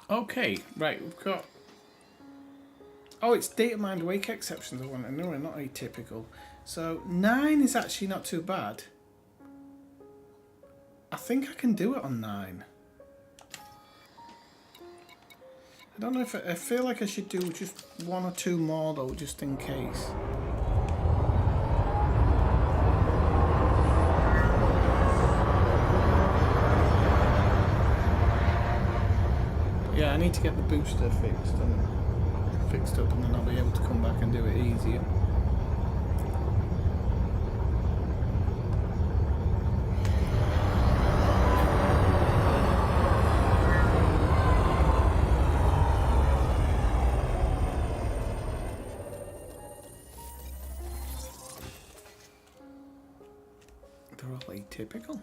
Okay, right, we've got... Oh, it's data mined wake exceptions I want. I know, not atypical. So 9 is actually not too bad. I think I can do it on 9. I don't know if I feel like I should do just 1 or 2 more though, just in case. Yeah, I need to get the booster fixed up, and then I'll be able to come back and do it easier. are all atypical.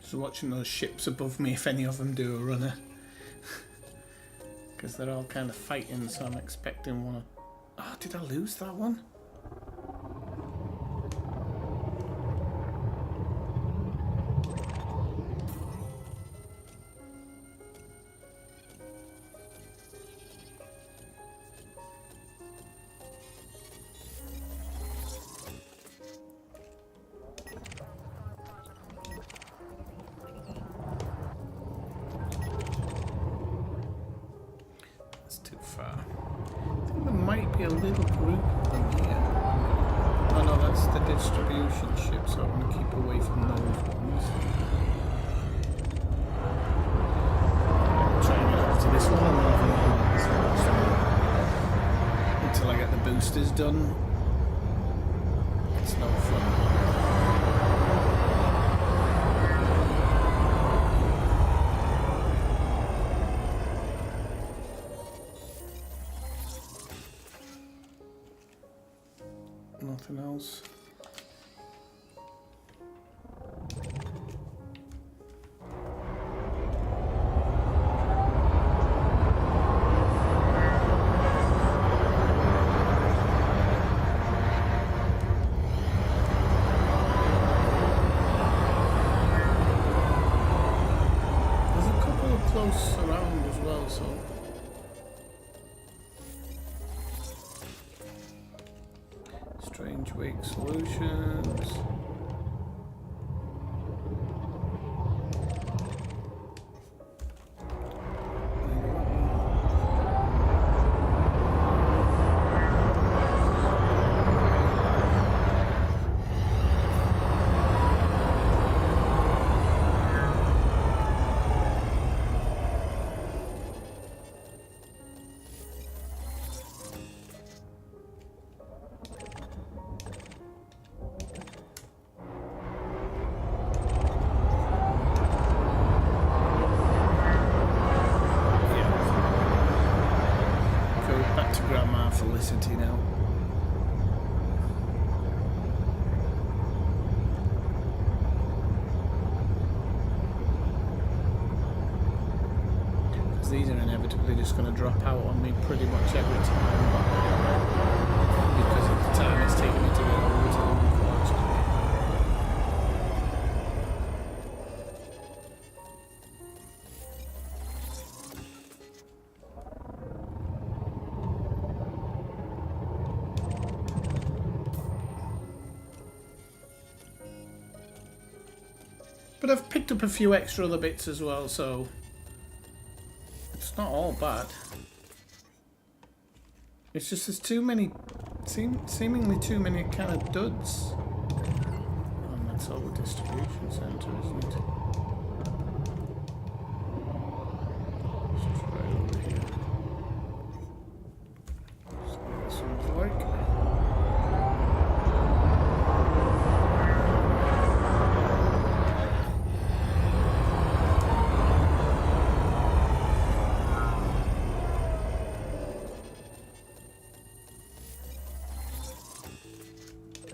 Just watching those ships above me, if any of them do a runner. Because they're all kind of fighting, so I'm expecting one of... Oh, did I lose that one? That's too far. I think there might be a little group of them here. Oh no, that's the distribution ship, so I'm going to keep away from those ones. Try and get over to this one and then until I get the boosters done. It's no fun. Nothing else. There's a couple of close around as well, so Strange Wake Solutions. Felicity now. Because these are inevitably just going to drop out on me pretty much every time. Because of the time it's taken me to get over to them, unfortunately. But I've picked up a few extra other bits as well, so it's not all bad. It's just there's too many, seemingly too many kind of duds. And that's all the distribution centre, isn't it? Let's try over here. See what this one's like.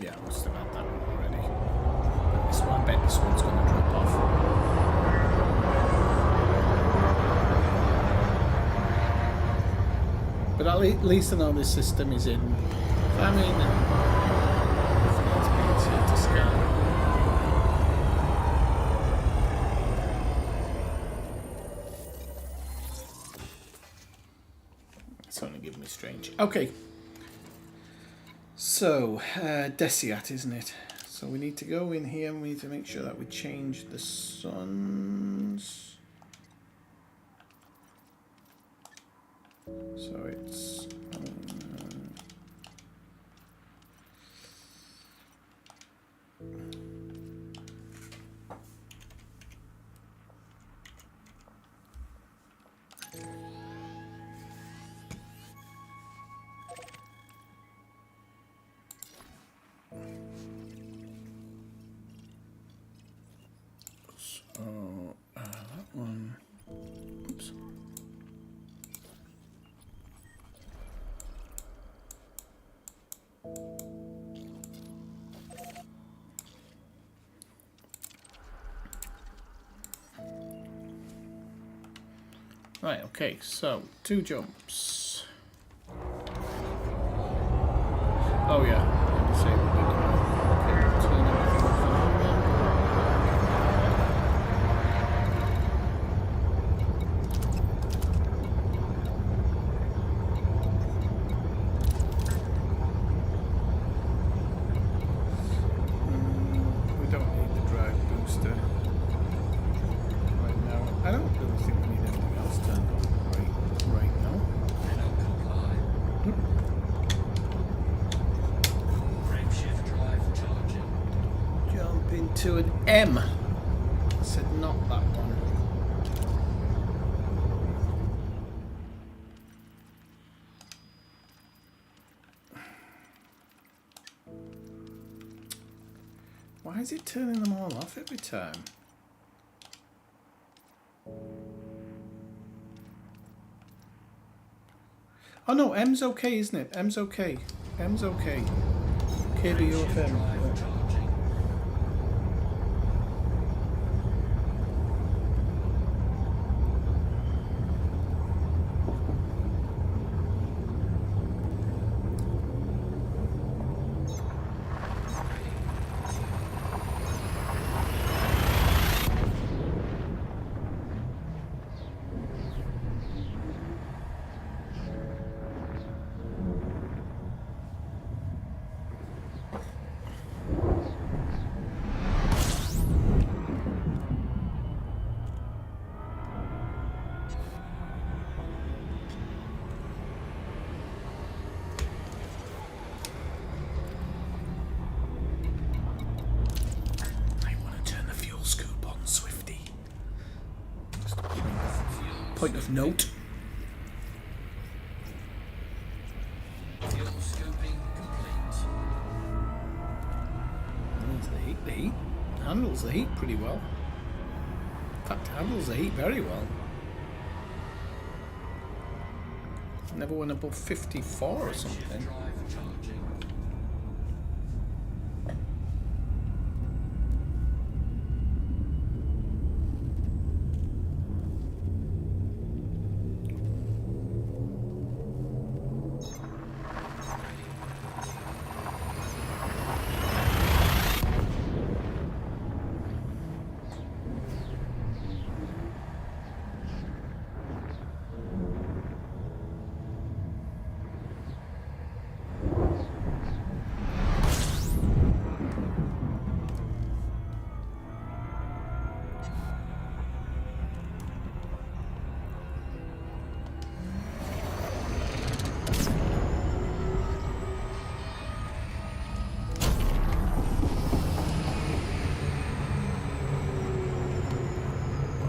Yeah, I must have had that one already. This one, I bet this one's going to drop off. But at least I know this system is in famine and it's been easier to scan. It's only giving me strange. Okay. So, Deciat, isn't it? So we need to go in here and we need to make sure that we change the suns. So it's... that one. Oops. Right, okay, so 2 jumps. Oh yeah, I disabled it. Okay, turn everything off and on then. We don't need the drive booster right now. I don't really think we need anything else turned on right now. Cannot comply. Frameshift drive charging. Jump into an M. I said not that one. Why is it turning them all off every time? Oh no, M's okay, isn't it? M's okay. M's okay. KBOFM. Drive Yeah. charging. I want to turn the fuel scoop on, Swifty. Just a point of note. Fuel scooping complete. The heat handles the heat pretty well. In fact, handles the heat very well. Never went above 54 or Frameshift something. drive charging.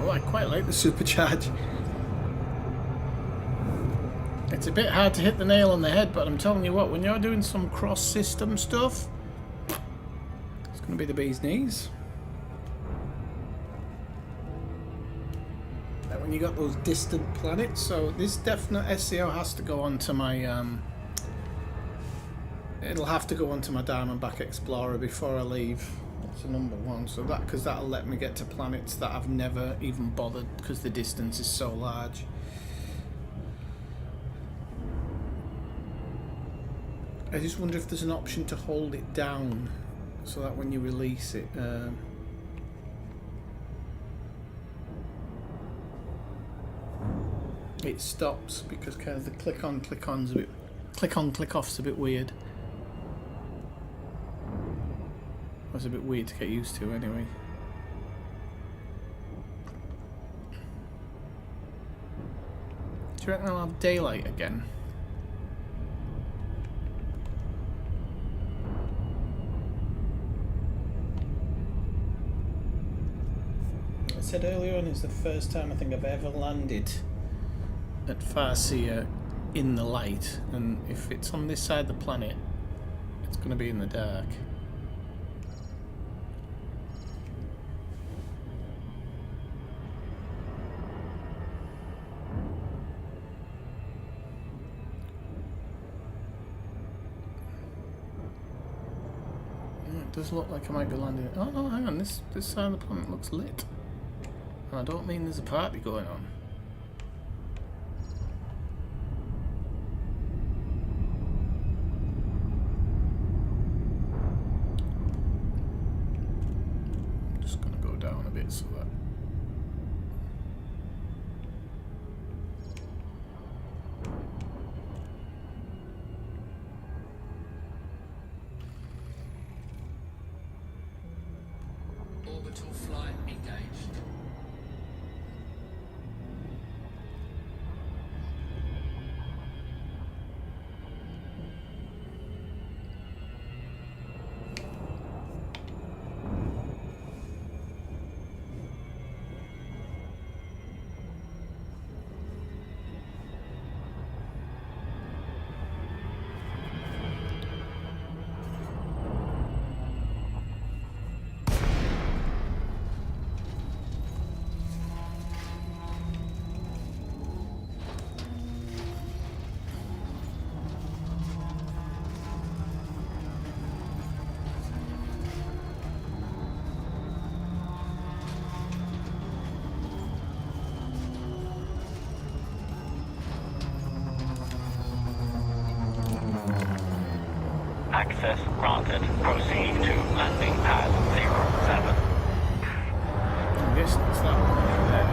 Oh, I quite like the supercharge. It's a bit hard to hit the nail on the head, but I'm telling you what, when you're doing some cross-system stuff, it's going to be the bee's knees. Like when you got those distant planets, so this definite SEO has to go onto my it'll have to go onto my Diamondback Explorer before I leave. That's a number 1, so that, because that'll let me get to planets that I've never even bothered because the distance is so large. I just wonder if there's an option to hold it down so that when you release it it stops because kind of the click on, click on's a bit, click on, click off's a bit weird. It was a bit weird to get used to anyway. Do you reckon I'll have daylight again? I said earlier on, it's the first time I think I've ever landed at Farseer in the light, and if it's on this side of the planet, it's going to be in the dark. It does look like I might be landing. Oh no, hang on, this side of the planet looks lit. And I don't mean there's a party going on. I'm just gonna go down a bit so that Orbital flight engaged. Access granted. Proceed to landing pad 07. I'm guessing it's that one over there.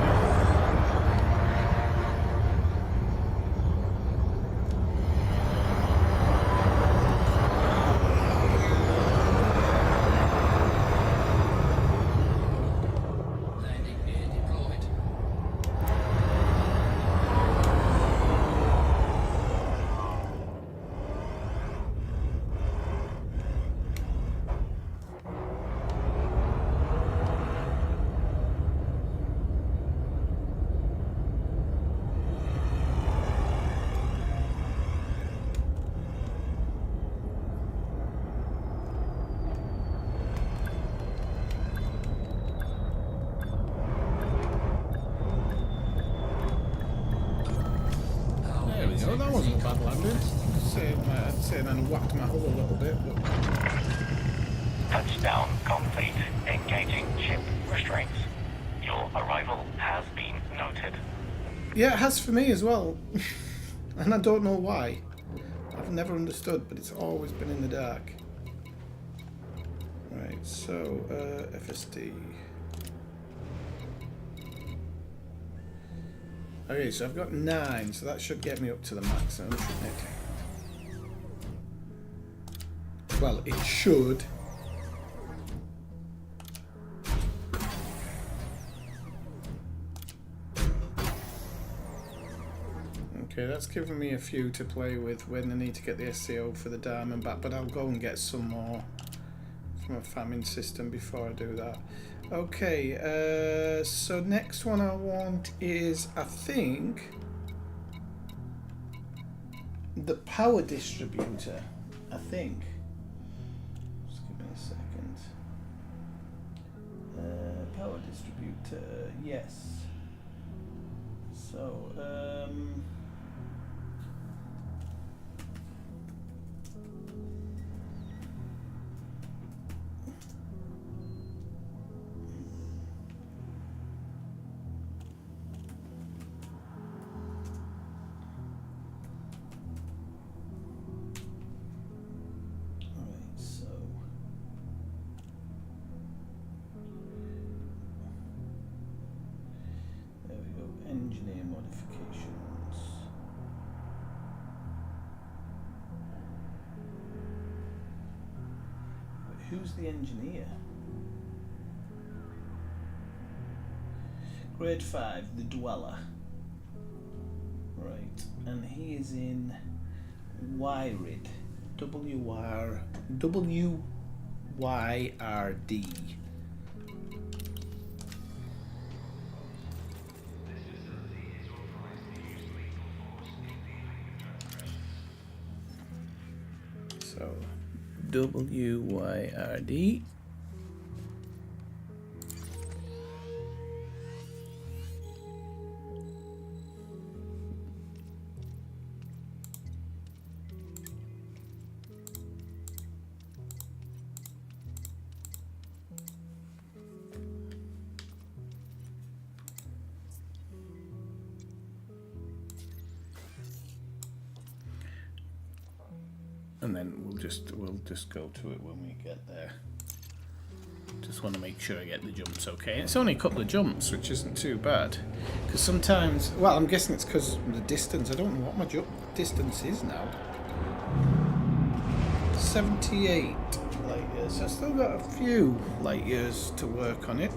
Landing gear deployed. There we go, that wasn't a bad landing. I'd say I whacked my hull a little bit, but Touchdown complete. Engaging ship restraints. Your arrival has been noted. yeah, it has for me as well. And I don't know why. I've never understood, but it's always been in the dark. Right, so FSD. Okay, so I've got 9, so that should get me up to the maximum, shouldn't it? Well, it should. Okay, that's given me a few to play with when I need to get the SCO for the diamond back, but I'll go and get some more from a famine system before I do that. Okay, so next one I want is, I think, the power distributor. I think. Just give me a second. Power distributor, yes. So, engineer modification. Who's the engineer? Grade 5, the Dweller. Right, and he is in Wyrid. W-Y-R-D. So, W-Y-R-D. And then we'll just go to it when we get there. Just want to make sure I get the jumps okay. It's only a couple of jumps, which isn't too bad. Because sometimes, well, I'm guessing it's because of the distance. I don't know what my jump distance is now. 78 light years. So I've still got a few light years to work on it.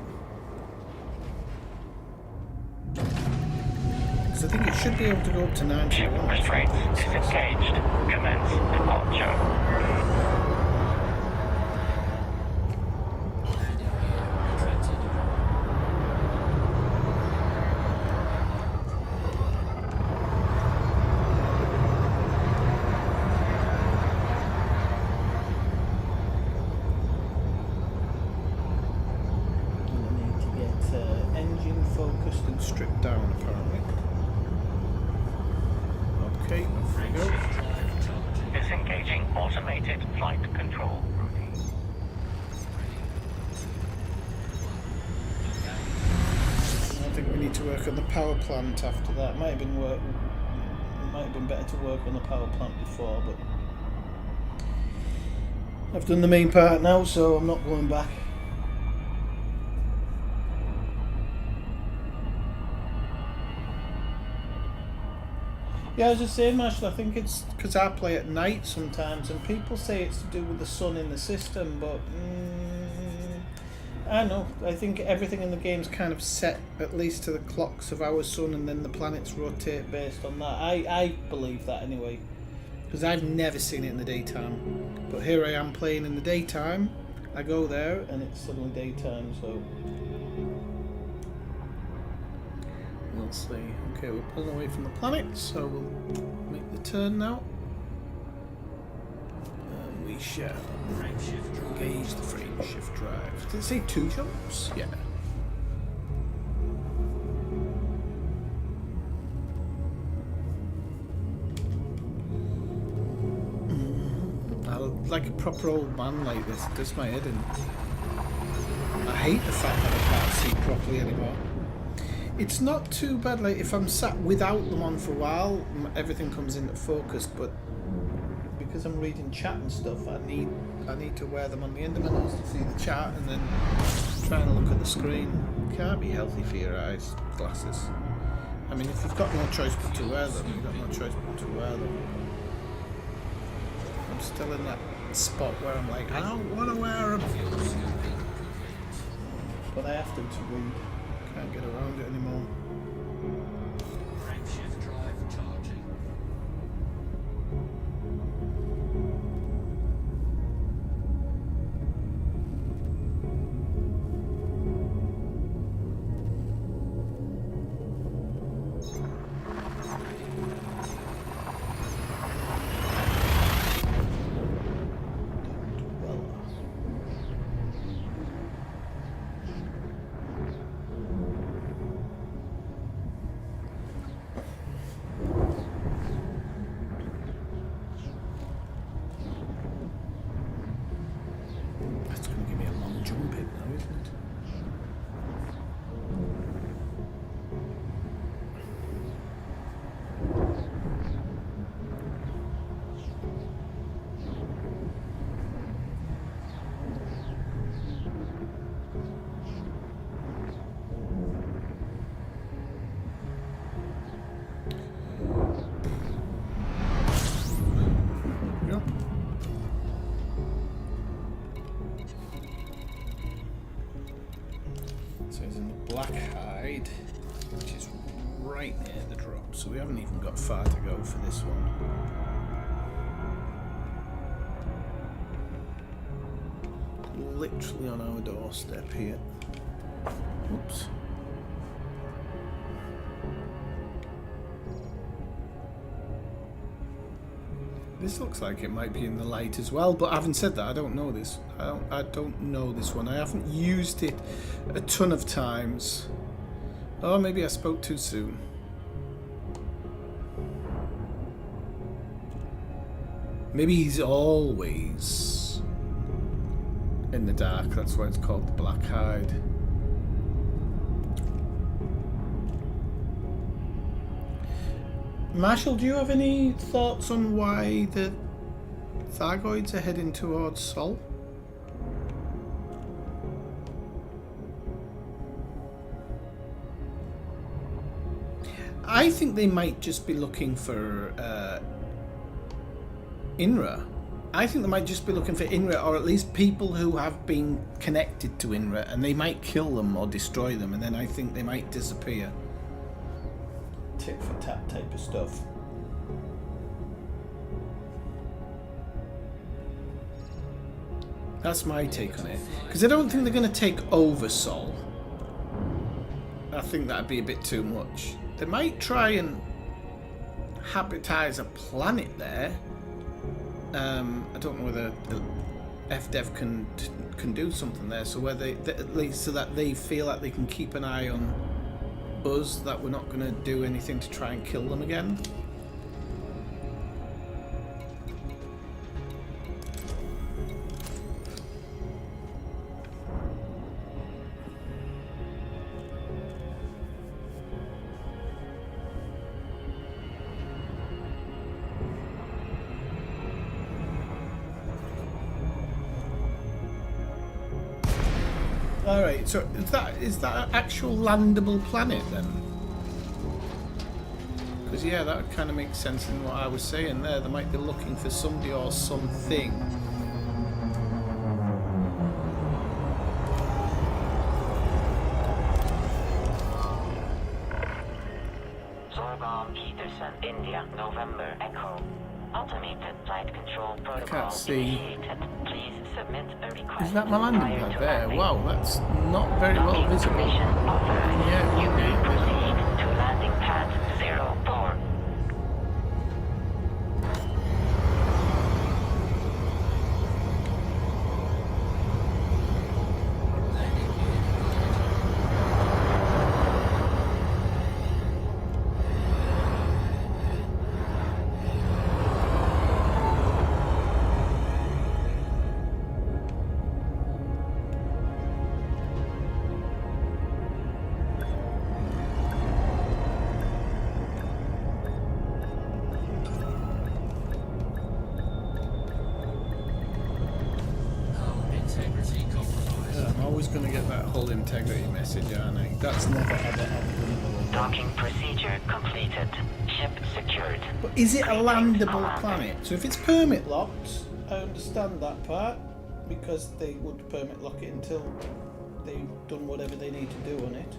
Because I think it should be able to go up to 91. Restraints disengaged. Commence departure. Focused and stripped down, apparently. Okay, off we go. Disengaging automated flight control. I think we need to work on the power plant after that. Might have been better to work on the power plant before, but I've done the main part now, so I'm not going back. Yeah, I was just saying, Marshall, I think it's because I play at night sometimes, and people say it's to do with the sun in the system, but I don't know. I think everything in the game's kind of set at least to the clocks of our sun, and then the planets rotate based on that. I believe that anyway, because I've never seen it in the daytime. But here I am playing in the daytime. I go there, and it's suddenly daytime, so... We'll see. Okay, we're pulling away from the planet, so we'll make the turn now. And we shall engage the frame shift drive. Did it say 2 jumps? Yeah. I like a proper old man like this. It does my head in. I hate the fact that I can't see properly anymore. It's not too bad, like if I'm sat without them on for a while, everything comes into focus, but because I'm reading chat and stuff, I need to wear them on the end of my nose to see the chat, and then trying to look at the screen. Can't be healthy for your eyes, glasses. I mean, if you've got no choice but to wear them, you've got no choice but to wear them. I'm still in that spot where I'm like, I don't want to wear them. But I have to read. Can't get around it anymore. Frameshift drive charging. so we haven't even got far to go for this one. Literally on our doorstep here. Oops. This looks like it might be in the light as well, but having said that, I don't know this. I don't know this one. I haven't used it a ton of times. Oh, maybe I spoke too soon. Maybe he's always in the dark. That's why it's called the Black Hide. Marshall, do you have any thoughts on why the Thargoids are heading towards Sol? I think they might just be looking for INRA. I think they might just be looking for INRA, or at least people who have been connected to INRA, and they might kill them or destroy them, and then I think they might disappear. Tit for tat type of stuff. That's my take on it. Because I don't think they're going to take over Sol. I think that'd be a bit too much. They might try and habitize a planet there. I don't know whether the FDev can do something there, so where they at least so that they feel like they can keep an eye on us, that we're not going to do anything to try and kill them again. Alright, so is that an actual landable planet then? Because yeah, that kind of makes sense in what I was saying there. They might be looking for somebody or something. Zorgom Peterson, India, November, Echo. Automated flight control protocol. I can't see. Initiated. Please submit a request. Is that my landing prior pad to there? landing. Wow, that's not very well visible. Permission authorized. Yeah, You may yeah. proceed to landing pad 04. Integrity compromised. Yeah, I'm always going to get that hull integrity message, aren't I? That's never ever happened. Docking procedure completed. Ship secured. But is it a landable Command. planet? So if it's permit locked, I understand that part, because they would permit lock it until they've done whatever they need to do on it.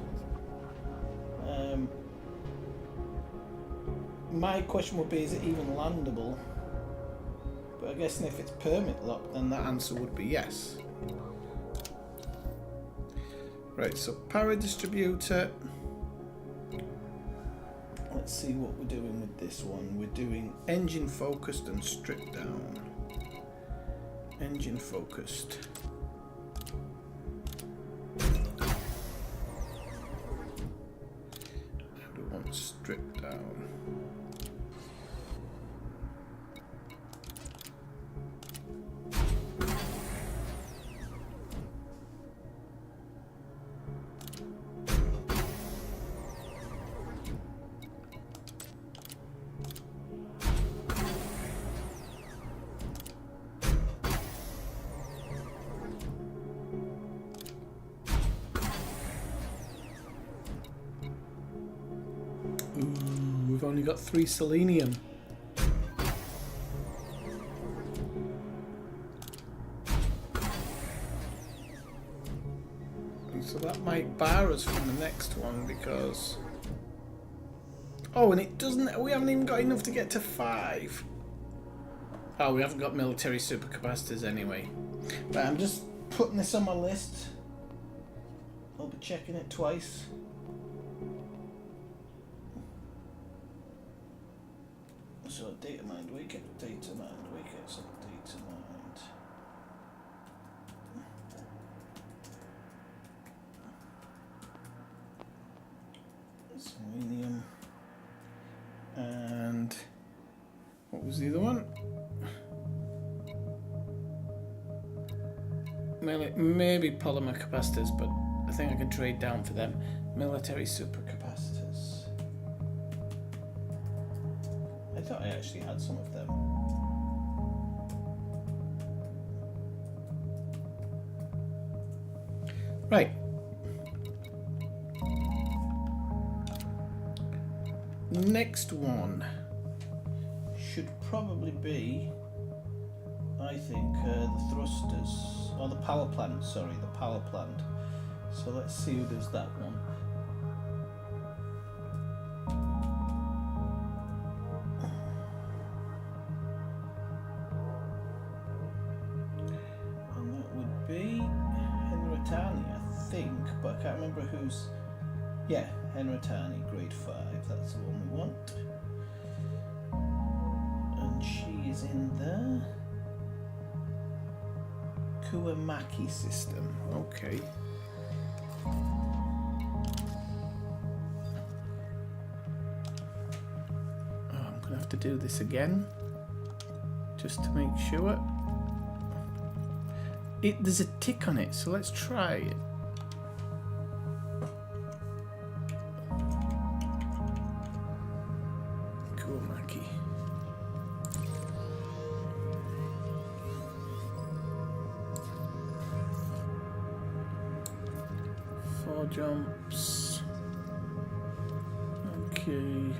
My question would be, is it even landable? But I guess if it's permit locked, then that answer would be yes. Right, so power distributor. Let's see what we're doing with this one. We're doing engine focused and stripped down. Engine focused. How do we want stripped down? Ooh, we've only got 3 selenium. And so that might bar us from the next one, because Oh, and it doesn't. We haven't even got enough to get to 5. Oh, we haven't got military supercapacitors anyway. Right, I'm just putting this on my list. I'll be checking it twice. So data mined wicket, data mined wicket, so data mined. Selenium. And what was the other one? Maybe polymer capacitors, but I think I can trade down for them. Military supercapacitors. I thought I actually had some of them. Right. Next one should probably be, I think, the thrusters, or the power plant, sorry, the power plant. So let's see who does that one. And that would be Henratani, I think, but I can't remember who's... Yeah, Henratani, grade 5, that's the one we want. And she is in the Kuamaki system. Okay. I'm gonna have to do this again, just to make sure. There's a tick on it, so let's try it. Jumps. Okay.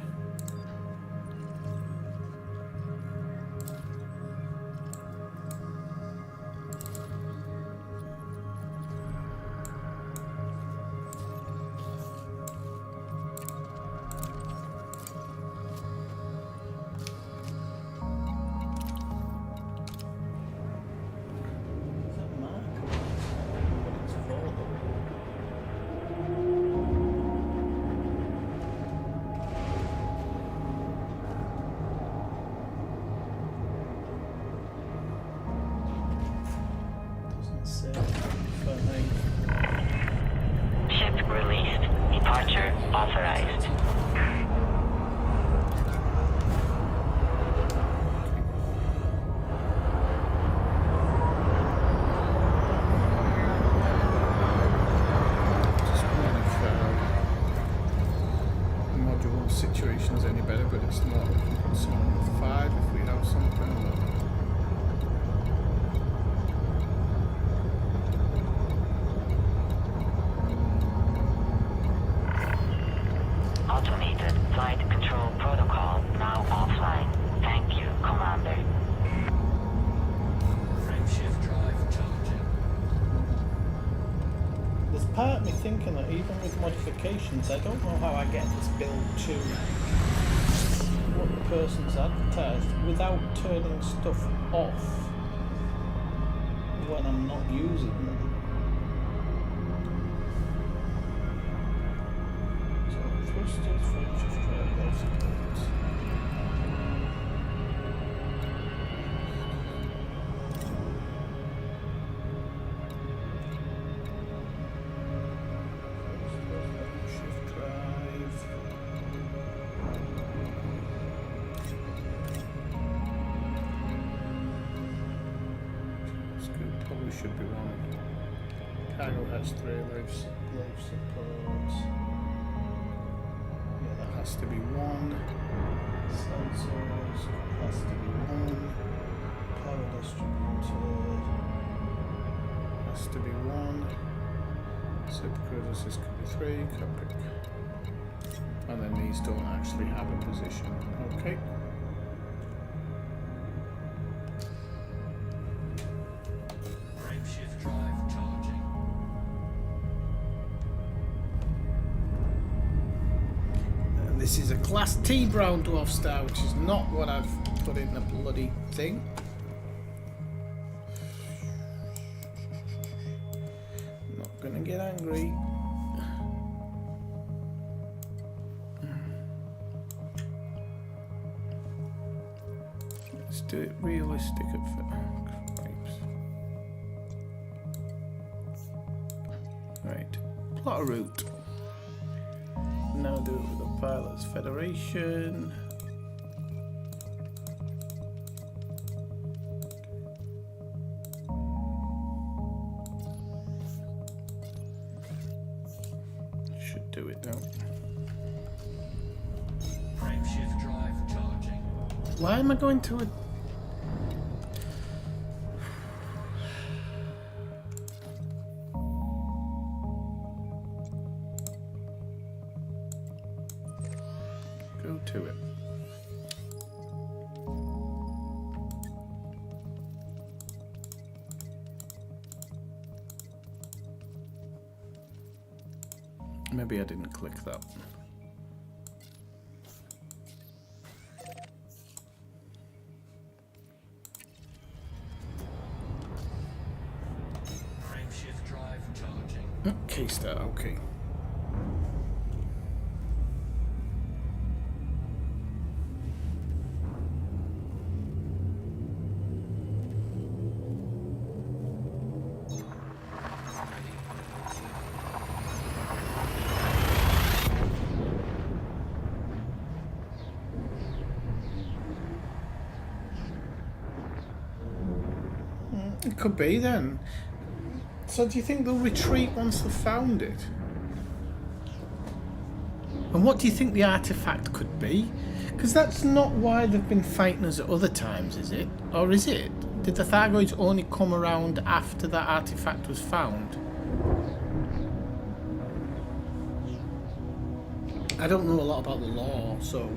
Ship released. Departure authorized. Just wondering if module situation is any better, but it's not. We can put some with 5 if we have something. Automated flight control protocol now offline. Thank you, Commander. Frameshift drive charging. There's part of me thinking that even with modifications, I don't know how I get this build to what the person's advertised without turning stuff off when I'm not using them. So thrusters, frameshift drive, life support. Shift drive. This probably should be one. Cargo has 3 life support. Yeah, that has to be 1. Sensors has to be 1. Power distributor has to be 1. Supercruisers could be 3, cockpit. And then these don't actually have a position. Okay. Frameshift drive charging. And This is a Class T brown dwarf star, which is not what I've put in the bloody thing. Not gonna get angry. Let's do it realistic at first. Right, plot a route. Now do it with the Pilots Federation. Should do it now. Frameshift drive charging. Why am I going to a... Go to it. Maybe I didn't click that. Frameshift drive charging. K-Star, okay. It could be then. So do you think they'll retreat once they've found it? And what do you think the artifact could be? Because that's not why they've been fighting us at other times, is it? Or is it? Did the Thargoids only come around after that artifact was found? I don't know a lot about the lore, so...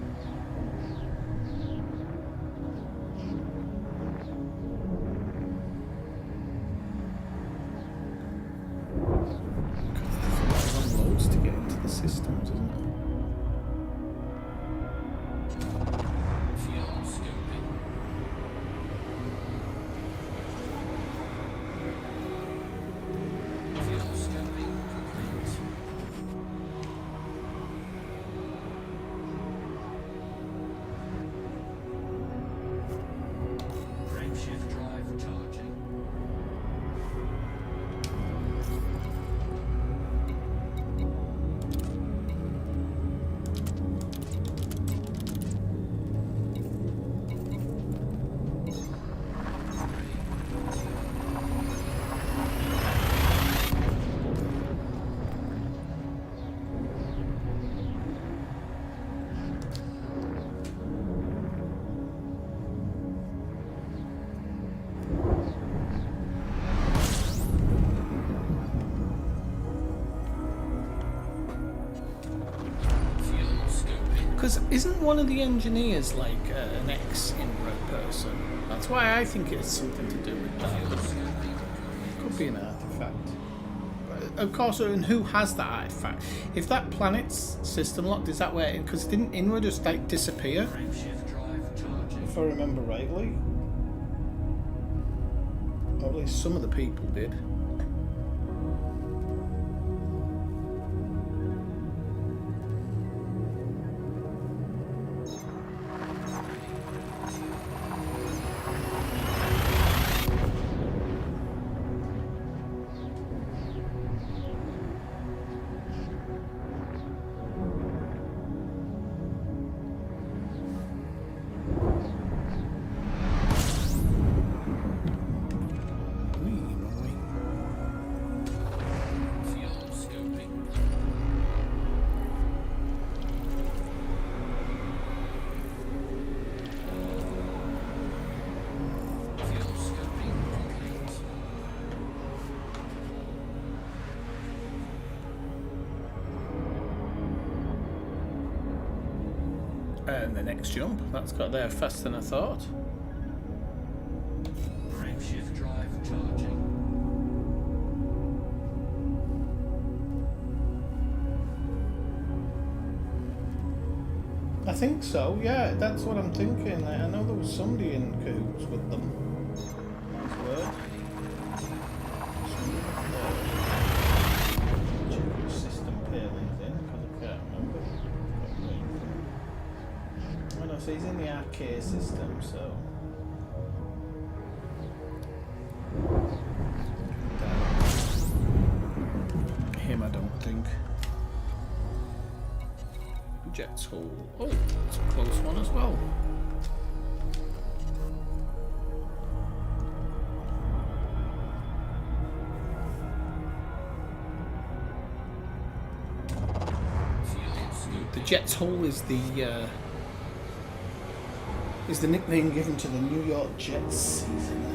Loads to get into the systems, isn't it? Fuel scoping. Fuel scoping complete. Frameshift drive charging. Because isn't one of the engineers like an ex-inbred person? That's why I think it's something to do with that. Could be an artifact. Of course, and who has that artifact? If that planet's system locked, is that where? Because didn't Inra just like disappear? Frameshift drive charging. If I remember rightly. Or at least some of the people did. Fuel scoping. Fuel scoping complete. And the next jump, that's got there faster than I thought. Frameshift drive charging. think so, yeah, that's what I'm thinking. Like, I know there was somebody in cahoots with them. Nice word. Somebody up there. Check which system Palin's in, because I can't remember. Oh no, so he's in the arcade system, so... Him, I don't think. Jet's Hole. Oh, it's a close one as well. The Jet's Hole is the nickname given to the New York Jets season.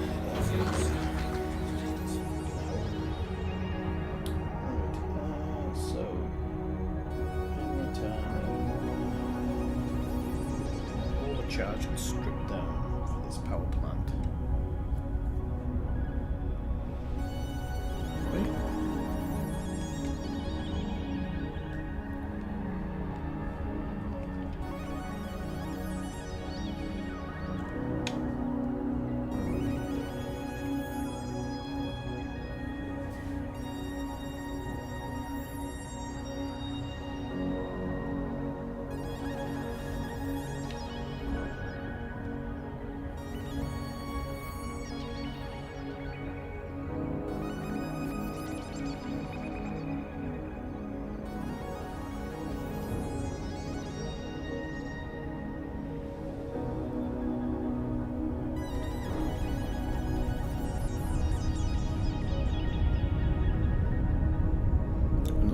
Charge and strip down for this power plant. Right.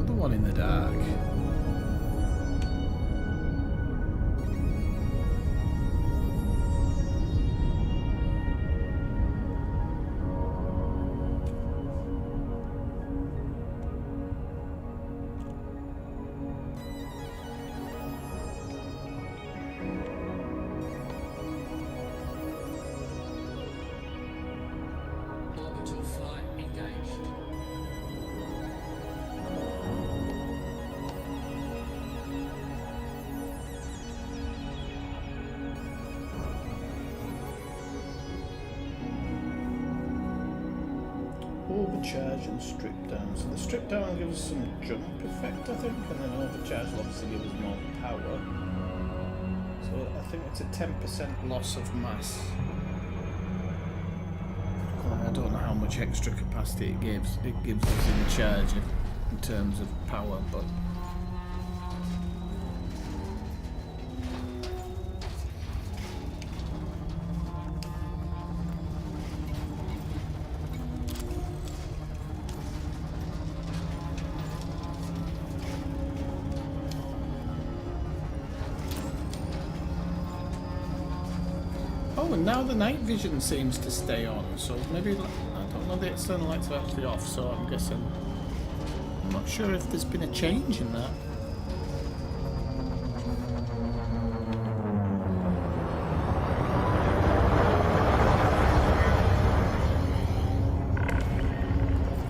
One in the dark. Orbital flight engaged. Overcharge and strip down. So the strip down gives us some jump effect, I think, and then overcharge will obviously give us more power. So I think it's a 10% loss of mass. I don't know how much extra capacity it gives us in charge in terms of power, but oh, and now the night vision seems to stay on, so maybe, I don't know, the external lights are actually off, so I'm guessing, I'm not sure if there's been a change in that.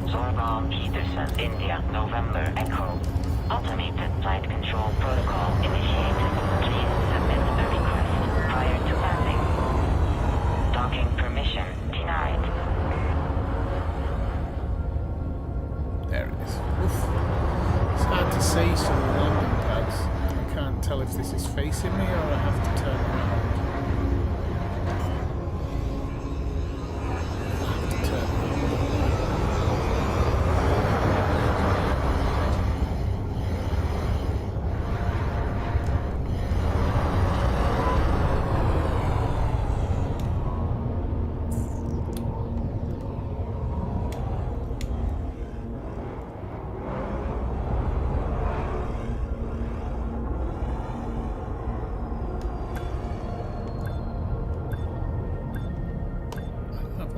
Zorba Peterson, India, November, Echo. Automated flight control protocol initiated. Please submit a request prior to landing. Docking permission denied. There it is. Oof. It's hard to see some landing pads. I can't tell if this is facing me or I have to turn around. I have to turn around.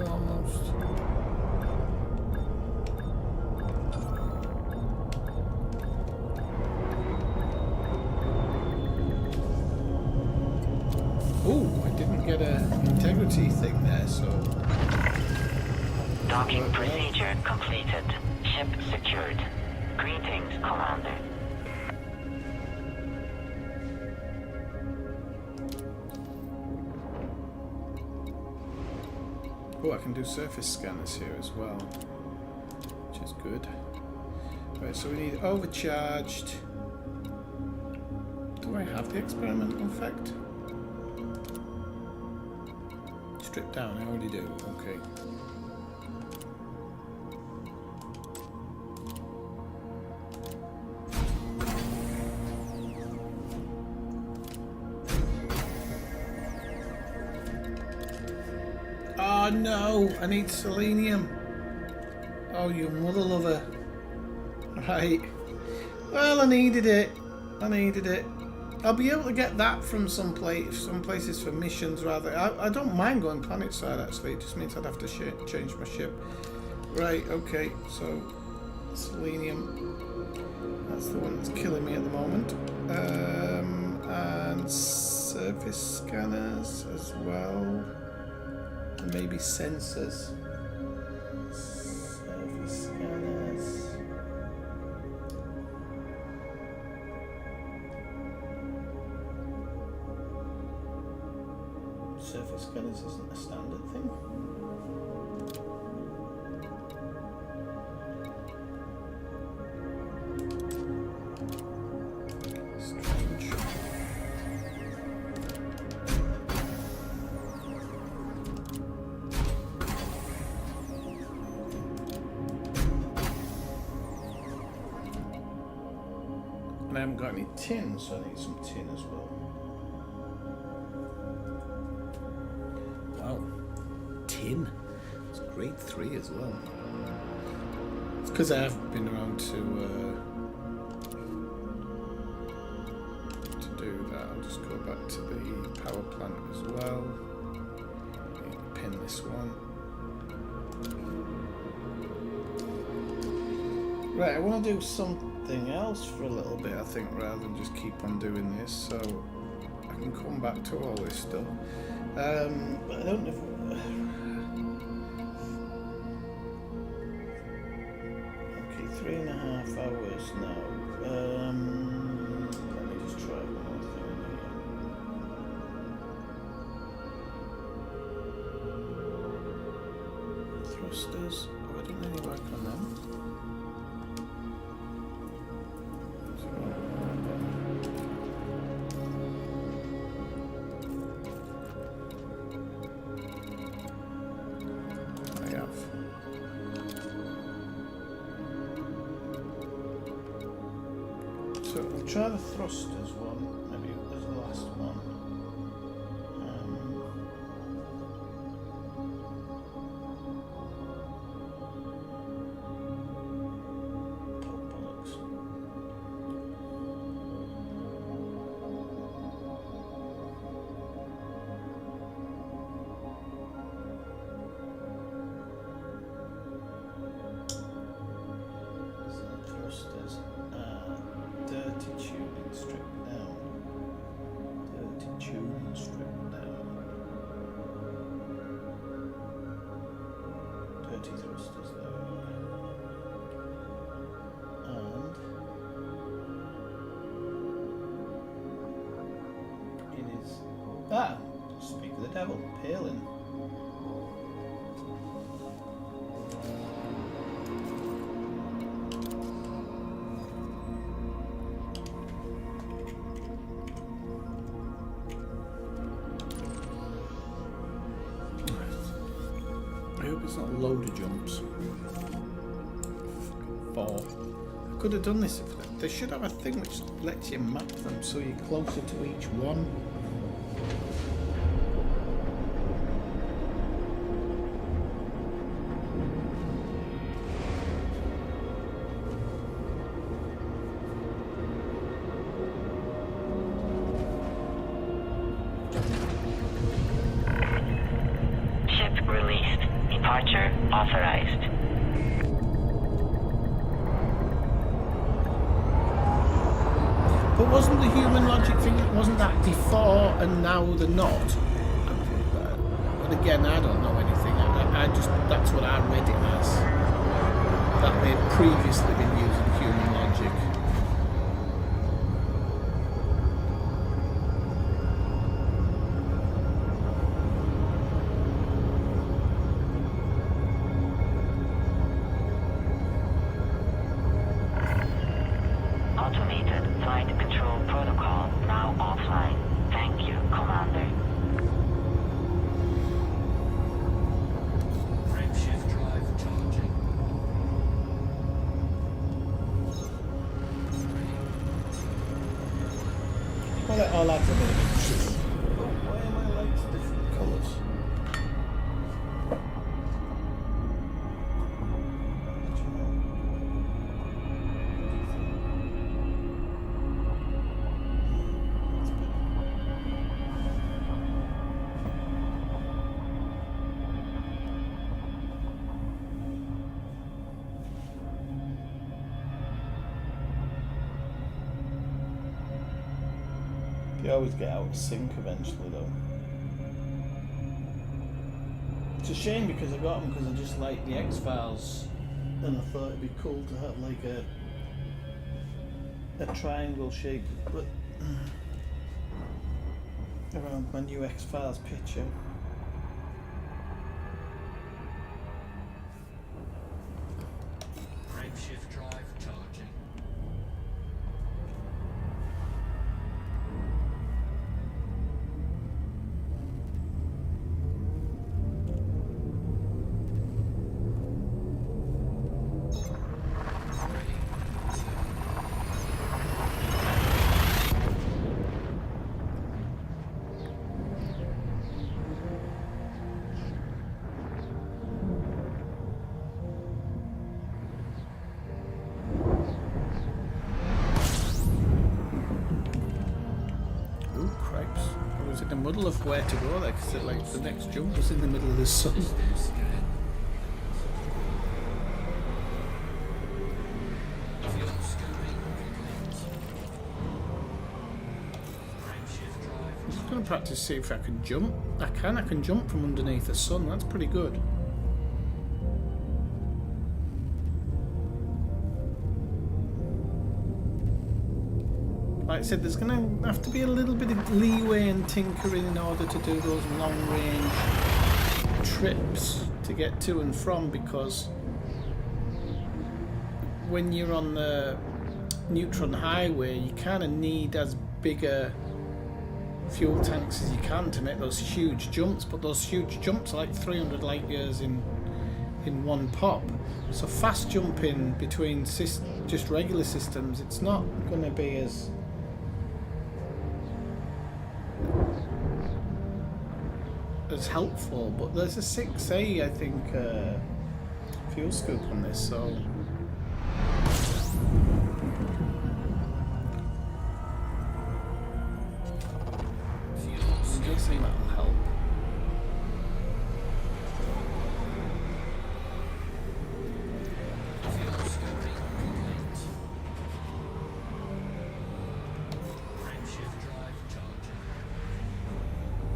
Almost. Oh, I didn't get an integrity thing there, so... Docking procedure completed. Ship secured. Greetings, Commander. Oh, I can do surface scanners here as well, which is good. Right, so we need overcharged. Do I have the experimental effect? Strip down, I already do. Okay. Oh no, I need selenium. Oh, you mother lover. Right. Well, I needed it. I'll be able to get that from some places for missions rather. I don't mind going planet side actually. It just means I'd have to change my ship. Right, okay, so selenium. That's the one that's killing me at the moment. And surface scanners as well. And maybe sensors. Surface scanners. Surface scanners isn't a standard thing. Strange. And I haven't got any tin, so I need some tin as well. Wow, tin. It's grade 3 as well. It's because I have been around to do that. I'll just go back to the power plant as well. Need to pin this one. Right, I want to do something else for a little bit, I think, rather than just keep on doing this. So I can come back to all this stuff. But I don't know if... Okay, 3.5 hours now. Let me just try one more thing here. Thrusters. Oh, I didn't really work on them. So we'll try the thrusters one, maybe as the last one. Oh, bollocks. So thrusters. Dirty tuning stripped down. Dirty tuning stripped down. Dirty thrusters there. And it is speak of the devil, paling. I hope it's not a load of jumps. 4. I could have done this if they should have a thing which lets you map them so you're closer to each one. Ship released. Departure authorized. But wasn't the human logic thing, wasn't that before and now they're not? But again, I don't know anything. I just, that's what I read it as. That they'd previously been using human logic. Oh, that's a bit of a trick. Oh, why are my lights different colours? They always get out of sync eventually, though. It's a shame because I got them because I just like the X-Files, and I thought it'd be cool to have like a triangle shape, but around my new X-Files picture. Frameshift drive charging. Ooh, cripes. I was in the middle of where to go there because like the next jump was in the middle of the sun. I'm just going to practice to see if I can jump. I can jump from underneath the sun. That's pretty good. Like I said, there's going to have to be a little bit of leeway and tinkering in order to do those long range trips to get to and from, because when you're on the neutron highway you kind of need as bigger fuel tanks as you can to make those huge jumps, but those huge jumps are like 300 light years in one pop. So fast jumping between just regular systems, it's not going to be as helpful. But there's a 6A, I think, fuel scoop on this, so I'm guessing that'll help.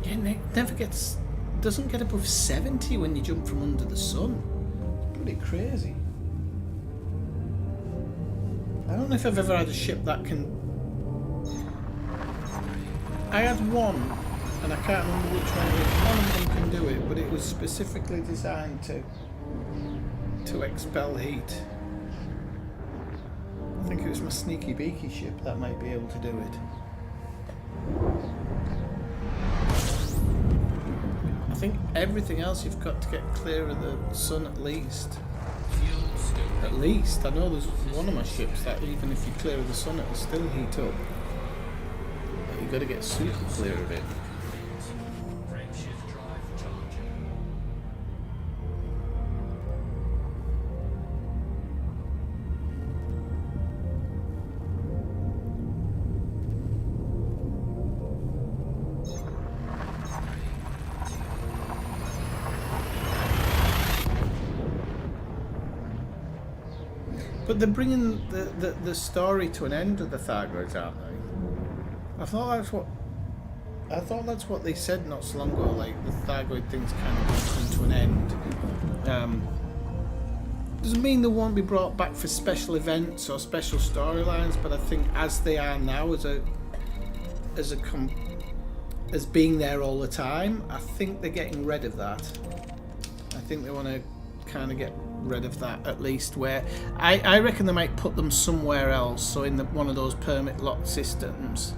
Yeah, it never doesn't get above 70 when you jump from under the sun. Pretty crazy. I don't know if I've ever had a ship that can. I had one, and I can't remember which one it is. One of them can do it, but it was specifically designed to expel heat. I think it was my Sneaky Beaky ship that might be able to do it. I think everything else you've got to get clear of the sun at least. At least. I know there's one of my ships that even if you clear of the sun it will still heat up. But you've got to get super clear of it. But they're bringing the story to an end of the Thargoids, aren't they? I thought that's what they said not so long ago. Like the Thargoid thing's kind of come to an end. Doesn't mean they won't be brought back for special events or special storylines, but I think as they are now, as being there all the time, I think they're getting rid of that. I think they want to kind of get rid of that, at least where I reckon they might put them somewhere else. So in one of those permit lock systems,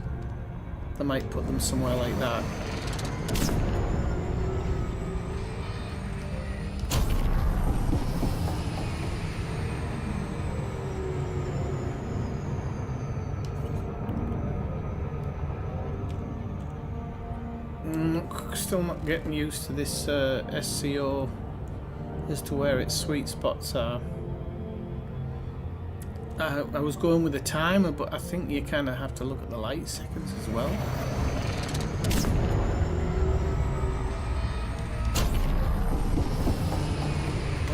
they might put them somewhere like that. Still not getting used to this SCO as to where its sweet spots are. I was going with the timer, but I think you kind of have to look at the light seconds as well.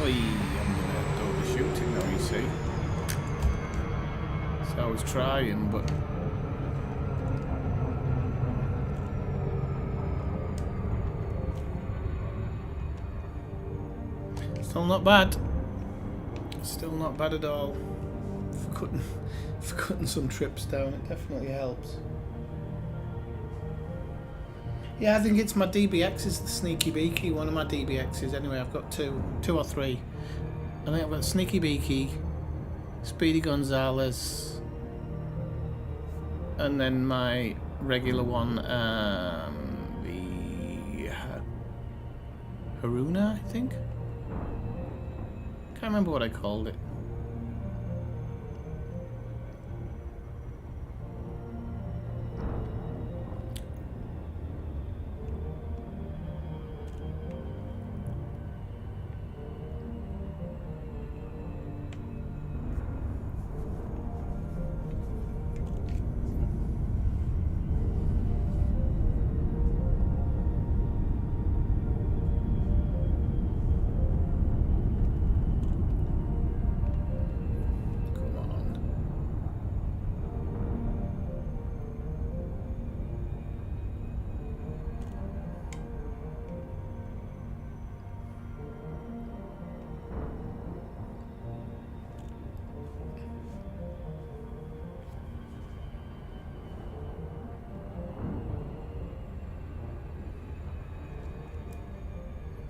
Oi, I'm gonna overshoot it now, you see. So I was trying, but still not bad. Still not bad at all. For cutting some trips down, it definitely helps. Yeah, I think it's my DBXs, the Sneaky Beaky, one of my DBXs. Anyway, I've got two or three. I think I've got Sneaky Beaky, Speedy Gonzales, and then my regular one, the Haruna, I think. Can't remember what I called it.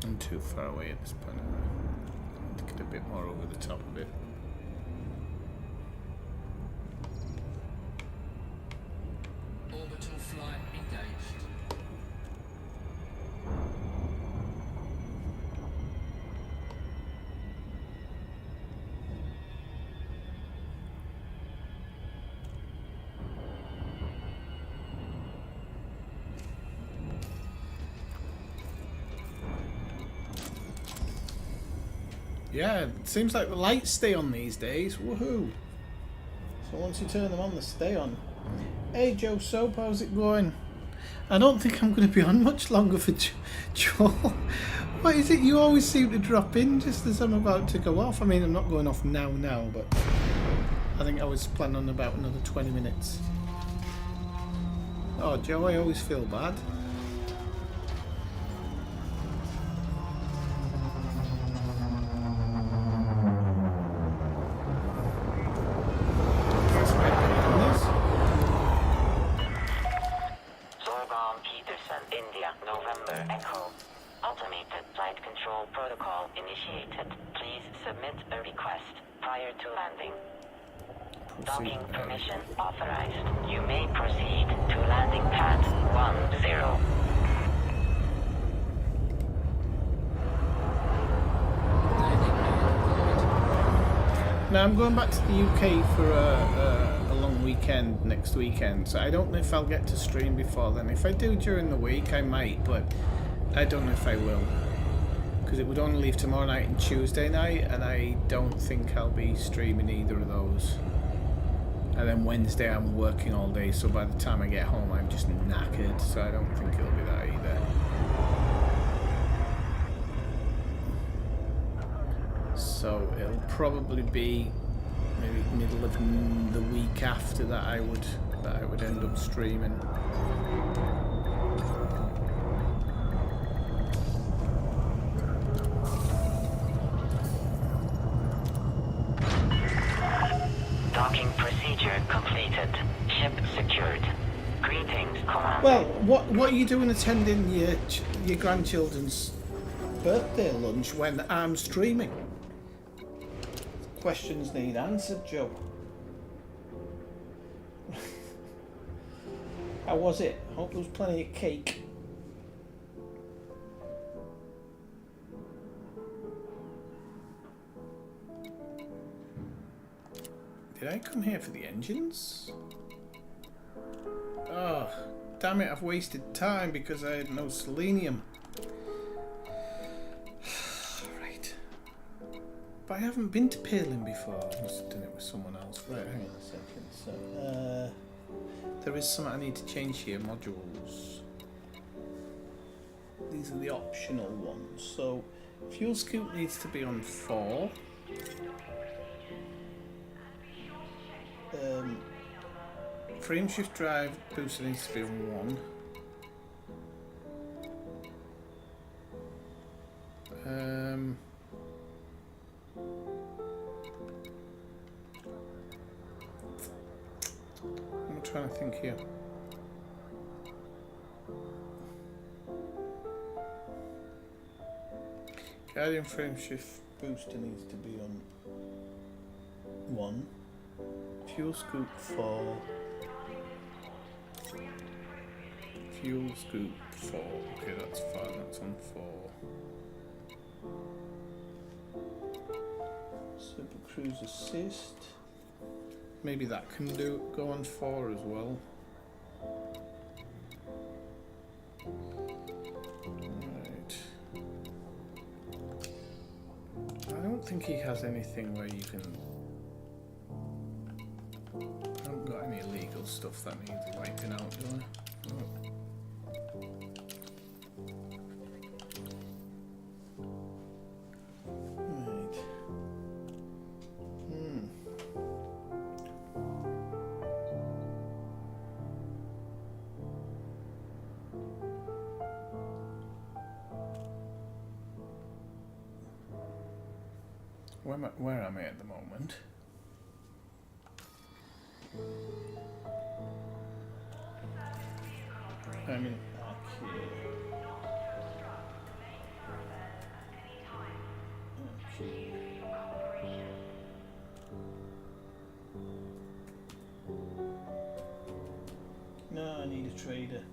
I'm too far away at this point. I need to get a bit more over the top of it. Orbital flight engaged. Yeah, it seems like the lights stay on these days. Woohoo! So once you turn them on, they stay on. Hey Joe Soap, how's it going? I don't think I'm going to be on much longer for Joe. What is it? You always seem to drop in just as I'm about to go off. I mean, I'm not going off now, but I think I was planning on about another 20 minutes. Oh, Joe, I always feel bad. November Echo. Automated flight control protocol initiated. Please submit a request prior to landing. Docking permission authorized. You may proceed to landing pad 10. Now I'm going back to the UK for a long weekend next weekend, so I don't know if I'll get to stream before then. If I do during the week, I might, but I don't know if I will, because it would only leave tomorrow night and Tuesday night, and I don't think I'll be streaming either of those. And then Wednesday I'm working all day, so by the time I get home I'm just knackered, so I don't think it'll be that either. So it'll probably be maybe middle of the week after that I would end up streaming. Docking procedure completed. Ship secured. Greetings, Commander. Well, what are you doing attending your grandchildren's birthday lunch when I'm streaming? Questions need answered, Joe. How was it? Hope there was plenty of cake. Did I come here for the engines? Oh, damn it, I've wasted time because I had no selenium. Right. But I haven't been to Peerlin before. I must have done it with someone else. Right, hang on a second. So, there is something I need to change here. Modules. These are the optional ones. So, fuel scoop needs to be on 4. Frame shift drive booster needs to be on 1. I'm trying to think here. Guardian frame shift booster needs to be on 1. Fuel scoop 4. Fuel scoop 4. Okay, that's fine. That's on 4. Super cruise assist. Maybe that can go on 4 as well. Right. I don't think he has anything where you can. I haven't got any illegal stuff that needs wiping out, do I? No. Where am I at the moment? I'm in back here. Okay. No, I need a trader.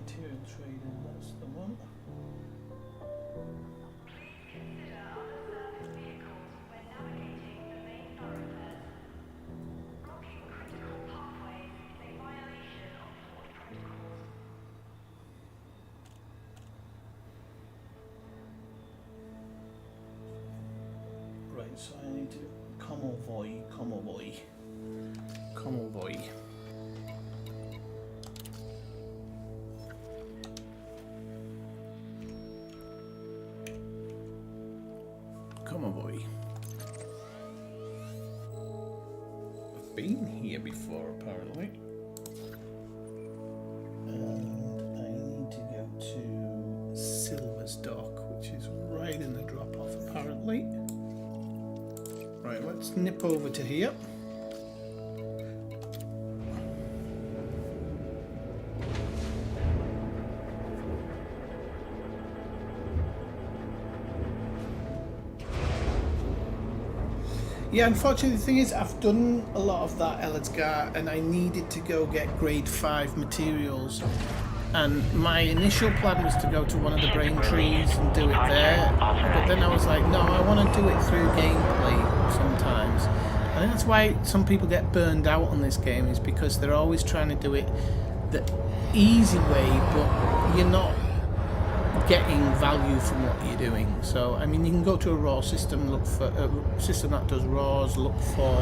Material trader, that's the one. Right, so I need to convoy. I've been here before, apparently. And I need to go to Silver's Dock, which is right in the drop-off, apparently. Right, let's nip over to here. Yeah, unfortunately the thing is I've done a lot of that Elledsgar and I needed to go get grade 5 materials, and my initial plan was to go to one of the brain trees and do it there, but then I was like, no, I want to do it through gameplay sometimes. I think that's why some people get burned out on this game, is because they're always trying to do it the easy way, but you're not getting value from what you're doing. So I mean, you can go to a raw system, look for a system that does raws, look for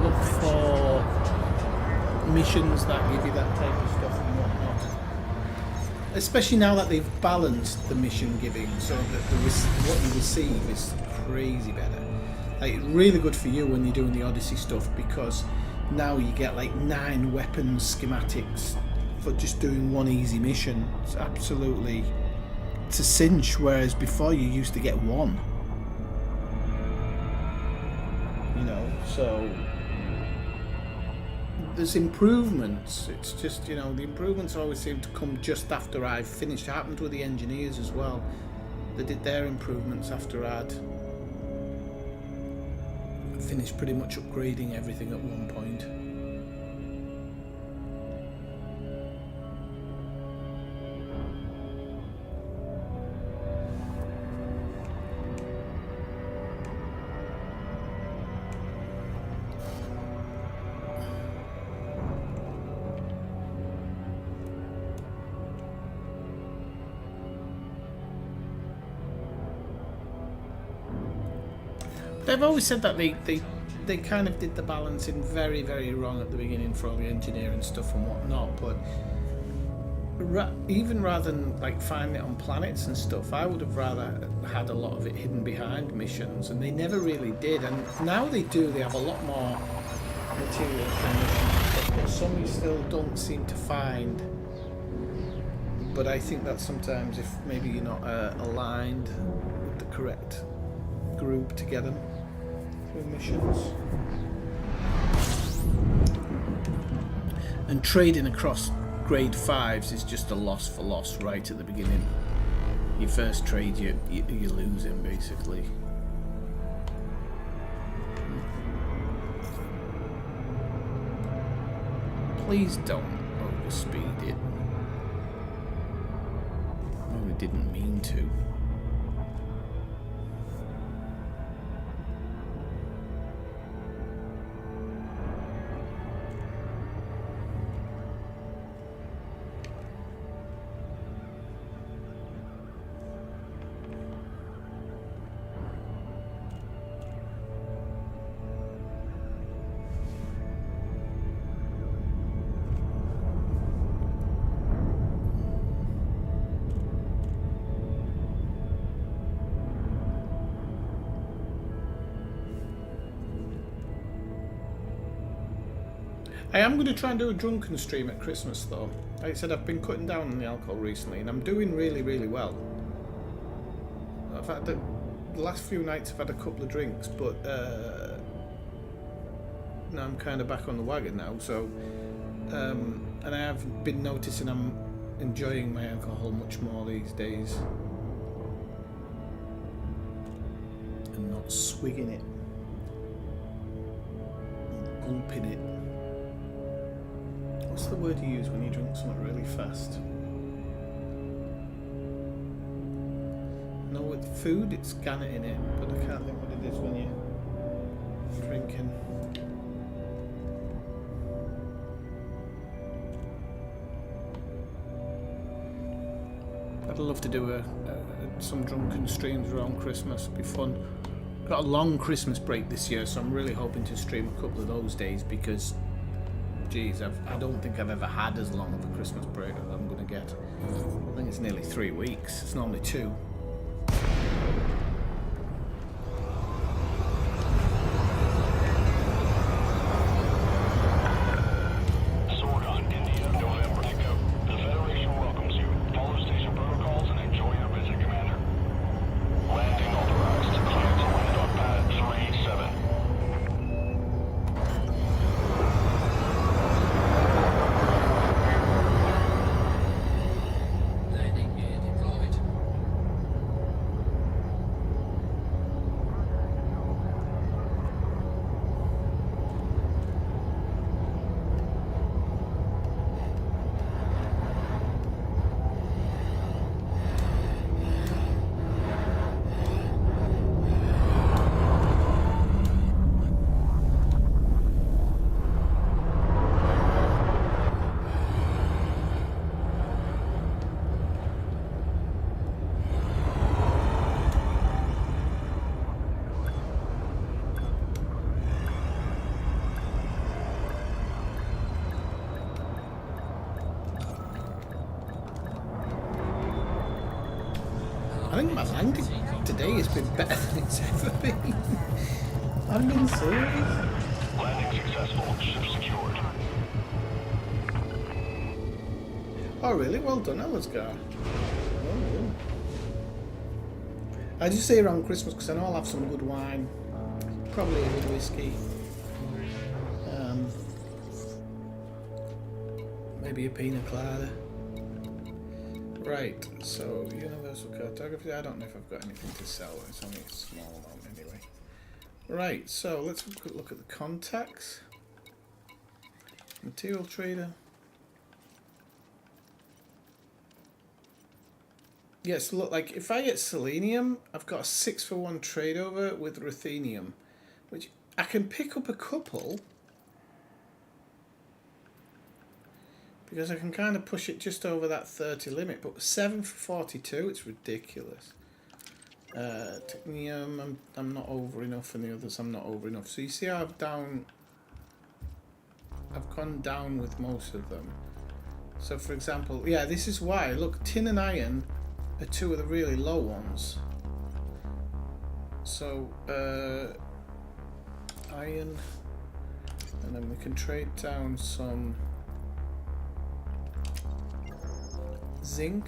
look for missions that give you that type of stuff and whatnot, especially now that they've balanced the mission giving so that what you receive is crazy better. Like, really good for you when you're doing the Odyssey stuff, because now you get like 9 weapons schematics for just doing one easy mission. It's absolutely, it's a cinch, whereas before you used to get 1. You know, so there's improvements. It's just, you know, the improvements always seem to come just after I've finished. It happened with the engineers as well. They did their improvements after I'd finished pretty much upgrading everything at one point. They've always said that they kind of did the balancing very, very wrong at the beginning for all the engineering stuff and whatnot, but even rather than like finding it on planets and stuff, I would have rather had a lot of it hidden behind missions, and they never really did. And now they do. They have a lot more material for missions, but some you still don't seem to find. But I think that sometimes if maybe you're not aligned with the correct group to get them through missions. And trading across grade 5s is just a loss for loss right at the beginning. Your first trade, you're losing basically. Please don't overspeed it. Oh, we didn't mean to. I am going to try and do a drunken stream at Christmas though. Like I said, I've been cutting down on the alcohol recently and I'm doing really, really well. I've had the last few nights I've had a couple of drinks, but now I'm kind of back on the wagon now, so and I have been noticing I'm enjoying my alcohol much more these days and not swigging it, gulping it. What's the word you use when you drink something really fast? No, with food it's gannet in it, but I can't think what it is when you're drinking. I'd love to do some drunken streams around Christmas. It'd be fun. Got a long Christmas break this year, so I'm really hoping to stream a couple of those days because geez, I don't think I've ever had as long of a Christmas break as I'm going to get. I think it's nearly 3 weeks. It's normally 2. I think my landing today has been better than it's ever been. I'm being serious. Landing successful. Ship secured. Oh really? Well done, Ellisgar. I just say around Christmas because I know I'll have some good wine, probably a good whiskey, maybe a pina colada. Right, so universal cartography, I don't know if I've got anything to sell, it's only a small amount anyway. Right, so let's have a quick look at the contacts. Material trader. Yes, look, like if I get selenium, I've got a 6-for-1 trade over with ruthenium, which I can pick up a couple because I can kind of push it just over that 30 limit, but 7 for 42, it's ridiculous. Technium, I'm not over enough, and the others I'm not over enough. So you see how I've gone down with most of them. So for example, yeah, this is why. Look, tin and iron are two of the really low ones. So iron, and then we can trade down some zinc,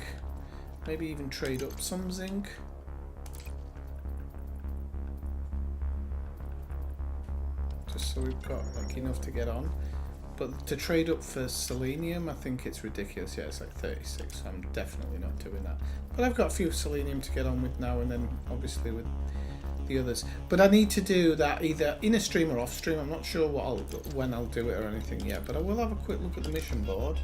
maybe even trade up some zinc. Just so we've got like enough to get on. But to trade up for selenium, I think it's ridiculous. Yeah, it's like 36, so I'm definitely not doing that. But I've got a few selenium to get on with now, and then obviously with the others. But I need to do that either in a stream or off stream. I'm not sure when I'll do it or anything yet, but I will have a quick look at the mission board.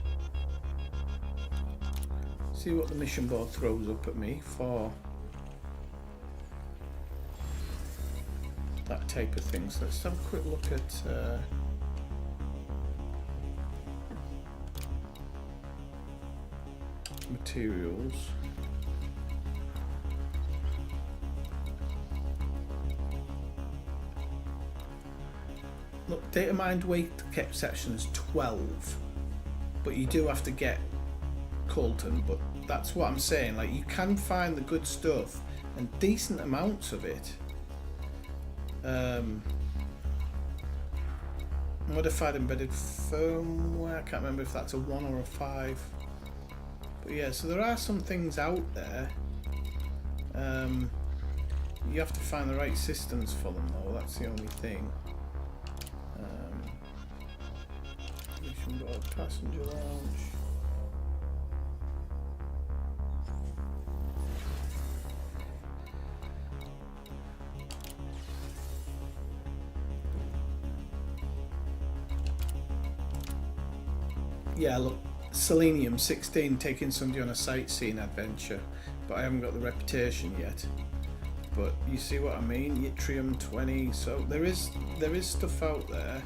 See what the mission board throws up at me for that type of thing. So let's have a quick look at materials. Look, data mined weight kept section is 12, but you do have to get coltan. But that's what I'm saying. Like, you can find the good stuff and decent amounts of it. Modified embedded firmware. I can't remember if that's a 1 or a 5. But yeah, so there are some things out there. You have to find the right systems for them, though. That's the only thing. Mission board, passenger lounge. Yeah, look. Selenium 16, taking somebody on a sightseeing adventure, but I haven't got the reputation yet. But you see what I mean? Yttrium 20. So there is stuff out there,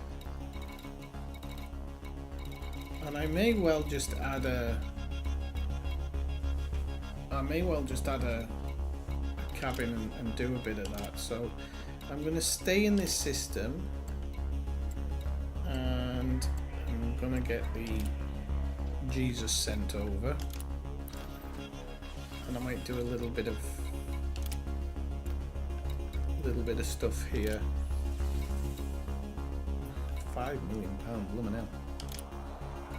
and I may well just add a cabin and do a bit of that. So I'm going to stay in this system, and I'm going to get the Jesus sent over, and I might do a little bit of stuff here. £5 million, blooming hell.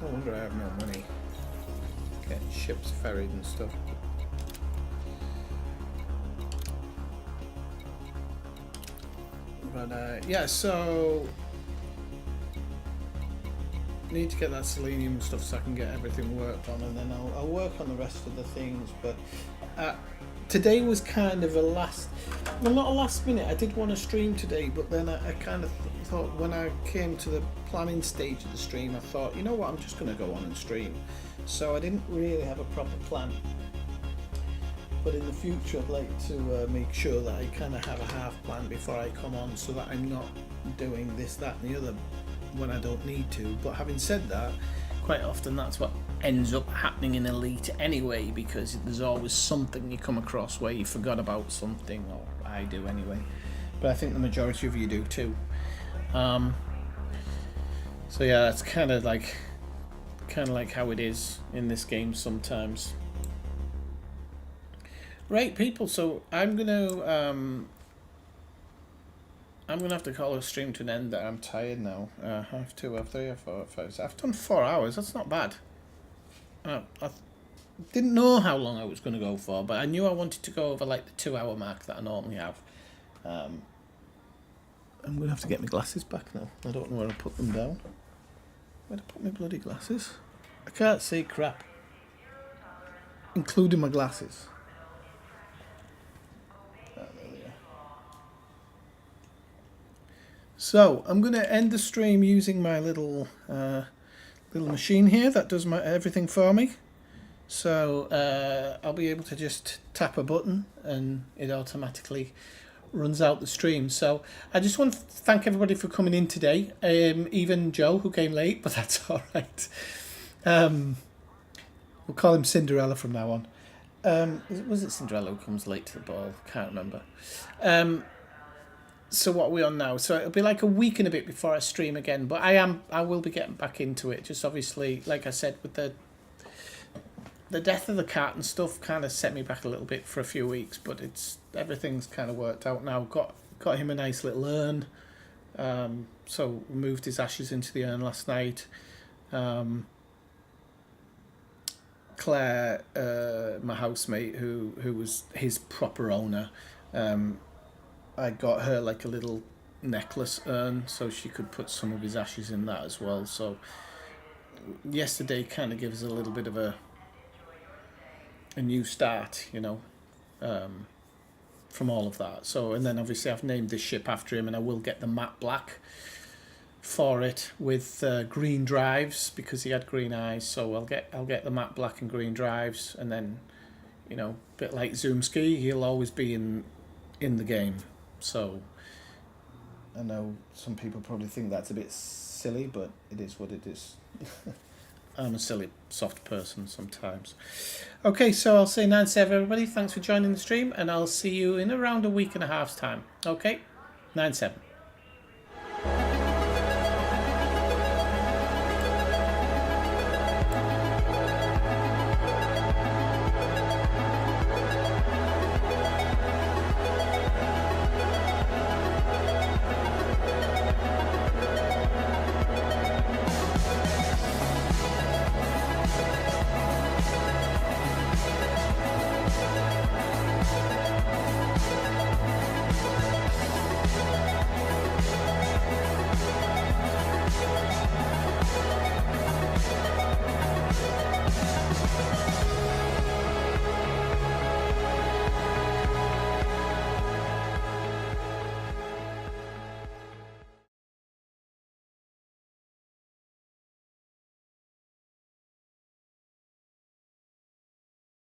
No wonder I have no money. Getting ships ferried and stuff. But yeah, so need to get that selenium stuff so I can get everything worked on, and then I'll work on the rest of the things. But today was kind of not a last minute. I did want to stream today, but then I kind of thought, when I came to the planning stage of the stream, I thought, you know what, I'm just going to go on and stream. So I didn't really have a proper plan. But in the future, I'd like to make sure that I kind of have a half plan before I come on, so that I'm not doing this, that and the other when I don't need to. But having said that, quite often that's what ends up happening in Elite anyway, because there's always something you come across where you forgot about something, or I do anyway, but I think the majority of you do too. So yeah, that's kind of like how it is in this game sometimes. Right, people, so I'm gonna have to call the stream to an end there. I'm tired now. Half 2, half 3, half 4, half 5. I've done 4 hours. That's not bad. I didn't know how long I was going to go for, but I knew I wanted to go over like the 2-hour mark that I normally have. I'm going to have to get my glasses back now. I don't know where I put them down. Where'd I put my bloody glasses? I can't see crap, including my glasses. So I'm going to end the stream using my little machine here that does everything for me. So I'll be able to just tap a button and it automatically runs out the stream. So I just want to thank everybody for coming in today, even Joe, who came late, but that's all right. We'll call him Cinderella from now on. Was it Cinderella who comes late to the ball? Can't remember. So what are we on now? So it'll be like a week and a bit before I stream again, but I will be getting back into it. Just obviously, like I said, with the death of the cat and stuff, kind of set me back a little bit for a few weeks. But everything's kind of worked out now. Got him a nice little urn. So we moved his ashes into the urn last night. Claire, my housemate, who was his proper owner, I got her like a little necklace urn so she could put some of his ashes in that as well. So yesterday kind of gives us a little bit of a new start, you know, from all of that. So, and then obviously I've named this ship after him, and I will get the matte black for it with green drives because he had green eyes. So I'll get the matte black and green drives, and then, you know, a bit like Zoomski, he'll always be in the game. So I know some people probably think that's a bit silly, but it is what it is. I'm a silly, soft person sometimes. Okay, so I'll say 9-7 everybody. Thanks for joining the stream, and I'll see you in around a week and a half's time. Okay, 9-7.